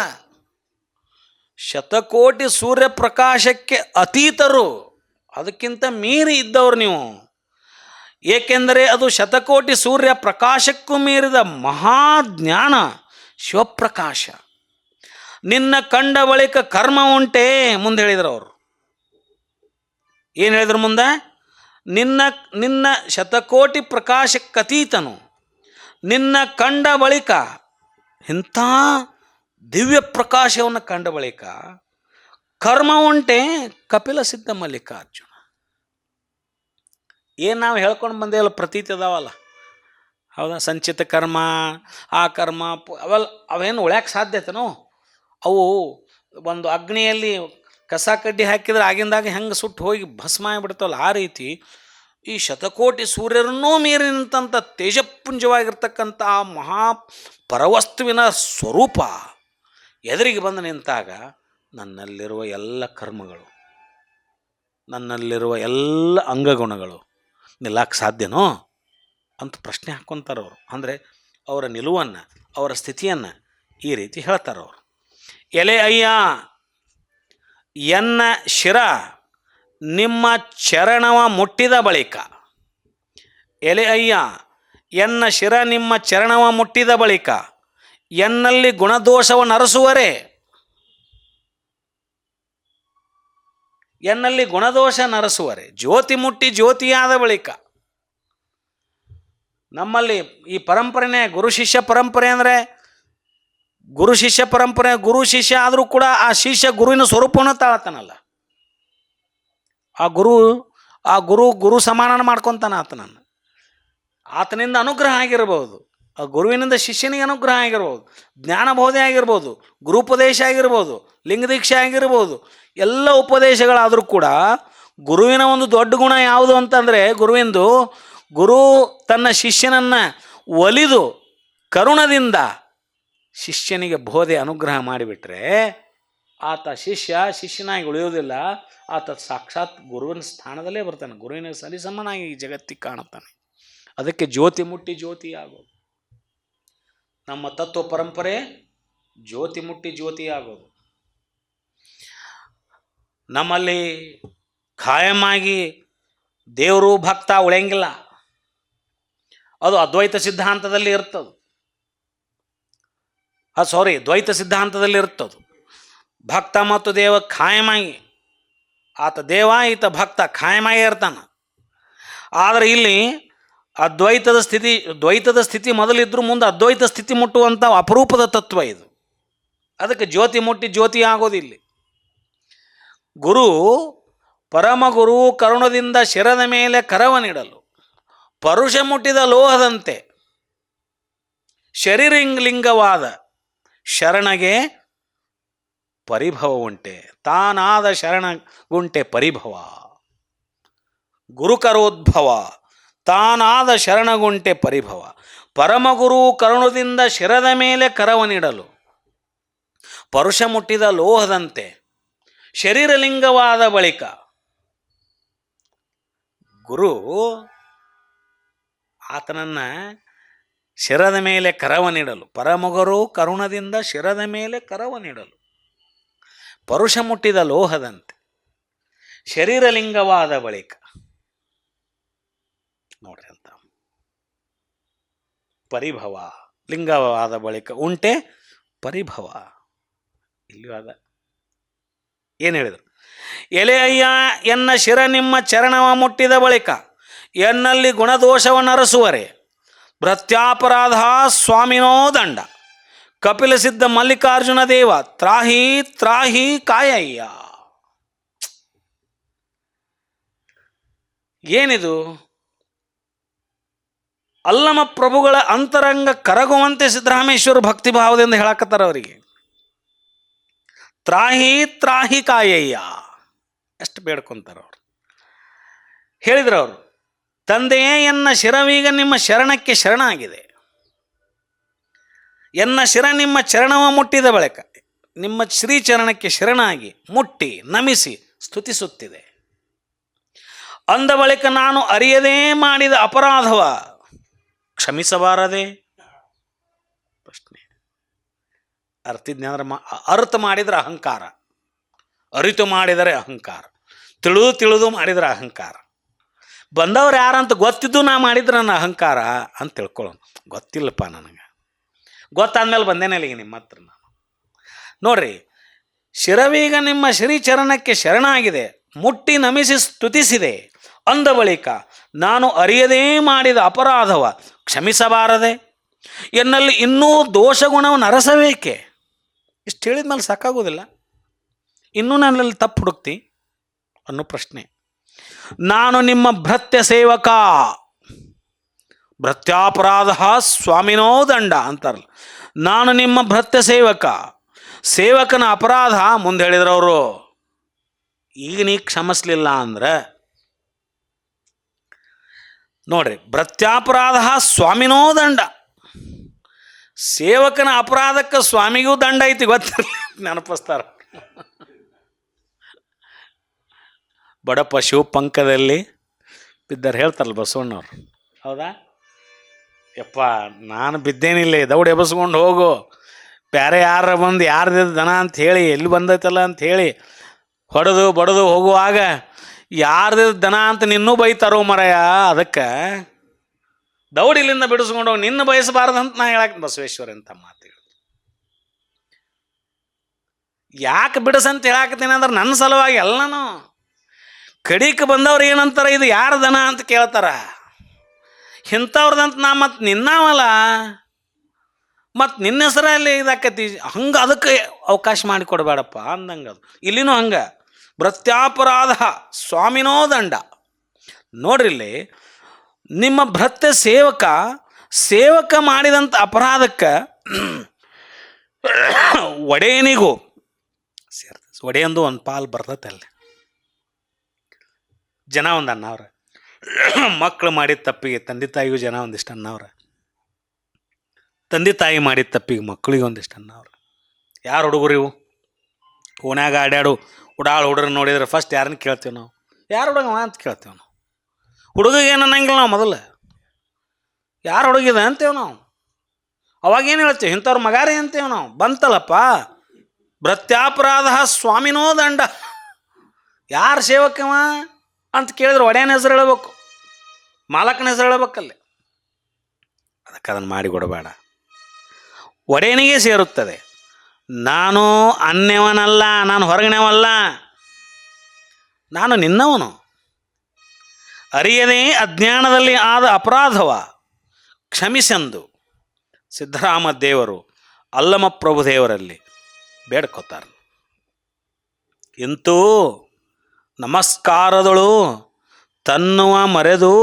ಶತಕೋಟಿ ಸೂರ್ಯ ಪ್ರಕಾಶಕ್ಕೆ ಅತೀತರು, ಅದಕ್ಕಿಂತ ಮೀರಿ ಇದ್ದವರು ನೀವು. ಏಕೆಂದರೆ ಅದು ಶತಕೋಟಿ ಸೂರ್ಯ ಪ್ರಕಾಶಕ್ಕೂ ಮೀರಿದ ಮಹಾಜ್ಞಾನ ಶಿವಪ್ರಕಾಶ. ನಿನ್ನ ಕಂಡ ಬಳಿಕ ಕರ್ಮ ಉಂಟೆ. ಮುಂದೆ ಹೇಳಿದರು ಅವರು. ಏನು ಹೇಳಿದ್ರು ಮುಂದೆ? ನಿನ್ನ ಶತಕೋಟಿ ಪ್ರಕಾಶಕ್ಕತೀತನು. ನಿನ್ನ ಕಂಡ ಬಳಿಕ, ಇಂಥ ದಿವ್ಯ ಪ್ರಕಾಶವನ್ನು ಕಂಡ ಬಳಿಕ ಕರ್ಮ ಉಂಟೆ ಕಪಿಲ ಸಿದ್ಧ ಮಲ್ಲಿಕಾರ್ಜುನ. ಏನು ನಾವು ಹೇಳ್ಕೊಂಡು ಬಂದೇವಲ್ಲ, ಪ್ರತೀತಿ ಅದಾವಲ್ಲ, ಹೌದಾ? ಸಂಚಿತ ಕರ್ಮ, ಆ ಕರ್ಮ ಅವೇನು ಉಳ್ಯಾಕೆ ಸಾಧ್ಯತೆನೋ? ಅವು ಒಂದು ಅಗ್ನಿಯಲ್ಲಿ ಕಸ ಕಡ್ಡಿ ಹಾಕಿದ್ರೆ ಆಗಿಂದಾಗ ಹೆಂಗೆ ಸುಟ್ಟು ಹೋಗಿ ಭಸ್ಮ ಆಗಿಬಿಡ್ತಾವಲ್ಲ, ಆ ರೀತಿ ಈ ಶತಕೋಟಿ ಸೂರ್ಯರನ್ನೂ ಮೀರಿ ನಿಂತಂಥ ತೇಜಪುಂಜವಾಗಿರ್ತಕ್ಕಂಥ ಆ ಮಹಾ ಪರವಸ್ತುವಿನ ಸ್ವರೂಪ ಎದುರಿಗೆ ಬಂದು ನಿಂತಾಗ ನನ್ನಲ್ಲಿರುವ ಎಲ್ಲ ಕರ್ಮಗಳು, ನನ್ನಲ್ಲಿರುವ ಎಲ್ಲ ಅಂಗಗುಣಗಳು ನಿಲ್ಲಕ್ಕೆ ಸಾಧ್ಯನೋ ಅಂತ ಪ್ರಶ್ನೆ ಹಾಕ್ಕೊತಾರವರು. ಅಂದರೆ ಅವರ ನಿಲುವನ್ನು, ಅವರ ಸ್ಥಿತಿಯನ್ನು ಈ ರೀತಿ ಹೇಳ್ತಾರವರು. ಎಲೆ ಅಯ್ಯ ಎನ್ನ ಶಿರ ನಿಮ್ಮ ಚರಣವ ಮುಟ್ಟಿದ ಬಳಿಕ, ಎಲೆ ಅಯ್ಯ ಎನ್ನ ಶಿರ ನಿಮ್ಮ ಚರಣವ ಮುಟ್ಟಿದ ಬಳಿಕ ಎನ್ನಲ್ಲಿ ಗುಣದೋಷವನ್ನು ಅರಸುವರೆ. ಎನ್ನಲ್ಲಿ ಗುಣದೋಷ ನರಸುವರೆ. ಜ್ಯೋತಿ ಮುಟ್ಟಿ ಜ್ಯೋತಿಯಾದ ಬಳಿಕ ನಮ್ಮಲ್ಲಿ ಈ ಪರಂಪರೆನೇ ಗುರು ಶಿಷ್ಯ ಪರಂಪರೆ. ಅಂದರೆ ಗುರು ಶಿಷ್ಯ ಪರಂಪರೆ, ಗುರು ಶಿಷ್ಯ ಆದರೂ ಕೂಡ ಆ ಶಿಷ್ಯ ಗುರುವಿನ ಸ್ವರೂಪವನ್ನು ತಾಳ್ತಾನಲ್ಲ. ಆ ಗುರು ಸಮಾನ ಮಾಡ್ಕೊತಾನ ಆತನನ್ನು. ಆತನಿಂದ ಅನುಗ್ರಹ ಆಗಿರ್ಬೋದು, ಆ ಗುರುವಿನಿಂದ ಶಿಷ್ಯನಿಗೆ ಅನುಗ್ರಹ ಆಗಿರ್ಬೋದು, ಜ್ಞಾನಬೋಧೆ ಆಗಿರ್ಬೋದು, ಗುರುಪದೇಶ ಆಗಿರ್ಬೋದು, ಲಿಂಗದೀಕ್ಷೆ ಆಗಿರ್ಬೋದು, ಎಲ್ಲ ಉಪದೇಶಗಳಾದರೂ ಕೂಡ ಗುರುವಿನ ಒಂದು ದೊಡ್ಡ ಗುಣ ಯಾವುದು ಅಂತಂದರೆ, ಗುರು ತನ್ನ ಶಿಷ್ಯನನ್ನು ಒಲಿದು ಕರುಣದಿಂದ ಶಿಷ್ಯನಿಗೆ ಬೋಧೆ ಅನುಗ್ರಹ ಮಾಡಿಬಿಟ್ರೆ ಆತ ಶಿಷ್ಯನಾಗಿ ಉಳಿಯೋದಿಲ್ಲ. ಆತ ಸಾಕ್ಷಾತ್ ಗುರುವಿನ ಸ್ಥಾನದಲ್ಲೇ ಬರ್ತಾನೆ, ಗುರುವಿನ ಸರಿಸಮನಾಗಿ ಈ ಜಗತ್ತಿಗೆ ಕಾಣುತ್ತಾನೆ. ಅದಕ್ಕೆ ಜ್ಯೋತಿ ಮುಟ್ಟಿ ಜ್ಯೋತಿ ಆಗೋದು. ನಮ್ಮ ತತ್ವ ಪರಂಪರೆ ಜ್ಯೋತಿ ಮುಟ್ಟಿ ಜ್ಯೋತಿ ಆಗೋದು. ನಮ್ಮಲ್ಲಿ ಖಾಯಮಾಗಿ ದೇವರು ಭಕ್ತ ಉಳಿಯಂಗಿಲ್ಲ. ಅದು ಅದ್ವೈತ ಸಿದ್ಧಾಂತದಲ್ಲಿ ಇರ್ತದೆ. ದ್ವೈತ ಸಿದ್ಧಾಂತದಲ್ಲಿ ಇರ್ತದೆ. ಭಕ್ತ ಮತ್ತು ದೇವ ಖಾಯಮಾಗಿ, ಆತ ದೇವ ಈತ ಭಕ್ತ ಖಾಯಮಾಗಿ ಇರ್ತಾನೆ. ಆದರೆ ಇಲ್ಲಿ ದ್ವೈತದ ಸ್ಥಿತಿ ಮೊದಲಿದ್ರೂ ಮುಂದೆ ಅದ್ವೈತ ಸ್ಥಿತಿ ಮುಟ್ಟುವಂಥ ಅಪರೂಪದ ತತ್ವ ಇದು. ಅದಕ್ಕೆ ಜ್ಯೋತಿ ಮುಟ್ಟಿ ಜ್ಯೋತಿ ಆಗೋದಿಲ್ಲ. ಪರಮಗುರು ಕರುಣದಿಂದ ಶಿರದ ಮೇಲೆ ಕರವನಿಡಲು ಪರುಷ ಮುಟ್ಟಿದ ಲೋಹದಂತೆ ಶರೀರಲಿಂಗವಾದ ಶರಣಗೆ ಪರಿಭವ ಉಂಟೆ, ತಾನಾದ ಶರಣಗುಂಟೆ ಪರಿಭವ. ಗುರುಕರೋದ್ಭವ, ತಾನಾದ ಶರಣಗುಂಟೆ ಪರಿಭವ. ಪರಮಗುರು ಕರುಣದಿಂದ ಶಿರದ ಮೇಲೆ ಕರವನಿಡಲು ಪರುಷ ಮುಟ್ಟಿದ ಲೋಹದಂತೆ ಶರೀರಲಿಂಗವಾದ ಬಳಿಕ ಗುರು ಆತನನ್ನು ಶಿರದ ಮೇಲೆ ಕರವನಿಡಲು, ಪರಮಗುರು ಕರುಣದಿಂದ ಶಿರದ ಮೇಲೆ ಕರವನಿಡಲು ಪರುಷ ಮುಟ್ಟಿದ ಲೋಹದಂತೆ ಶರೀರಲಿಂಗವಾದ ಬಳಿಕ ನೋಡ್ರಿ ಅಂತ ಪರಿಭವ, ಲಿಂಗವಾದ ಬಳಿಕ ಉಂಟೆ ಪರಿಭವ. ಇಲ್ಲಿ ಅದ ಏನು ಹೇಳಿದರು? ಎಲೆ ಅಯ್ಯ ಎನ್ನ ಶಿರ ನಿಮ್ಮ ಚರಣವ ಮುಟ್ಟಿದ ಬಳಿಕ ಎನ್ನಲ್ಲಿ ಗುಣದೋಷವನ್ನು ಅರಸುವರೆ, ಭೃತ್ಯಾಪರಾಧ ಸ್ವಾಮಿನೋ ದಂಡ, ಕಪಿಲ ಸಿದ್ಧ ಮಲ್ಲಿಕಾರ್ಜುನ ದೇವ ತ್ರಾಹಿ ತ್ರಾಹಿ ಕಾಯಯ್ಯ. ಏನಿದು? ಅಲ್ಲಮ ಪ್ರಭುಗಳ ಅಂತರಂಗ ಕರಗುವಂತೆ ಸಿದ್ದರಾಮೇಶ್ವರ ಭಕ್ತಿಭಾವದಿಂದ ಹೇಳಕತ್ತಾರ ಅವರಿಗೆ. ತ್ರಾಹಿ ತ್ರಾಹಿ ಕಾಯಯ್ಯ ಎಷ್ಟು ಬೇಡ್ಕೊಂತಾರ ಅವರು. ಹೇಳಿದ್ರು ಅವರು, ತಂದೆಯೇ ಎನ್ನ ಶಿರವೀಗ ನಿಮ್ಮ ಶರಣಕ್ಕೆ ಶರಣಾಗಿದೆ. ಎನ್ನ ಶಿರ ನಿಮ್ಮ ಚರಣವ ಮುಟ್ಟಿದ ಬಳಿಕ ನಿಮ್ಮ ಶ್ರೀಚರಣಕ್ಕೆ ಶರಣಾಗಿ ಮುಟ್ಟಿ ನಮಿಸಿ ಸ್ತುತಿಸುತ್ತಿದೆ. ಅಂದ ಬಳಿಕ ನಾನು ಅರಿಯದೇ ಮಾಡಿದ ಅಪರಾಧವ ಕ್ಷಮಿಸಬಾರದೆ? ಪ್ರಶ್ನೆ. ಅರ್ತಿದ್ನೆ ಅಂದ್ರೆ ಅರ್ಥ ಮಾಡಿದರೆ ಅಹಂಕಾರ, ಅರಿತು ಮಾಡಿದರೆ ಅಹಂಕಾರ, ತಿಳಿದು ಮಾಡಿದರೆ ಅಹಂಕಾರ. ಬಂದವ್ರು ಯಾರಂತ ಗೊತ್ತಿದ್ದು ನಾ ಮಾಡಿದ್ರೆ ನನ್ನ ಅಹಂಕಾರ ಅಂತ ತಿಳ್ಕೊಳ್ಳೋಣ. ಗೊತ್ತಿಲ್ಲಪ್ಪ ನನಗೆ, ಗೊತ್ತಾದ್ಮೇಲೆ ಬಂದೇನೆ ಈಗ ನಿಮ್ಮ ಹತ್ರ ನಾನು. ನೋಡ್ರಿ, ಶಿರವೀಗ ನಿಮ್ಮ ಶ್ರೀಚರಣಕ್ಕೆ ಶರಣಾಗಿದೆ, ಮುಟ್ಟಿ ನಮಿಸಿ ಸ್ತುತಿಸಿದೆ. ಅಂದ ಬಳಿಕ ನಾನು ಅರಿಯದೇ ಮಾಡಿದ ಅಪರಾಧವ ಕ್ಷಮಿಸಬಾರದೆ? ಎನ್ನಲ್ಲಿ ಇನ್ನೂ ದೋಷಗುಣವನ್ನು ಅರಸಬೇಕೆ? ಇಷ್ಟು ಹೇಳಿದ ಮೇಲೆ ಸಾಕಾಗೋದಿಲ್ಲ, ಇನ್ನೂ ನನ್ನಲ್ಲಿ ತಪ್ಪು ಹುಡುಕ್ತಿ ಅನ್ನೋ ಪ್ರಶ್ನೆ. ನಾನು ನಿಮ್ಮ ಭೃತ್ಯ ಸೇವಕ, ಭೃತ್ಯಾಪರಾಧ ಸ್ವಾಮಿನೋ ದಂಡ ಅಂತಾರಲ್ಲ. ನಾನು ನಿಮ್ಮ ಭೃತ್ಯ ಸೇವಕ, ಸೇವಕನ ಅಪರಾಧ ಮುಂದೆ ಹೇಳಿದ್ರವರು. ಈಗ ನೀ ಕ್ಷಮಿಸ್ಲಿಲ್ಲ ಅಂದ್ರೆ ನೋಡ್ರಿ, ಭೃತ್ಯಾಪರಾಧ ಸ್ವಾಮಿನೋ ದಂಡ, ಸೇವಕನ ಅಪರಾಧಕ್ಕೆ ಸ್ವಾಮಿಗೂ ದಂಡ ಐತಿ, ಗೊತ್ತಿರಲಿ ನೆನಪಿಸ್ತಾರ. ಬಡಪ್ಪ ಶಿವ ಪಂಕದಲ್ಲಿ ಬಿದ್ದರು ಹೇಳ್ತಾರಲ್ಲ ಬಸವಣ್ಣವ್ರು. ಹೌದಾ? ಯಪ್ಪ ನಾನು ಬಿದ್ದೇನಿಲ್ಲ, ದೌಡ್ ಎಬಸ್ಕೊಂಡು ಹೋಗು, ಬೇರೆ ಯಾರ ಬಂದು ಯಾರ್ದಿದ್ದು ದನ ಅಂತ ಹೇಳಿ ಎಲ್ಲಿ ಬಂದೈತಲ್ಲ ಅಂತ ಹೇಳಿ ಹೊಡೆದು ಬಡದು ಹೋಗುವಾಗ ಯಾರ್ದಿದ್ದು ದನ ಅಂತ ನಿನ್ನೂ ಬೈತಾರೋ ಮರಯ, ಅದಕ್ಕೆ ದೌಡ್ ಇಲ್ಲಿಂದ ಬಿಡಿಸ್ಕೊಂಡು ಹೋಗಿ ನಿನ್ನ ಬಯಸಬಾರ್ದಂತ ನಾ ಹೇಳಕ್ಕೆ ಬಸವೇಶ್ವರ ಅಂತ ಮಾತು ಹೇಳಿ. ಯಾಕೆ ಬಿಡಿಸಂತ ಹೇಳಾಕತ್ತೀನಿ ಅಂದ್ರೆ ನನ್ನ ಸಲುವಾಗಿ ಎಲ್ಲನೂ. ಕಡಿಕೆ ಬಂದವ್ರು ಏನಂತಾರೆ, ಇದು ಯಾರ ದನ ಅಂತ ಕೇಳ್ತಾರ. ಇಂಥವ್ರದಂತ ನಾ ಮತ್ತು ನಿನ್ನವಲ್ಲ, ಮತ್ತು ನಿನ್ನ ಹೆಸರಲ್ಲಿ ಇದಾಕತಿ, ಹಂಗೆ ಅದಕ್ಕೆ ಅವಕಾಶ ಮಾಡಿಕೊಡ್ಬೇಡಪ್ಪ ಅಂದಂಗೆ. ಅದು ಇಲ್ಲಿನೂ ಹಂಗೆ, ಭೃತ್ಯಾಪರಾಧ ಸ್ವಾಮಿನೋ ದಂಡ. ನೋಡ್ರಿಲ್ಲಿ, ನಿಮ್ಮ ಭೃತ್ಯ ಸೇವಕ ಮಾಡಿದಂಥ ಅಪರಾಧಕ್ಕೆ ಒಡೆಯನಿಗೂ ಸೇರ್ತದೆ. ಒಡೆಯಂದು ಒಂದು ಪಾಲು ಬರ್ತೈತಲ್ಲ. ಜನ ಒಂದು ಅನ್ನವ್ರ, ಮಕ್ಕಳು ಮಾಡಿದ ತಪ್ಪಿಗೆ ತಂದೆ ತಾಯಿಗೂ ಜನ ಒಂದಿಷ್ಟು ಅನ್ನವ್ರ, ತಂದೆ ತಾಯಿ ಮಾಡಿದ ತಪ್ಪಿಗೆ ಮಕ್ಕಳಿಗೆ ಒಂದಿಷ್ಟು ಅನ್ನವ್ರ. ಯಾರು ಹುಡುಗರು ಇವು? ಓಣ್ಯಾಗ ಆಡ್ಯಾಡು ಉಡಾಳು ಹುಡುಗರು ನೋಡಿದ್ರೆ ಫಸ್ಟ್ ಯಾರನ್ನ ಕೇಳ್ತೀವಿ ನಾವು? ಯಾರು ಹುಡುಗವ ಅಂತ ಕೇಳ್ತೇವೆ ನಾವು. ಹುಡುಗಿಗೆ ಏನು ಅನ್ನಂಗಿಲ್ಲ ನಾವು. ಮೊದಲು ಯಾರು ಹುಡುಗಿದ ಅಂತೇವೆ ನಾವು. ಅವಾಗೇನು ಹೇಳ್ತೀವಿ? ಇಂಥವ್ರ ಮಗಾರಿ ಅಂತೇವೆ ನಾವು. ಬಂತಲ್ಲಪ್ಪ ಭೃತ್ಯಾಪರಾಧ ಸ್ವಾಮಿನೋ ದಂಡ. ಯಾರು ಸೇವಕವ ಅಂತ ಕೇಳಿದ್ರೆ ಒಡೆಯನ ಹೆಸರು ಹೇಳ್ಬೇಕು, ಮಾಲಕನ ಹೆಸರು ಹೇಳ್ಬೇಕಲ್ಲಿ. ಅದಕ್ಕೆ ಅದನ್ನು ಮಾಡಿಕೊಡಬೇಡ, ಒಡೆಯನಿಗೆ ಸೇರುತ್ತದೆ. ನಾನು ಅನ್ಯವನಲ್ಲ, ನಾನು ಹೊರಗಿನವಲ್ಲ, ನಾನು ನಿನ್ನವನು. ಅರಿಯದೇ ಅಜ್ಞಾನದಲ್ಲಿ ಆದ ಅಪರಾಧವ ಕ್ಷಮಿಸೆಂದು ಸಿದ್ದರಾಮ ದೇವರು ಅಲ್ಲಮ ಪ್ರಭುದೇವರಲ್ಲಿ ಬೇಡ್ಕೋತಾರೆ. ಇಂತೂ ನಮಸ್ಕಾರದಳು ತನ್ನುವ ಮರೆದು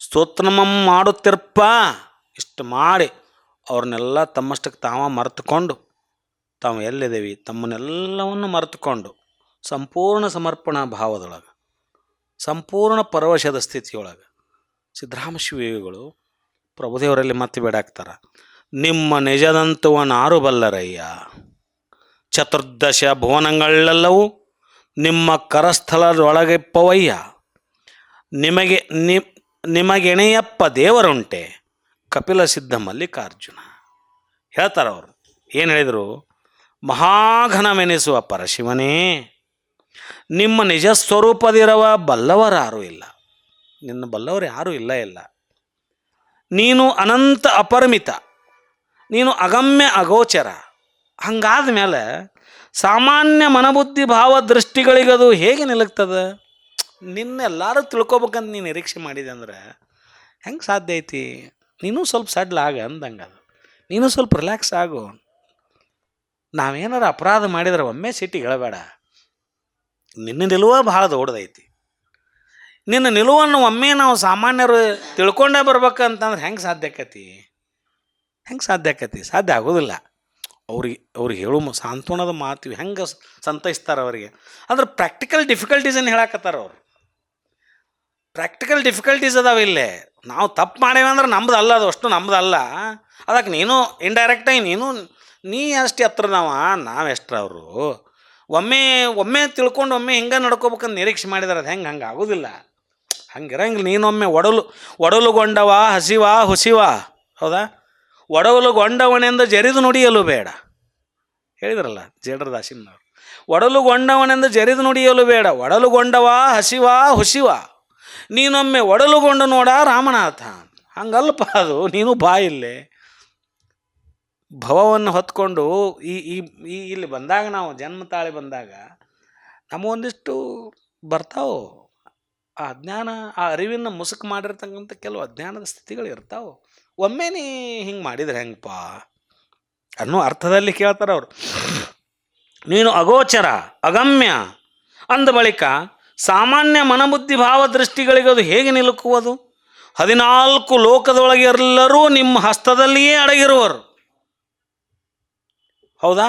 ಸ್ತೋತ್ರಮಂ ಮಾಡುತ್ತಿರ್ಪ. ಇಷ್ಟು ಮಾಡಿ ಅವ್ರನ್ನೆಲ್ಲ ತಮ್ಮಷ್ಟಕ್ಕೆ ತಾವ ಮರೆತುಕೊಂಡು ತಾವು ಎಲ್ಲಿದ್ದೀವಿ ತಮ್ಮನ್ನೆಲ್ಲವನ್ನು ಮರೆತುಕೊಂಡು ಸಂಪೂರ್ಣ ಸಮರ್ಪಣಾ ಭಾವದೊಳಗೆ ಸಂಪೂರ್ಣ ಪರವಶದ ಸ್ಥಿತಿಯೊಳಗೆ ಸಿದ್ದರಾಮ ಶಿವಯೋಗಿಗಳು ಪ್ರಭುದೇವರಲ್ಲಿ ಮತ್ತೆ ಬೇಡಾಕ್ತಾರೆ. ನಿಮ್ಮ ನಿಜದಂತುವನಾರು ಬಲ್ಲರಯ್ಯ, ಚತುರ್ದಶ ಭುವನಗಳೆಲ್ಲವೂ ನಿಮ್ಮ ಕರಸ್ಥಳದೊಳಗಿಪ್ಪವಯ್ಯ, ನಿಮಗೆಣೆಯಪ್ಪ ದೇವರುಂಟೆ ಕಪಿಲ ಸಿದ್ಧ ಮಲ್ಲಿಕಾರ್ಜುನ. ಹೇಳ್ತಾರೆ ಅವರು. ಏನು ಹೇಳಿದರು? ಮಹಾಘನವೆನಿಸುವ ಪರಶಿವನೇ, ನಿಮ್ಮ ನಿಜ ಸ್ವರೂಪದಿರುವ ಬಲ್ಲವರಾರೂ ಇಲ್ಲ, ನಿನ್ನ ಬಲ್ಲವರು ಯಾರೂ ಇಲ್ಲ. ನೀನು ಅನಂತ ಅಪರಿಮಿತ, ನೀನು ಅಗಮ್ಯ ಅಗೋಚರ. ಹಂಗಾದ ಮೇಲೆ ಸಾಮಾನ್ಯ ಮನಬುದ್ಧಿ ಭಾವ ದೃಷ್ಟಿಗಳಿಗದು ಹೇಗೆ ನಿಲುಕ್ತದೆ? ನಿನ್ನೆಲ್ಲರೂ ತಿಳ್ಕೊಬೇಕಂತ ನೀನು ನಿರೀಕ್ಷೆ ಮಾಡಿದೆ ಅಂದ್ರೆ ಹೆಂಗೆ ಸಾಧ್ಯ ಐತಿ? ನೀನು ಸ್ವಲ್ಪ ಸಡ್ಲ್ ಆಗ ಅಂದಂಗೆ, ಅದು ನೀನು ಸ್ವಲ್ಪ ರಿಲ್ಯಾಕ್ಸ್ ಆಗು. ನಾವೇನಾರು ಅಪರಾಧ ಮಾಡಿದ್ರೆ ಒಮ್ಮೆ ಸಿಟ್ಟಿಗೆ ಹೇಳಬೇಡ. ನಿನ್ನ ನಿಲುವ ಭಾಳ ದೊಡ್ಡದೈತಿ. ನಿನ್ನ ನಿಲುವನ್ನು ಒಮ್ಮೆ ನಾವು ಸಾಮಾನ್ಯರು ತಿಳ್ಕೊಂಡೇ ಬರ್ಬೇಕಂತಂದ್ರೆ ಹೆಂಗೆ ಸಾಧ್ಯ ಆಕತಿ? ಸಾಧ್ಯ ಆಗೋದಿಲ್ಲ. ಅವ್ರಿಗೆ ಹೇಳು ಸಾಂತ್ವನದ ಮಾತು ಹೆಂಗೆ ಸಂತೈಸ್ತಾರೆ ಅವರಿಗೆ. ಅಂದ್ರೆ ಪ್ರಾಕ್ಟಿಕಲ್ ಡಿಫಿಕಲ್ಟೀಸನ್ನು ಹೇಳಕತ್ತಾರ ಅವರು. ಪ್ರಾಕ್ಟಿಕಲ್ ಡಿಫಿಕಲ್ಟೀಸ್ ಅದಾವ ಇಲ್ಲೇ. ನಾವು ತಪ್ಪು ಮಾಡೇವೆ ಅಂದ್ರೆ ನಮ್ದು ಅಲ್ಲ, ಅದು ಅಷ್ಟು ನಮ್ದು ಅಲ್ಲ. ಅದಕ್ಕೆ ನೀನು ಇಂಡೈರೆಕ್ಟಾಗಿ ನೀ ಅಷ್ಟು ಎತ್ತರ ನಾವು ಎಷ್ಟರ ಅವರು. ಒಮ್ಮೆ ತಿಳ್ಕೊಂಡು ಒಮ್ಮೆ ಹಿಂಗೆ ನಡ್ಕೋಬೇಕಂತ ನಿರೀಕ್ಷೆ ಮಾಡಿದಾರೆ. ಅದು ಹಂಗೆ ಆಗೋದಿಲ್ಲ. ಹಂಗಿರಂಗಿಲ್ಲ. ನೀನೊಮ್ಮೆ ಒಡಲುಗೊಂಡವ ಹಸಿವ ಹುಸಿವ, ಹೌದಾ? ಒಡಲುಗೊಂಡವನೆಂದು ಜರಿದು ನುಡಿಯಲು ಬೇಡ ಹೇಳಿದ್ರಲ್ಲ ಜೇಡರದಾಸಿನವರು. ಒಡಲುಗೊಂಡವನೆಂದು ಜರಿದು ನುಡಿಯಲು ಬೇಡ, ಒಡಲುಗೊಂಡವ ಹಸಿವ ಹುಸಿವ, ನೀನೊಮ್ಮೆ ಒಡಲುಗೊಂಡು ನೋಡ ರಾಮನಾಥ. ಹಂಗಲ್ಪ ಅದು. ನೀನು ಬಾ ಇಲ್ಲೇ ಭವವನ್ನು ಹೊತ್ಕೊಂಡು ಇಲ್ಲಿ ಬಂದಾಗ, ನಾವು ಜನ್ಮ ತಾಳಿ ಬಂದಾಗ ನಮಗೊಂದಿಷ್ಟು ಬರ್ತಾವೆ. ಆ ಅಜ್ಞಾನ, ಆ ಅರಿವಿನ ಮುಸುಕು ಮಾಡಿರ್ತಕ್ಕಂಥ ಕೆಲವು ಅಜ್ಞಾನದ ಸ್ಥಿತಿಗಳು ಇರ್ತಾವೆ. ಒಮ್ಮೆ ನೀ ಹಿಂಗೆ ಮಾಡಿದ್ರೆ ಹೆಂಗಪ್ಪ ಅನ್ನೋ ಅರ್ಥದಲ್ಲಿ ಕೇಳ್ತಾರೆ ಅವರು. ನೀನು ಅಗೋಚರ ಅಗಮ್ಯ ಅಂದ ಬಳಿಕ ಸಾಮಾನ್ಯ ಮನಬುದ್ಧಿ ಭಾವ ದೃಷ್ಟಿಗಳಿಗೆ ಅದು ಹೇಗೆ ನಿಲುಕುವುದು? 14 ಲೋಕದೊಳಗೆ ಎಲ್ಲರೂ ನಿಮ್ಮ ಹಸ್ತದಲ್ಲಿಯೇ ಅಡಗಿರುವರು. ಹೌದಾ?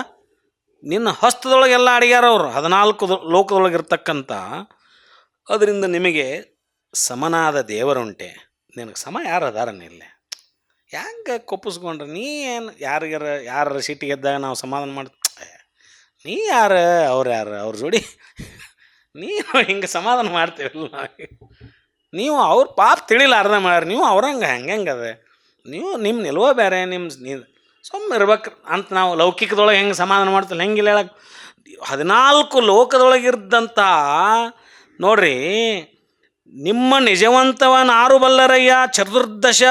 ನಿನ್ನ ಹಸ್ತದೊಳಗೆಲ್ಲ ಅಡಗ್ಯಾರವರು 14 ಲೋಕದೊಳಗಿರ್ತಕ್ಕಂಥ. ಅದರಿಂದ ನಿಮಗೆ ಸಮನಾದ ದೇವರುಂಟೆ. ನಿನಗೆ ಸಮ ಯಾರು ಅದಾರನಿಲ್ಲೇ? ಹೆಂಗೆ ಕೊಪ್ಪಿಸ್ಕೊಂಡ್ರೆ ನೀ ಏನು ಯಾರ ಸಿಟ್ಟಿಗೆ ಎದ್ದಾಗ ನಾವು ಸಮಾಧಾನ ಮಾಡ್ತೀವಿ. ನೀ ಯಾರು ಅವ್ರ ಜೋಡಿ ನೀವು ಹಿಂಗೆ ಸಮಾಧಾನ ಮಾಡ್ತೀವಲ್ಲ. ನೀವು ಅವ್ರ ಪಾಪ ತಿಳಿಲ್ಲ ಅರ್ಧ ಮಾಡ್ರಿ. ನೀವು ಅವ್ರಂಗೆ ಹೆಂಗದ ನೀವು ನಿಮ್ಮ ನಿಲ್ವ ಬೇರೆ, ನೀವು ಸುಮ್ಮನೆ ಇರ್ಬೇಕು ಅಂತ ನಾವು ಲೌಕಿಕದೊಳಗೆ ಹೆಂಗೆ ಸಮಾಧಾನ ಮಾಡ್ತೀವಿ ಹೆಂಗಿಲ್ಲ ಹೇಳಕ್ಕೆ. 14 ಲೋಕದೊಳಗಿದ್ದಂಥ ನೋಡ್ರಿ, ನಿಮ್ಮ ನಿಜವಂತವನಾರು ಬಲ್ಲರಯ್ಯ, ಚತುರ್ದಶ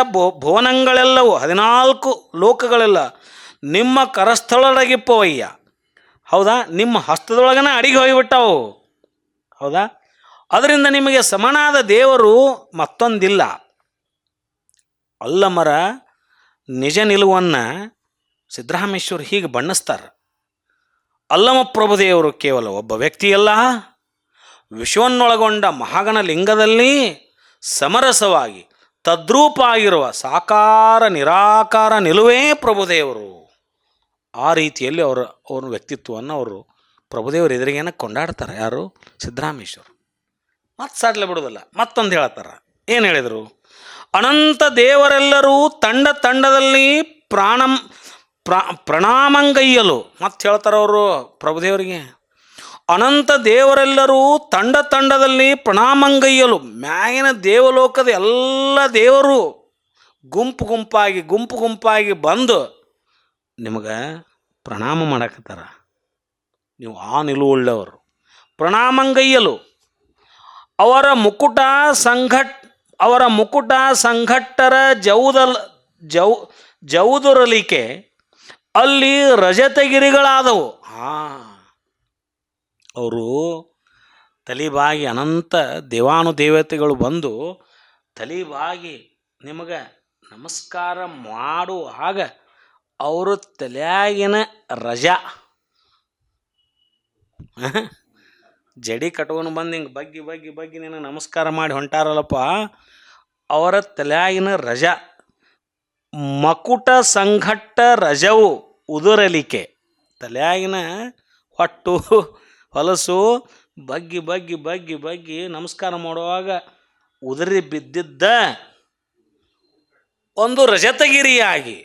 ಭುವನಗಳೆಲ್ಲವೂ 14 ಲೋಕಗಳೆಲ್ಲ ನಿಮ್ಮ ಕರಸ್ಥಳೊಳಗಿಪ್ಪವಯ್ಯ. ಹೌದಾ? ನಿಮ್ಮ ಹಸ್ತದೊಳಗನ ಅಡಿಗೆ ಹೋಗಿಬಿಟ್ಟವು. ಹೌದಾ? ಅದರಿಂದ ನಿಮಗೆ ಸಮನಾದ ದೇವರು ಮತ್ತೊಂದಿಲ್ಲ. ಅಲ್ಲಮರ ನಿಜ ನಿಲುವನ್ನು ಸಿದ್ದರಾಮೇಶ್ವರ ಹೀಗೆ ಬಣ್ಣಿಸ್ತಾರೆ. ಅಲ್ಲಮ ಪ್ರಭುದೇವರು ಕೇವಲ ಒಬ್ಬ ವ್ಯಕ್ತಿಯಲ್ಲ, ವಿಶ್ವನ್ನೊಳಗೊಂಡ ಮಹಾಗಣ ಲಿಂಗದಲ್ಲಿ ಸಮರಸವಾಗಿ ತದ್ರೂಪ ಆಗಿರುವ ಸಾಕಾರ ನಿರಾಕಾರ ನಿಲುವೇ ಪ್ರಭುದೇವರು. ಆ ರೀತಿಯಲ್ಲಿ ಅವ್ರ ವ್ಯಕ್ತಿತ್ವವನ್ನು ಅವರು ಪ್ರಭುದೇವರು ಎದುರಿಗೇನ ಕೊಂಡಾಡ್ತಾರೆ. ಯಾರು? ಸಿದ್ದರಾಮೇಶ್ವರು. ಮತ್ತೆ ಸಾಡ್ಲೆ ಬಿಡೋದಿಲ್ಲ. ಮತ್ತೊಂದು ಹೇಳ್ತಾರೆ. ಏನು ಹೇಳಿದರು? ಅನಂತ ದೇವರೆಲ್ಲರೂ ತಂಡದಲ್ಲಿ ಪ್ರಣಾಮಂಗೈಯಲು. ಮತ್ತೆ ಹೇಳ್ತಾರೆ ಅವರು ಪ್ರಭುದೇವರಿಗೆ, ಅನಂತ ದೇವರೆಲ್ಲರೂ ತಂಡದಲ್ಲಿ ಪ್ರಣಾಮಂಗೈಯಲು. ಮ್ಯಾಗಿನ ದೇವಲೋಕದ ಎಲ್ಲ ದೇವರು ಗುಂಪು ಗುಂಪಾಗಿ ಬಂದು ನಿಮಗೆ ಪ್ರಣಾಮ ಮಾಡಕತ್ತಾರ. ನೀವು ಆ ನಿಲುವುಳ್ಳವರು. ಪ್ರಣಾಮಂಗೈಯಲು ಅವರ ಮುಕುಟ ಸಂಘಟ್ಟರ ಜೌದುರಲಿಕೆ ಅಲ್ಲಿ ರಜತಗಿರಿಗಳಾದವು. ಅವರು ತಲಿಬಾಗಿ ಅನಂತ ದೇವಾನುದೇವತೆಗಳು ಬಂದು ತಲಿಬಾಗಿ ನಿಮಗೆ ನಮಸ್ಕಾರ ಮಾಡುವಾಗ ಅವರು ತಲೆಯಾಗಿನ ರಜಾ ಜಡಿ ಕಟ್ಕೊಂಡು ಬಂದು ಹಿಂಗೆ ಬಗ್ಗಿ ನಿನಗೆ ನಮಸ್ಕಾರ ಮಾಡಿ ಹೊಂಟಾರಲ್ಲಪ್ಪ, ಅವರ ತಲೆಯಾಗಿನ ರಜಾ ಮಕುಟ ಸಂಘಟ್ಟ ರಜವು ಉದುರಲಿಕೆ. ತಲೆಯಾಗಿನ ಹೊಟ್ಟು ಹೊಲಸು ಬಗ್ಗಿ ಬಗ್ಗಿ ಬಗ್ಗಿ ಬಗ್ಗಿ ನಮಸ್ಕಾರ ಮಾಡುವಾಗ ಉದುರಿ ಬಿದ್ದಿದ್ದ ಒಂದು ರಜತಗಿರಿಯಾಗಿ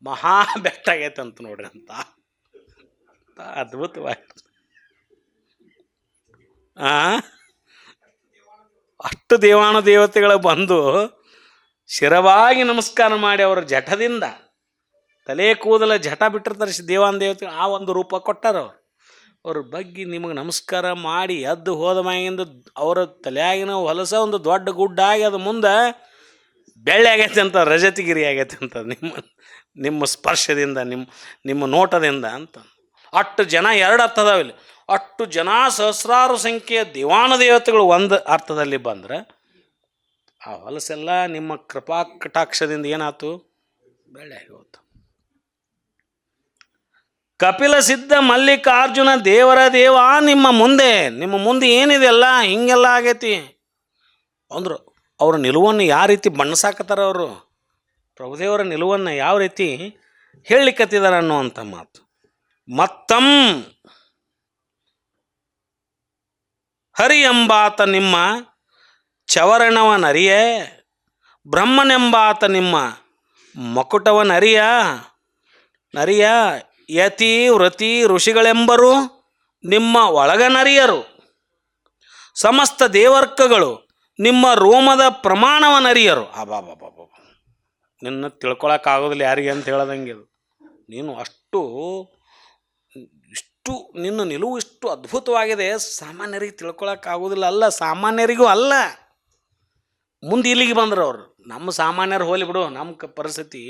ಮಹಾ ಬೆಟ್ಟಾಗೈತಂತ ನೋಡ್ರಿ ಅಂತ ಅದ್ಭುತವಾಗಿ. ಅಷ್ಟು ದೇವಾನು ದೇವತೆಗಳು ಬಂದು ಶಿರವಾಗಿ ನಮಸ್ಕಾರ ಮಾಡಿ ಅವರ ಜಠದಿಂದ ತಲೆ ಕೂದಲ ಜಟ ಬಿಟ್ಟಿರ್ತಾರೆ ದೇವಾನು ದೇವತೆಗಳು, ಆ ಒಂದು ರೂಪ ಕೊಟ್ಟಾರ ಅವ್ರ ಬಗ್ಗೆ ನಿಮಗೆ ನಮಸ್ಕಾರ ಮಾಡಿ ಎದ್ದು ಹೋದ ಮ್ಯಾಗಿಂದ ಅವರ ತಲೆಯಾಗಿನ ಹೊಲಸ ಒಂದು ದೊಡ್ಡ ಗುಡ್ಡ ಆಗಿ ಅದು ಮುಂದೆ ಬೆಳ್ಳೆ ಆಗೈತೆ ಅಂತ, ರಜತಗಿರಿ ಆಗೈತೆ ಅಂತ ನಿಮ್ಮ ಸ್ಪರ್ಶದಿಂದ ನಿಮ್ಮ ನೋಟದಿಂದ ಅಂತ. ಅಷ್ಟು ಜನ ಎರಡು ಅರ್ಥ ಅದಾವಿಲ್ಲ. ಅಷ್ಟು ಜನ ಸಹಸ್ರಾರು ಸಂಖ್ಯೆಯ ದೇವಾನು ದೇವತೆಗಳು ಒಂದು ಅರ್ಥದಲ್ಲಿ ಬಂದ್ರೆ ಆ ಹೊಲಸೆಲ್ಲ ನಿಮ್ಮ ಕೃಪಾ ಕಟಾಕ್ಷದಿಂದ ಏನಾಯ್ತು, ಬೆಳ್ಳೆ ಆಗಿ ಹೋಯ್ತು. ಕಪಿಲ ಸಿದ್ಧ ಮಲ್ಲಿಕಾರ್ಜುನ ದೇವರ ದೇವ ನಿಮ್ಮ ಮುಂದೆ ಏನಿದೆಲ್ಲ ಹಿಂಗೆಲ್ಲ ಆಗೈತಿ ಅಂದರು. ಅವ್ರ ನಿಲುವನ್ನು ಯಾವ ರೀತಿ ಬಣ್ಣಿಸಾಕತ್ತಾರ ಅವರು, ಪ್ರಭುದೇವರ ನಿಲುವನ್ನು ಯಾವ ರೀತಿ ಹೇಳಲಿಕ್ಕತ್ತಿದಾರ ಅನ್ನುವಂಥ ಮಾತು. ಮತ್ತಂ ಹರಿ ಎಂಬಾತ ನಿಮ್ಮ ಚವರಣವನರಿಯೇ, ಬ್ರಹ್ಮನೆಂಬಾತ ನಿಮ್ಮ ಮಕುಟವನರಿಯ ಯತಿ ವ್ರತಿ ಋಷಿಗಳೆಂಬರು ನಿಮ್ಮ ಒಳಗನರಿಯರು, ಸಮಸ್ತ ದೇವರ್ಕಗಳು ನಿಮ್ಮ ರೋಮದ ಪ್ರಮಾಣವನರಿಯರು. ಅಬಾಬಾಬಾಬ, ನಿನ್ನ ತಿಳ್ಕೊಳಕ್ಕಾಗೋದಿಲ್ಲ ಯಾರಿಗೆ ಅಂತ ಹೇಳದಂಗೆ. ನೀನು ಇಷ್ಟು ನಿನ್ನ ನಿಲುವು ಇಷ್ಟು ಅದ್ಭುತವಾಗಿದೆ, ಸಾಮಾನ್ಯರಿಗೆ ತಿಳ್ಕೊಳಕ್ಕಾಗೋದಿಲ್ಲ. ಅಲ್ಲ, ಸಾಮಾನ್ಯರಿಗೂ ಅಲ್ಲ. ಮುಂದೆ ಇಲ್ಲಿಗೆ ಬಂದ್ರು ಅವರು. ನಮ್ಮ ಸಾಮಾನ್ಯರು ಹೋಲಿ ಬಿಡು, ನಮ್ಮ ಪರಿಸ್ಥಿತಿ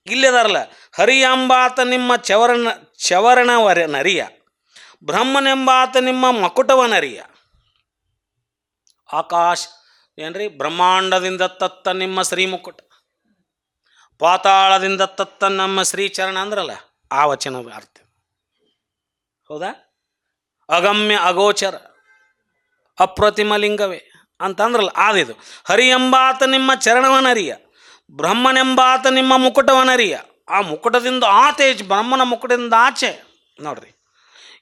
ಇಲ್ಲದಾರಲ್ಲ. ಹರಿಯಂಬಾತ ನಿಮ್ಮ ಚವರಣವನರಿಯ, ಬ್ರಹ್ಮನೆಂಬಾತ ನಿಮ್ಮ ಮಕುಟವನರಿಯ. ಆಕಾಶ ಏನ್ರಿ, ಬ್ರಹ್ಮಾಂಡದಿಂದ ತತ್ತ ನಿಮ್ಮ ಶ್ರೀಮುಕುಟ, ಪಾತಾಳದಿಂದ ತತ್ತ ನಮ್ಮ ಶ್ರೀಚರಣ ಅಂದ್ರಲ್ಲ, ಆ ವಚನದ ಅರ್ಥ. ಹೌದಾ? ಅಗಮ್ಯ ಅಗೋಚರ ಅಪ್ರತಿಮ ಲಿಂಗವೇ ಅಂತಂದ್ರಲ್ಲ, ಆದಿದು. ಹರಿಯಂಬಾತ ನಿಮ್ಮ ಚರಣವನರಿಯ, ಬ್ರಹ್ಮನೆಂಬಾತ ನಿಮ್ಮ ಮುಕುಟವನರಿಯ. ಆ ಮುಕುಟದಿಂದ ಆತೇಜ್, ಬ್ರಹ್ಮನ ಮುಕುಟದಿಂದ ಆಚೆ ನೋಡ್ರಿ.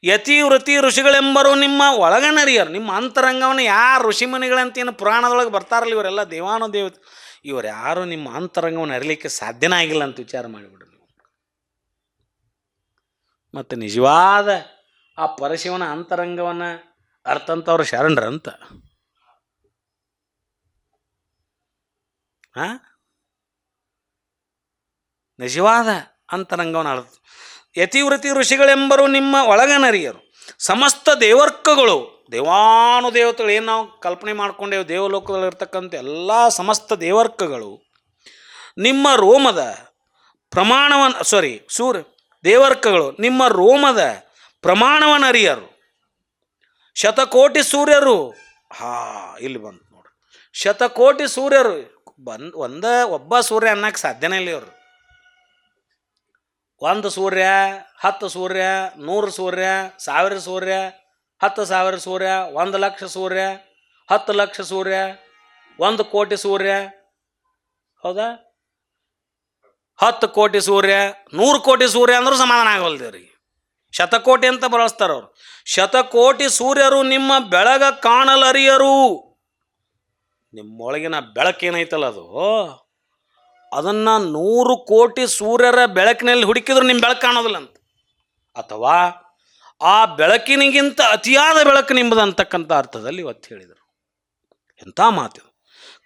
ಯತಿ ವೃತಿ ಋಷಿಗಳೆಂಬರು ನಿಮ್ಮ ಒಳಗನರಿಯರು, ನಿಮ್ಮ ಅಂತರಂಗವನ್ನು ಯಾರು ಋಷಿಮುನಿಗಳಂತೇನು ಪುರಾಣದೊಳಗೆ ಬರ್ತಾರಲ್ಲ, ಇವರೆಲ್ಲ ದೇವಾನು ದೇವತೆ, ಇವರು ಯಾರು ನಿಮ್ಮ ಅಂತರಂಗವನ್ನು ಅರಿಲಿಕ್ಕೆ ಸಾಧ್ಯನೇ ಆಗಿಲ್ಲ ಅಂತ ವಿಚಾರ ಮಾಡಿಬಿಡ್ರಿ ನೀವು. ಮತ್ತು ನಿಜವಾದ ಆ ಪರಶಿವನ ಅಂತರಂಗವನ್ನು ಅರ್ಥಂತವ್ರು ಶರಣರಂತ. ನಿಜವಾದ ಅಂತರಂಗವನ್ನು ಅರ್ಥ. ಯತಿವೃತಿ ಋಷಿಗಳೆಂಬರು ನಿಮ್ಮ ಒಳಗನರಿಯರು, ಸಮಸ್ತ ದೇವರ್ಕಗಳು, ದೇವಾನು ದೇವತೆಗಳು, ಏನು ನಾವು ಕಲ್ಪನೆ ಮಾಡ್ಕೊಂಡೇವು ದೇವಲೋಕದಲ್ಲಿರ್ತಕ್ಕಂಥ ಎಲ್ಲ ಸಮಸ್ತ ದೇವರ್ಕಗಳು ನಿಮ್ಮ ರೋಮದ ಪ್ರಮಾಣವನ್ನು ದೇವರ್ಕಗಳು ನಿಮ್ಮ ರೋಮದ ಪ್ರಮಾಣವನ್ನರಿಯರು. ಶತಕೋಟಿ ಸೂರ್ಯರು, ಇಲ್ಲಿ ಬಂತು ನೋಡ್ರಿ, ಶತಕೋಟಿ ಸೂರ್ಯರು ಒಬ್ಬ ಸೂರ್ಯ ಅನ್ನಕ್ಕೆ ಸಾಧ್ಯನೇ ಇಲ್ಲ ಇವರು. 1 ಸೂರ್ಯ, 10 ಸೂರ್ಯ, 100 ಸೂರ್ಯ, 1000 ಸೂರ್ಯ, 10,000 ಸೂರ್ಯ, 1 ಲಕ್ಷ ಸೂರ್ಯ, 10 ಲಕ್ಷ ಸೂರ್ಯ, 1 ಕೋಟಿ ಸೂರ್ಯ. ಹೌದಾ? 10 ಕೋಟಿ ಸೂರ್ಯ, 100 ಕೋಟಿ ಸೂರ್ಯ ಅಂದ್ರೂ ಸಮಾಧಾನ ಆಗೋಲ್ದೇವ್ರಿಗೆ. ಶತಕೋಟಿ ಅಂತ ಬಳಸ್ತಾರೆ ಅವರು. ಶತಕೋಟಿ ಸೂರ್ಯರು ನಿಮ್ಮ ಬೆಳಗ ಕಾಣಲರಿಯರು. ನಿಮ್ಮೊಳಗಿನ ಬೆಳಕೇನೈತಲ್ಲ ಅದನ್ನು 100 ಕೋಟಿ ಸೂರ್ಯರ ಬೆಳಕಿನಲ್ಲಿ ಹುಡುಕಿದ್ರು ನಿಮ್ಮ ಬೆಳಕು ಕಾಣೋದಿಲ್ಲ ಅಂತ. ಅಥವಾ ಆ ಬೆಳಕಿನಿಗಿಂತ ಅತಿಯಾದ ಬೆಳಕು ನಿಮ್ಮದು ಅಂತಕ್ಕಂಥ ಅರ್ಥದಲ್ಲಿ ಇವತ್ತು ಹೇಳಿದರು. ಎಂಥ ಮಾತು!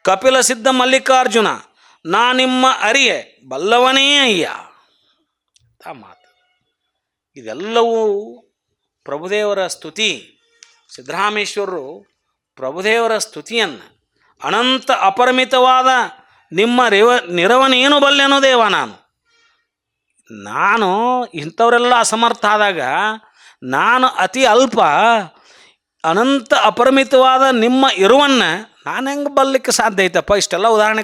ಕಪಿಲ ಸಿದ್ಧ ಮಲ್ಲಿಕಾರ್ಜುನ ನಾ ನಿಮ್ಮ ಅರಿಯೆ ಬಲ್ಲವನೇ ಅಯ್ಯ. ಎಂಥ ಮಾತು! ಇದೆಲ್ಲವೂ ಪ್ರಭುದೇವರ ಸ್ತುತಿ. ಸಿದ್ದರಾಮೇಶ್ವರರು ಪ್ರಭುದೇವರ ಸ್ತುತಿಯನ್ನು ಅನಂತ ಅಪರಿಮಿತವಾದ ನಿಮ್ಮ ನಿರವನೇನು ಬಲ್ಲೆನೋ ದೇವ, ನಾನು ಇಂಥವರೆಲ್ಲ ಅಸಮರ್ಥ ಆದಾಗ ನಾನು ಅತಿ ಅಲ್ಪ, ಅನಂತ ಅಪರಿಮಿತವಾದ ನಿಮ್ಮ ಇರುವನ್ನು ನಾನು ಹೆಂಗೆ ಬಲ್ಲಲಿಕ್ಕೆ ಸಾಧ್ಯ ಐತಪ್ಪ? ಇಷ್ಟೆಲ್ಲ ಉದಾಹರಣೆ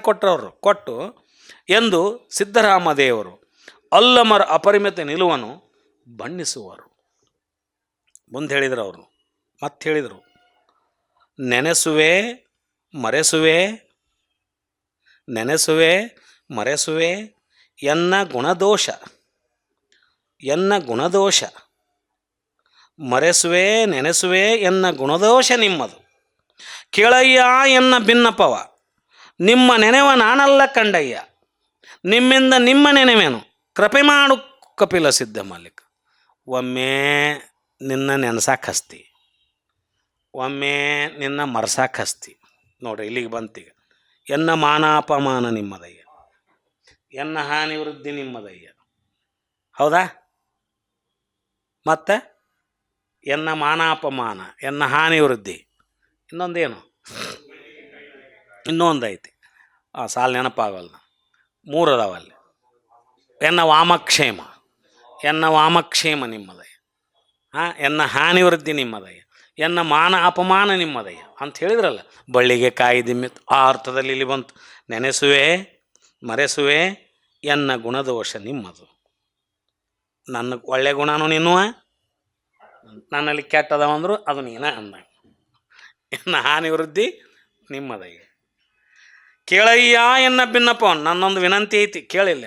ಕೊಟ್ಟು ಎಂದು ಸಿದ್ದರಾಮದೇವರು ಅಲ್ಲಮರ ಅಪರಿಮಿತ ನಿಲುವನ್ನು ಬಣ್ಣಿಸುವರು. ಮುಂದೆ ಹೇಳಿದರು ಅವರು, ಮತ್ತೆ ಹೇಳಿದರು, ನೆನೆಸುವೆ ಮರೆಸುವೆ ಎನ್ನ ಗುಣದೋಷ, ಎನ್ನ ಗುಣದೋಷ ಮರೆಸುವೆ ನೆನೆಸುವೆ ಎನ್ನ ಗುಣದೋಷ ನಿಮ್ಮದು. ಕೇಳಯ್ಯ ಎನ್ನ ಭಿನ್ನಪವ, ನಿಮ್ಮ ನೆನೆವ ನಾನಲ್ಲ ಕಂಡಯ್ಯ. ನಿಮ್ಮಿಂದ ನಿಮ್ಮ ನೆನೆವೇನು, ಕೃಪೆ ಮಾಡು ಕಪಿಲ ಸಿದ್ಧ ಮಲ್ಲಿಕ. ಒಮ್ಮೆ ನಿನ್ನ ನೆನೆಸಾಕ ಹಸ್ತಿ, ಒಮ್ಮೆ ನಿನ್ನ ಮರ್ಸಾಕ ಹಸ್ತಿ. ನೋಡ್ರಿ ಇಲ್ಲಿಗೆ ಬಂತೀಗ. ಎನ್ನ ಮಾನ ಅಪಮಾನ ನಿಮ್ಮದಯ್ಯ, ಎನ್ನ ಹಾನಿ ವೃದ್ಧಿ ನಿಮ್ಮದಯ್ಯ. ಹೌದಾ? ಮತ್ತೆ ಎನ್ನ ಮಾನ ಅಪಮಾನ, ಎನ್ನ ಹಾನಿ ವೃದ್ಧಿ, ಇನ್ನೊಂದೇನು, ಇನ್ನೊಂದು ಐತಿ, ಸಾಲ ನೆನಪಾಗಲ್ಲ, 3 ಅದಾವಲ್ಲಿ. ಎನ್ನ ವಾಮಕ್ಷೇಮ, ಎನ್ನ ವಾಮಕ್ಷೇಮ ನಿಮ್ಮದಯ್ಯ. ಎನ್ನ ಹಾನಿ ವೃದ್ಧಿ ನಿಮ್ಮದಯ್ಯ, ಎನ್ನ ಮಾನ ಅಪಮಾನ ನಿಮ್ಮದಯ್ಯ ಅಂತ ಹೇಳಿದ್ರಲ್ಲ. ಬಳ್ಳಿಗೆ ಕಾಯಿ ದಿಮ್ಮಿ, ಆ ಅರ್ಥದಲ್ಲಿ ಇಲ್ಲಿ ಬಂತು. ನೆನೆಸುವೆ ಮರೆಸುವೆ ಎನ್ನ ಗುಣದೋಷ ನಿಮ್ಮದು. ನನ್ನ ಒಳ್ಳೆ ಗುಣನೂ ನೀನುವ, ನನ್ನಲ್ಲಿ ಕೆಟ್ಟದವಂದ್ರು ಅದು ನೀನ ಅಂದಾಗ. ಎನ್ನ ಹಾನಿ ವೃದ್ಧಿ ನಿಮ್ಮದಯ್ಯ. ಕೇಳಯ್ಯ ಎನ್ನ ಭಿನ್ನಪವನ್, ನನ್ನೊಂದು ವಿನಂತಿ ಐತಿ, ಕೇಳಿಲ್ಲ.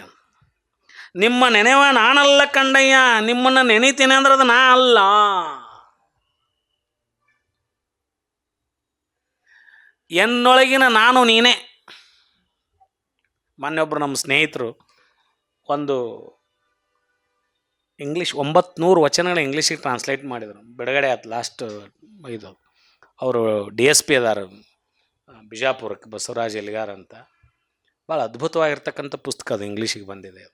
ನಿಮ್ಮ ನೆನೆವ ನಾನಲ್ಲ ಕಂಡಯ್ಯ. ನಿಮ್ಮನ್ನು ನೆನೀತೀನಿ ಅಂದ್ರೆ ಅದು ನಾ ಅಲ್ಲ. ಎನ್ನೊಳಗಿನ ನಾನು ನೀನೇ. ಮೊನ್ನೆೊಬ್ಬರು ನಮ್ಮ ಸ್ನೇಹಿತರು ಒಂದು ಇಂಗ್ಲೀಷ್ 900 ವಚನಗಳ ಇಂಗ್ಲೀಷಿಗೆ ಟ್ರಾನ್ಸ್ಲೇಟ್ ಮಾಡಿದರು. ಬಿಡುಗಡೆ ಆಯ್ತು ಲಾಸ್ಟ್ ಇದು. ಅವರು DSP ಅದಾರ ಬಿಜಾಪುರಕ್ಕೆ, ಬಸವರಾಜ್ ಎಲಿಗಾರ್ ಅಂತ. ಭಾಳ ಅದ್ಭುತವಾಗಿರ್ತಕ್ಕಂಥ ಪುಸ್ತಕ ಅದು, ಇಂಗ್ಲೀಷಿಗೆ ಬಂದಿದೆ.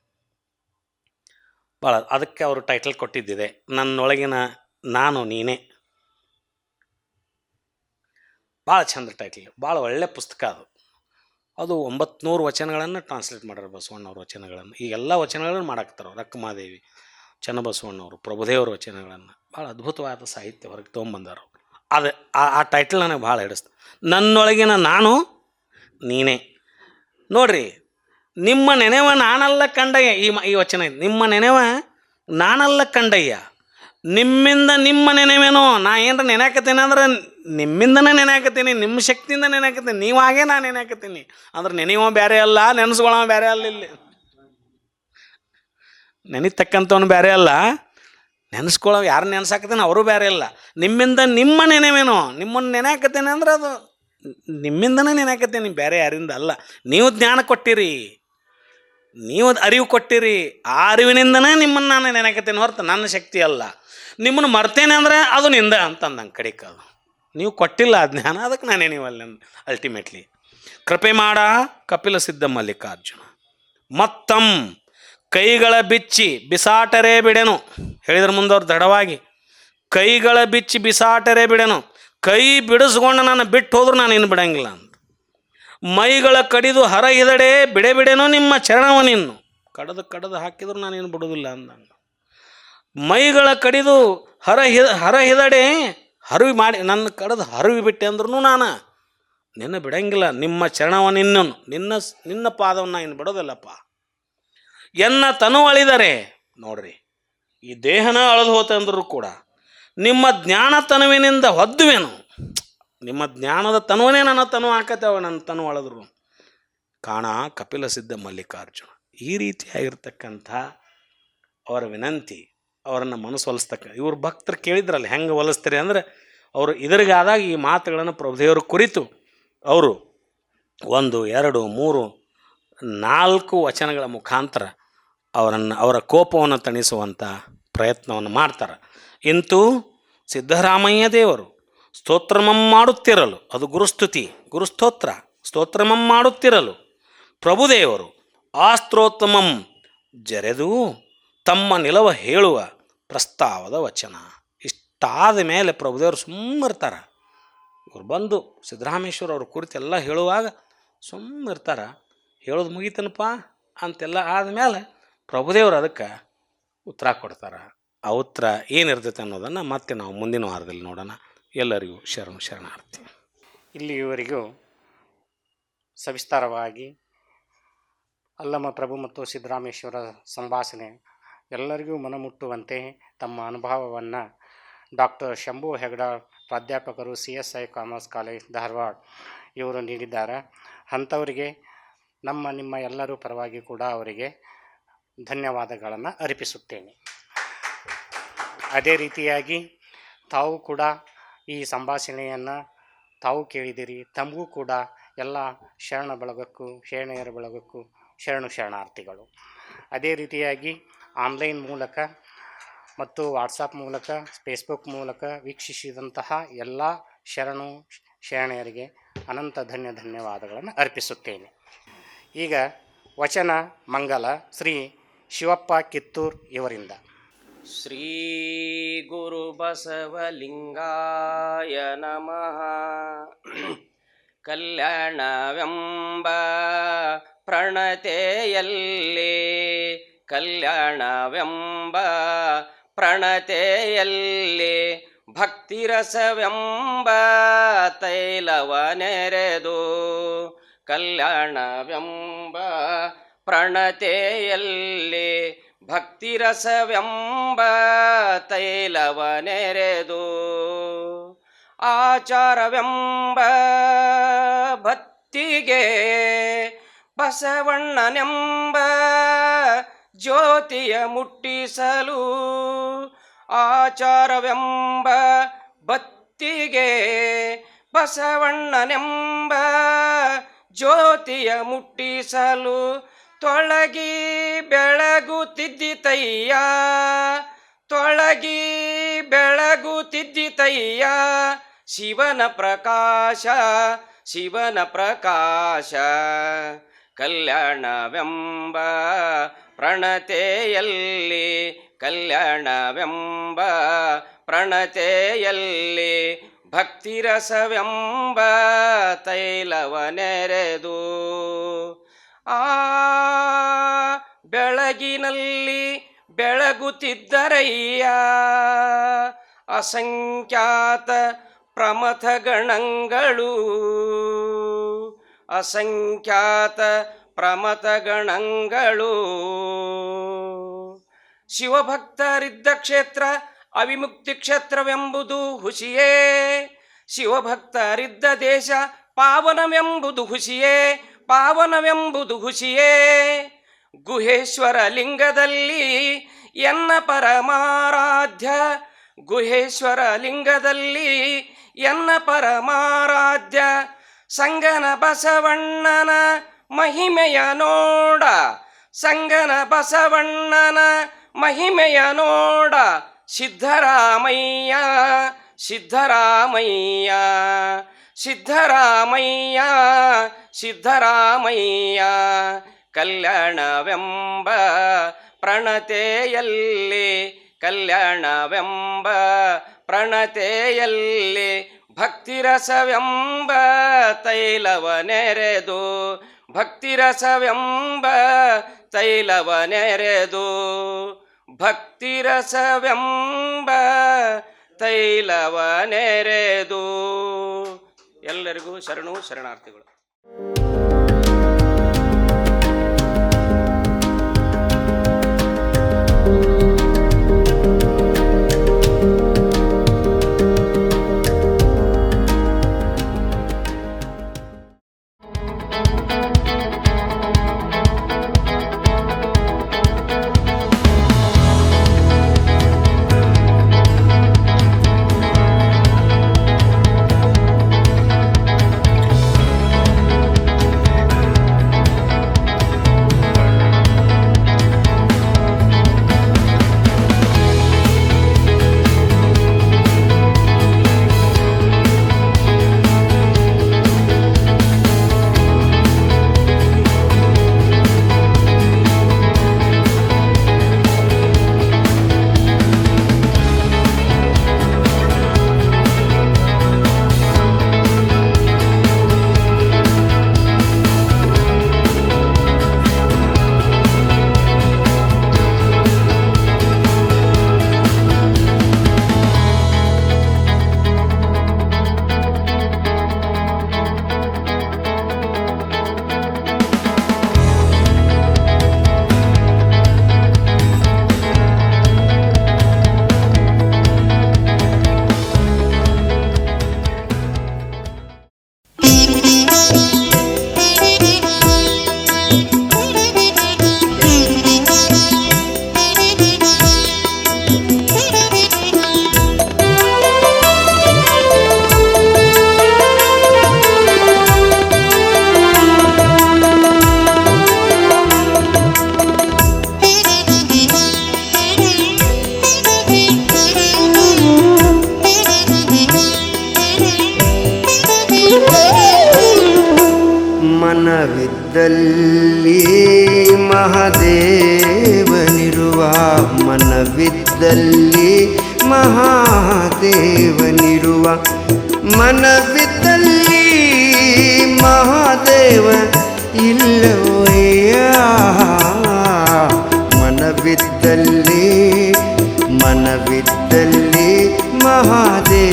ಭಾಳ ಅದಕ್ಕೆ ಅವರು ಟೈಟಲ್ ಕೊಟ್ಟಿದ್ದಿದೆ, ನನ್ನೊಳಗಿನ ನಾನು ನೀನೇ. ಭಾಳ ಚಂದ ಟೈಟಲ್, ಭಾಳ ಒಳ್ಳೆ ಪುಸ್ತಕ ಅದು. ಅದು 900 ವಚನಗಳನ್ನು ಟ್ರಾನ್ಸ್ಲೇಟ್ ಮಾಡ್ಯಾರ, ಬಸವಣ್ಣವ್ರ ವಚನಗಳನ್ನು. ಈ ಎಲ್ಲ ವಚನಗಳನ್ನು ಮಾಡಾಕ್ತಾರೆ. ರಕ್ಕಮಾದೇವಿ, ಚನ್ನಬಸವಣ್ಣವರು, ಪ್ರಭುದೇವರ ವಚನಗಳನ್ನು. ಭಾಳ ಅದ್ಭುತವಾದ ಸಾಹಿತ್ಯ ಹೊರಗೆ ತೊಗೊಂಬಂದಾರ. ಅದು ಆ ಟೈಟಲ್ ನನಗೆ ಭಾಳ ಹಿಡಿಸ್ತು, ನನ್ನೊಳಗಿನ ನಾನು ನೀನೇ. ನೋಡ್ರಿ, ನಿಮ್ಮ ನೆನೆವ ನಾನಲ್ಲ ಕಂಡಯ್ಯ. ಈ ವಚನ ಇದೆ, ನಿಮ್ಮ ನೆನೆವ ನಾನಲ್ಲ ಕಂಡಯ್ಯ, ನಿಮ್ಮಿಂದ ನಿಮ್ಮ ನೆನೆವೇನೋ. ನಾ ಏನರ ನೆನೆಯಾಕತ್ತೀನಿ ಅಂದ್ರೆ ನಿಮ್ಮಿಂದನೇ ನೆನೆಯಾಕತ್ತೀನಿ, ನಿಮ್ಮ ಶಕ್ತಿಯಿಂದ ನೆನೆಯಾಕತ್ತೀನಿ, ನೀವಾಗೇ ನಾನು ನೆನೆಯಾಕತ್ತೀನಿ. ಅಂದ್ರೆ ನೆನೆಯುವ ಬೇರೆ ಅಲ್ಲ, ನೆನೆಸ್ಕೊಳ್ಳೋ ಬೇರೆ ಅಲ್ಲ. ಇಲ್ಲಿ ನೆನಿತಕ್ಕಂಥವ್ನು ಬೇರೆ ಅಲ್ಲ, ನೆನೆಸ್ಕೊಳ್ಳೋ ಯಾರು ನೆನೆಸಾಕತ್ತೀನಿ ಅವರು ಬೇರೆ ಅಲ್ಲ. ನಿಮ್ಮಿಂದ ನಿಮ್ಮ ನೆನೆವೇನೋ, ನಿಮ್ಮನ್ನು ನೆನೆಯಾಕತ್ತೀನಿ ಅಂದ್ರೆ ಅದು ನಿಮ್ಮಿಂದನೇ ನೆನೆಯಾಕತ್ತೀನಿ, ಬೇರೆ ಯಾರಿಂದ ಅಲ್ಲ. ನೀವು ಜ್ಞಾನ ಕೊಟ್ಟಿರಿ, ನೀವು ಅರಿವು ಕೊಟ್ಟಿರಿ, ಆ ಅರಿವಿನಿಂದನೇ ನಿಮ್ಮನ್ನು ನಾನು ನೆನೆಯಾಕತ್ತೀನಿ ಹೊರತು ನನ್ನ ಶಕ್ತಿ ಅಲ್ಲ. ನಿಮ್ಮನ್ನು ಮರ್ತೇನೆ ಅಂದರೆ ಅದು ನಿಂದ ಅಂತಂದಂಗೆ ಕಡಿಕ. ಅದು ನೀವು ಕೊಟ್ಟಿಲ್ಲ ಆ ಜ್ಞಾನ, ಅದಕ್ಕೆ ನಾನೇ ನೀವಲ್ಲ ಅಲ್ಟಿಮೇಟ್ಲಿ. ಕೃಪೆ ಮಾಡ ಕಪಿಲ ಸಿದ್ಧ ಮಲ್ಲಿಕಾರ್ಜುನ. ಮತ್ತಂ ಕೈಗಳ ಬಿಚ್ಚಿ ಬಿಸಾಟರೇ ಬಿಡೆನು. ಹೇಳಿದ್ರೆ ಮುಂದವ್ರು ದೃಢವಾಗಿ, ಕೈಗಳ ಬಿಚ್ಚಿ ಬಿಸಾಟರೇ ಬಿಡೆನು. ಕೈ ಬಿಡಿಸ್ಕೊಂಡು ನಾನು ಬಿಟ್ಟು ಹೋದ್ರು ನಾನು ಇನ್ನು ಬಿಡಂಗಿಲ್ಲ ಅಂತ. ಮೈಗಳ ಕಡಿದು ಹರ ಹಿದಡೆ ಬಿಡೆ ಬಿಡೆನೋ ನಿಮ್ಮ ಚರಣವನಿನ್ನು. ಕಡದು ಹಾಕಿದ್ರು ನಾನು ಏನು ಬಿಡೋದಿಲ್ಲ ಅಂದಂಗೆ. ಮೈಗಳ ಕಡಿದು ಹರ ಹಿದಡೆ ಹರಿವಿ ಮಾಡಿ ನನ್ನ ಕಡದು ಹರಿವಿ ಬಿಟ್ಟೆ ಅಂದ್ರೂ ನಾನು ನಿನ್ನ ಬಿಡಂಗಿಲ್ಲ. ನಿಮ್ಮ ಚರಣವನಿನ್ನು, ನಿನ್ನ ಪಾದವನ್ನು ಇನ್ನು ಬಿಡೋದಿಲ್ಲಪ್ಪ. ಎನ್ನ ತನು ಅಳಿದರೆ, ನೋಡ್ರಿ ಈ ದೇಹನ ಅಳದು ಹೋತಂದ್ರೂ ಕೂಡ ನಿಮ್ಮ ಜ್ಞಾನ ತನುವಿನಿಂದ ಹೊದ್ದುವೇನು. ನಿಮ್ಮ ಜ್ಞಾನದ ತನುವನೇ ನನ್ನ ತನು ಹಾಕತ್ತೇವ, ನನ್ನ ತನು ಅಳದ್ರು. ಕಾಣ ಕಪಿಲ ಸಿದ್ಧ ಮಲ್ಲಿಕಾರ್ಜುನ. ಈ ರೀತಿಯಾಗಿರ್ತಕ್ಕಂಥ ಅವರ ವಿನಂತಿ, ಅವರನ್ನು ಮನಸ್ಸು ಒಲಿಸ್ತಕ್ಕ. ಇವ್ರ ಭಕ್ತರು ಕೇಳಿದ್ರಲ್ಲ ಹೆಂಗೆ ಒಲಿಸ್ತಾರೆ ಅಂದರೆ, ಅವರು ಇದರಿಗಾದಾಗ ಈ ಮಾತುಗಳನ್ನು ಪ್ರಭುದೇವರ ಕುರಿತು ಅವರು 1, 2, 3, 4 ವಚನಗಳ ಮುಖಾಂತರ ಅವರ ಕೋಪವನ್ನು ತಣಿಸುವಂಥ ಪ್ರಯತ್ನವನ್ನು ಮಾಡ್ತಾರೆ. ಇಂತೂ ಸಿದ್ದರಾಮಯ್ಯ ದೇವರು ಸ್ತೋತ್ರಮಂ ಮಾಡುತ್ತಿರಲು, ಅದು ಗುರುಸ್ತುತಿ, ಗುರುಸ್ತೋತ್ರ, ಸ್ತೋತ್ರಮಂ ಮಾಡುತ್ತಿರಲು ಪ್ರಭುದೇವರು ಆ ಸ್ತೋತ್ರಮಂ ಜರೆದು ತಮ್ಮ ನಿಲವ ಹೇಳುವ ಪ್ರಸ್ತಾವದ ವಚನ. ಇಷ್ಟಾದ ಮೇಲೆ ಪ್ರಭುದೇವರು ಸುಮ್ಮನಿರ್ತಾರೆ. ಇವ್ರು ಬಂದು ಸಿದ್ದರಾಮೇಶ್ವರ ಅವ್ರ ಕುರಿತೆಲ್ಲ ಹೇಳುವಾಗ ಸುಮ್ಮನಿರ್ತಾರೆ. ಹೇಳೋದು ಮುಗಿತನಪ್ಪ ಅಂತೆಲ್ಲ ಆದಮೇಲೆ ಪ್ರಭುದೇವರು ಅದಕ್ಕೆ ಉತ್ತರ ಕೊಡ್ತಾರೆ. ಆ ಉತ್ತರ ಏನಿರ್ತೈತೆ ಅನ್ನೋದನ್ನು ಮತ್ತೆ ನಾವು ಮುಂದಿನ ವಾರದಲ್ಲಿ ನೋಡೋಣ. ಎಲ್ಲರಿಗೂ ಶರಣಾರ್ಥಿ. ಇಲ್ಲಿಯವರೆಗೂ ಸವಿಸ್ತಾರವಾಗಿ ಅಲ್ಲಮ ಪ್ರಭು ಮತ್ತು ಸಿದ್ದರಾಮೇಶ್ವರ ಸಂಭಾಷಣೆ ಎಲ್ಲರಿಗೂ ಮನಮುಟ್ಟುವಂತೆ ತಮ್ಮ ಅನುಭವವನ್ನು ಡಾಕ್ಟರ್ ಶಂಭು ಹೆಗಡಾಳ್, ಪ್ರಾಧ್ಯಾಪಕರು CSI ಕಾಮರ್ಸ್ ಕಾಲೇಜ್ ಧಾರವಾಡ ಇವರು ನೀಡಿದ್ದಾರೆ. ಅಂಥವರಿಗೆ ನಿಮ್ಮ ಎಲ್ಲರೂ ಪರವಾಗಿ ಕೂಡ ಅವರಿಗೆ ಧನ್ಯವಾದಗಳನ್ನು ಅರ್ಪಿಸುತ್ತೇನೆ. ಅದೇ ರೀತಿಯಾಗಿ ತಾವು ಕೂಡ ಈ ಸಂಭಾಷಣೆಯನ್ನು ತಾವು ಕೇಳಿದಿರಿ. ತಮಗೂ ಕೂಡ ಎಲ್ಲ ಶರಣ ಬಳಗಕ್ಕೂ ಶರಣೆಯರ ಬಳಗಕ್ಕೂ ಶರಣಾರ್ಥಿಗಳು. ಅದೇ ರೀತಿಯಾಗಿ ಆನ್ಲೈನ್ ಮೂಲಕ ಮತ್ತು ವಾಟ್ಸಪ್ ಮೂಲಕ ಫೇಸ್ಬುಕ್ ಮೂಲಕ ವೀಕ್ಷಿಸಿದಂತಹ ಎಲ್ಲ ಶರಣೆಯರಿಗೆ ಅನಂತ ಧನ್ಯವಾದಗಳನ್ನು ಅರ್ಪಿಸುತ್ತೇನೆ. ಈಗ ವಚನ ಮಂಗಲ ಶ್ರೀ ಶಿವಪ್ಪ ಕಿತ್ತೂರ್ ಇವರಿಂದ. ಶ್ರೀ ಗುರು ಬಸವಲಿಂಗಾಯ ನಮಃ. ಕಲ್ಯಾಣವೆಂಬ ಪ್ರಣತೆಯಲ್ಲಿ ಕಲ್ಯಾಣವೆಂಬ ಪ್ರಣತೆಯಲ್ಲಿ ಭಕ್ತಿರಸವೆಂಬ ತೈಲವ ನೆರೆದು ಕಲ್ಯಾಣವೆಂಬ ಪ್ರಣತೆಯಲ್ಲಿ ಭಕ್ತಿರಸವೆಂಬ ತೈಲವ ನೆರೆದು ಆಚಾರವೆಂಬ ಭಕ್ತಿಗೆ ಬಸವಣ್ಣನೆಂಬ ಜ್ಯೋತಿಯ ಮುಟ್ಟಿಸಲು ಆಚಾರವೆಂಬ ಭಕ್ತಿಗೆ ಬಸವಣ್ಣನೆಂಬ ಜ್ಯೋತಿಯ ಮುಟ್ಟಿಸಲು ತೊಳಗಿ ಬೆಳಗುತ್ತಿದ್ದಿತಯ್ಯ ತೊಳಗಿ ಬೆಳಗುತ್ತಿದ್ದಿತಯ್ಯ ಶಿವನ ಪ್ರಕಾಶ ಶಿವನ ಪ್ರಕಾಶ. ಕಲ್ಯಾಣವೆಂಬ ಪ್ರಣತೆಯಲ್ಲಿ ಕಲ್ಯಾಣವೆಂಬ ಪ್ರಣತೆಯಲ್ಲಿ ಭಕ್ತಿರಸವೆಂಬ ತೈಲವ ನೆರೆದು ಆ ಬೆಳಗಿನಲ್ಲಿ ಬೆಳಗುತ್ತಿದ್ದರಯ್ಯ ಅಸಂಖ್ಯಾತ ಪ್ರಮಥಗಣಗಳು ಅಸಂಖ್ಯಾತ ಪ್ರಮಥಗಣಗಳು. ಶಿವಭಕ್ತರಿದ್ದ ಕ್ಷೇತ್ರ ಅವಿಮುಕ್ತಿ ಕ್ಷೇತ್ರವೆಂಬುದು ಹುಸಿಯೇ. ಶಿವಭಕ್ತರಿದ್ದ ದೇಶ ಪಾವನವೆಂಬುದು ಹುಸಿಯೇ ಪಾವನವೆಂಬುದು ಹುಸಿಯೇ. ಗುಹೇಶ್ವರ ಲಿಂಗದಲ್ಲಿ ಎನ್ನ ಪರಮಾರಾಧ್ಯ ಗುಹೇಶ್ವರ ಲಿಂಗದಲ್ಲಿ ಎನ್ನ ಪರಮಾರಾಧ್ಯ ಸಂಗನ ಬಸವಣ್ಣನ ಮಹಿಮೆಯ ನೋಡ ಸಂಗನ ಬಸವಣ್ಣನ ಮಹಿಮೆಯ ನೋಡ. ಸಿದ್ಧರಾಮಯ್ಯ ಸಿದ್ಧರಾಮಯ್ಯ ಸಿದ್ಧರಾಮಯ್ಯ ಸಿದ್ಧರಾಮಯ್ಯ. ಕಲ್ಯಾಣವೆಂಬ ಪ್ರಣತೆಯಲ್ಲಿ ಕಲ್ಯಾಣವೆಂಬ ಪ್ರಣತೆಯಲ್ಲಿ ಭಕ್ತಿರಸವೆಂಬ ತೈಲವ ನೆರೆದು ಭಕ್ತಿರಸವೆಂಬ ತೈಲವ ನೆರೆದು ಭಕ್ತಿರಸವೆಂಬ ತೈಲವ ನೆರೆದು. ಎಲ್ಲರಿಗೂ ಶರಣಾರ್ಥಿಗಳು. ಮನವಿದ್ದಲ್ಲಿ ಮಹಾದೇವನಿರುವ ಮನವಿದ್ದಲ್ಲಿ ಮಹಾದೇವನಿರುವ ಮನವಿದ್ದಲ್ಲಿ ಮಹಾದೇವ ಇಲ್ಲವಯ್ಯ ಮನವಿದ್ದಲ್ಲಿ ಮನವಿದ್ದಲ್ಲಿ ಮಹಾದೇವನಿಪ್ಪ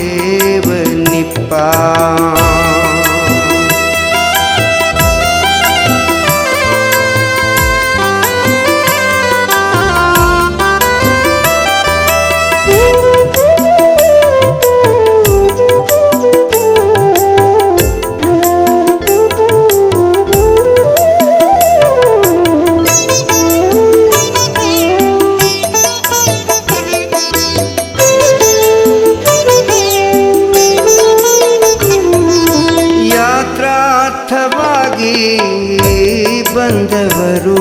ಬಂದವರು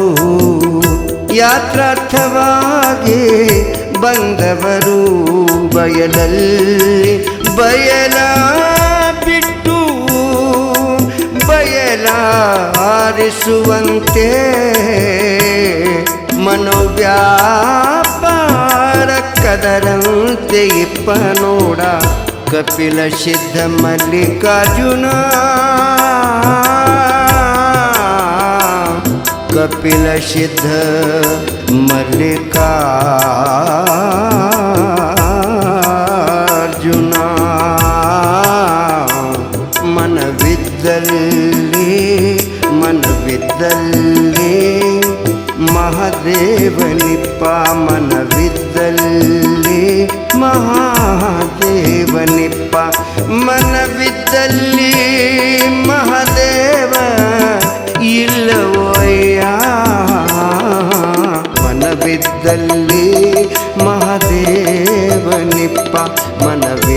ಯಾತ್ರಾರ್ಥವಾಗಿ ಬಂದವರು ಬಯಲಲ್ಲಿ ಬಯಲ ಬಿಟ್ಟು ಬಯಲಾರಿಸುವಂತೆ ಮನೋವ್ಯಾಪಾರ ಕದರಂತೆ ಇಪ್ಪ ನೋಡ ಕಪಿಲ ಸಿದ್ಧ ಮಲ್ಲಿಕಾರ್ಜುನ ಕಪಿಲ ಸಿದ್ಧ ಮಲ್ಲಿಕಾರ್ಜುನ ಮನವಿದ್ದಲ್ಲಿ ಮನವಿದ್ದಲ್ಲಿ ಮಹಾದೇವನಿಪ್ಪ ಮನವಿದ್ದಲ್ಲಿ ಮಹಾದೇವನಿಪ್ಪ ಮನವಿದ್ದಲ್ಲಿ ಮಹಾದೇವ ಇಲ್ಲವಯ್ಯ ಮನವಿದ್ದಲ್ಲಿ ಮಹಾದೇವನಿಪ್ಪ ಮನವಿ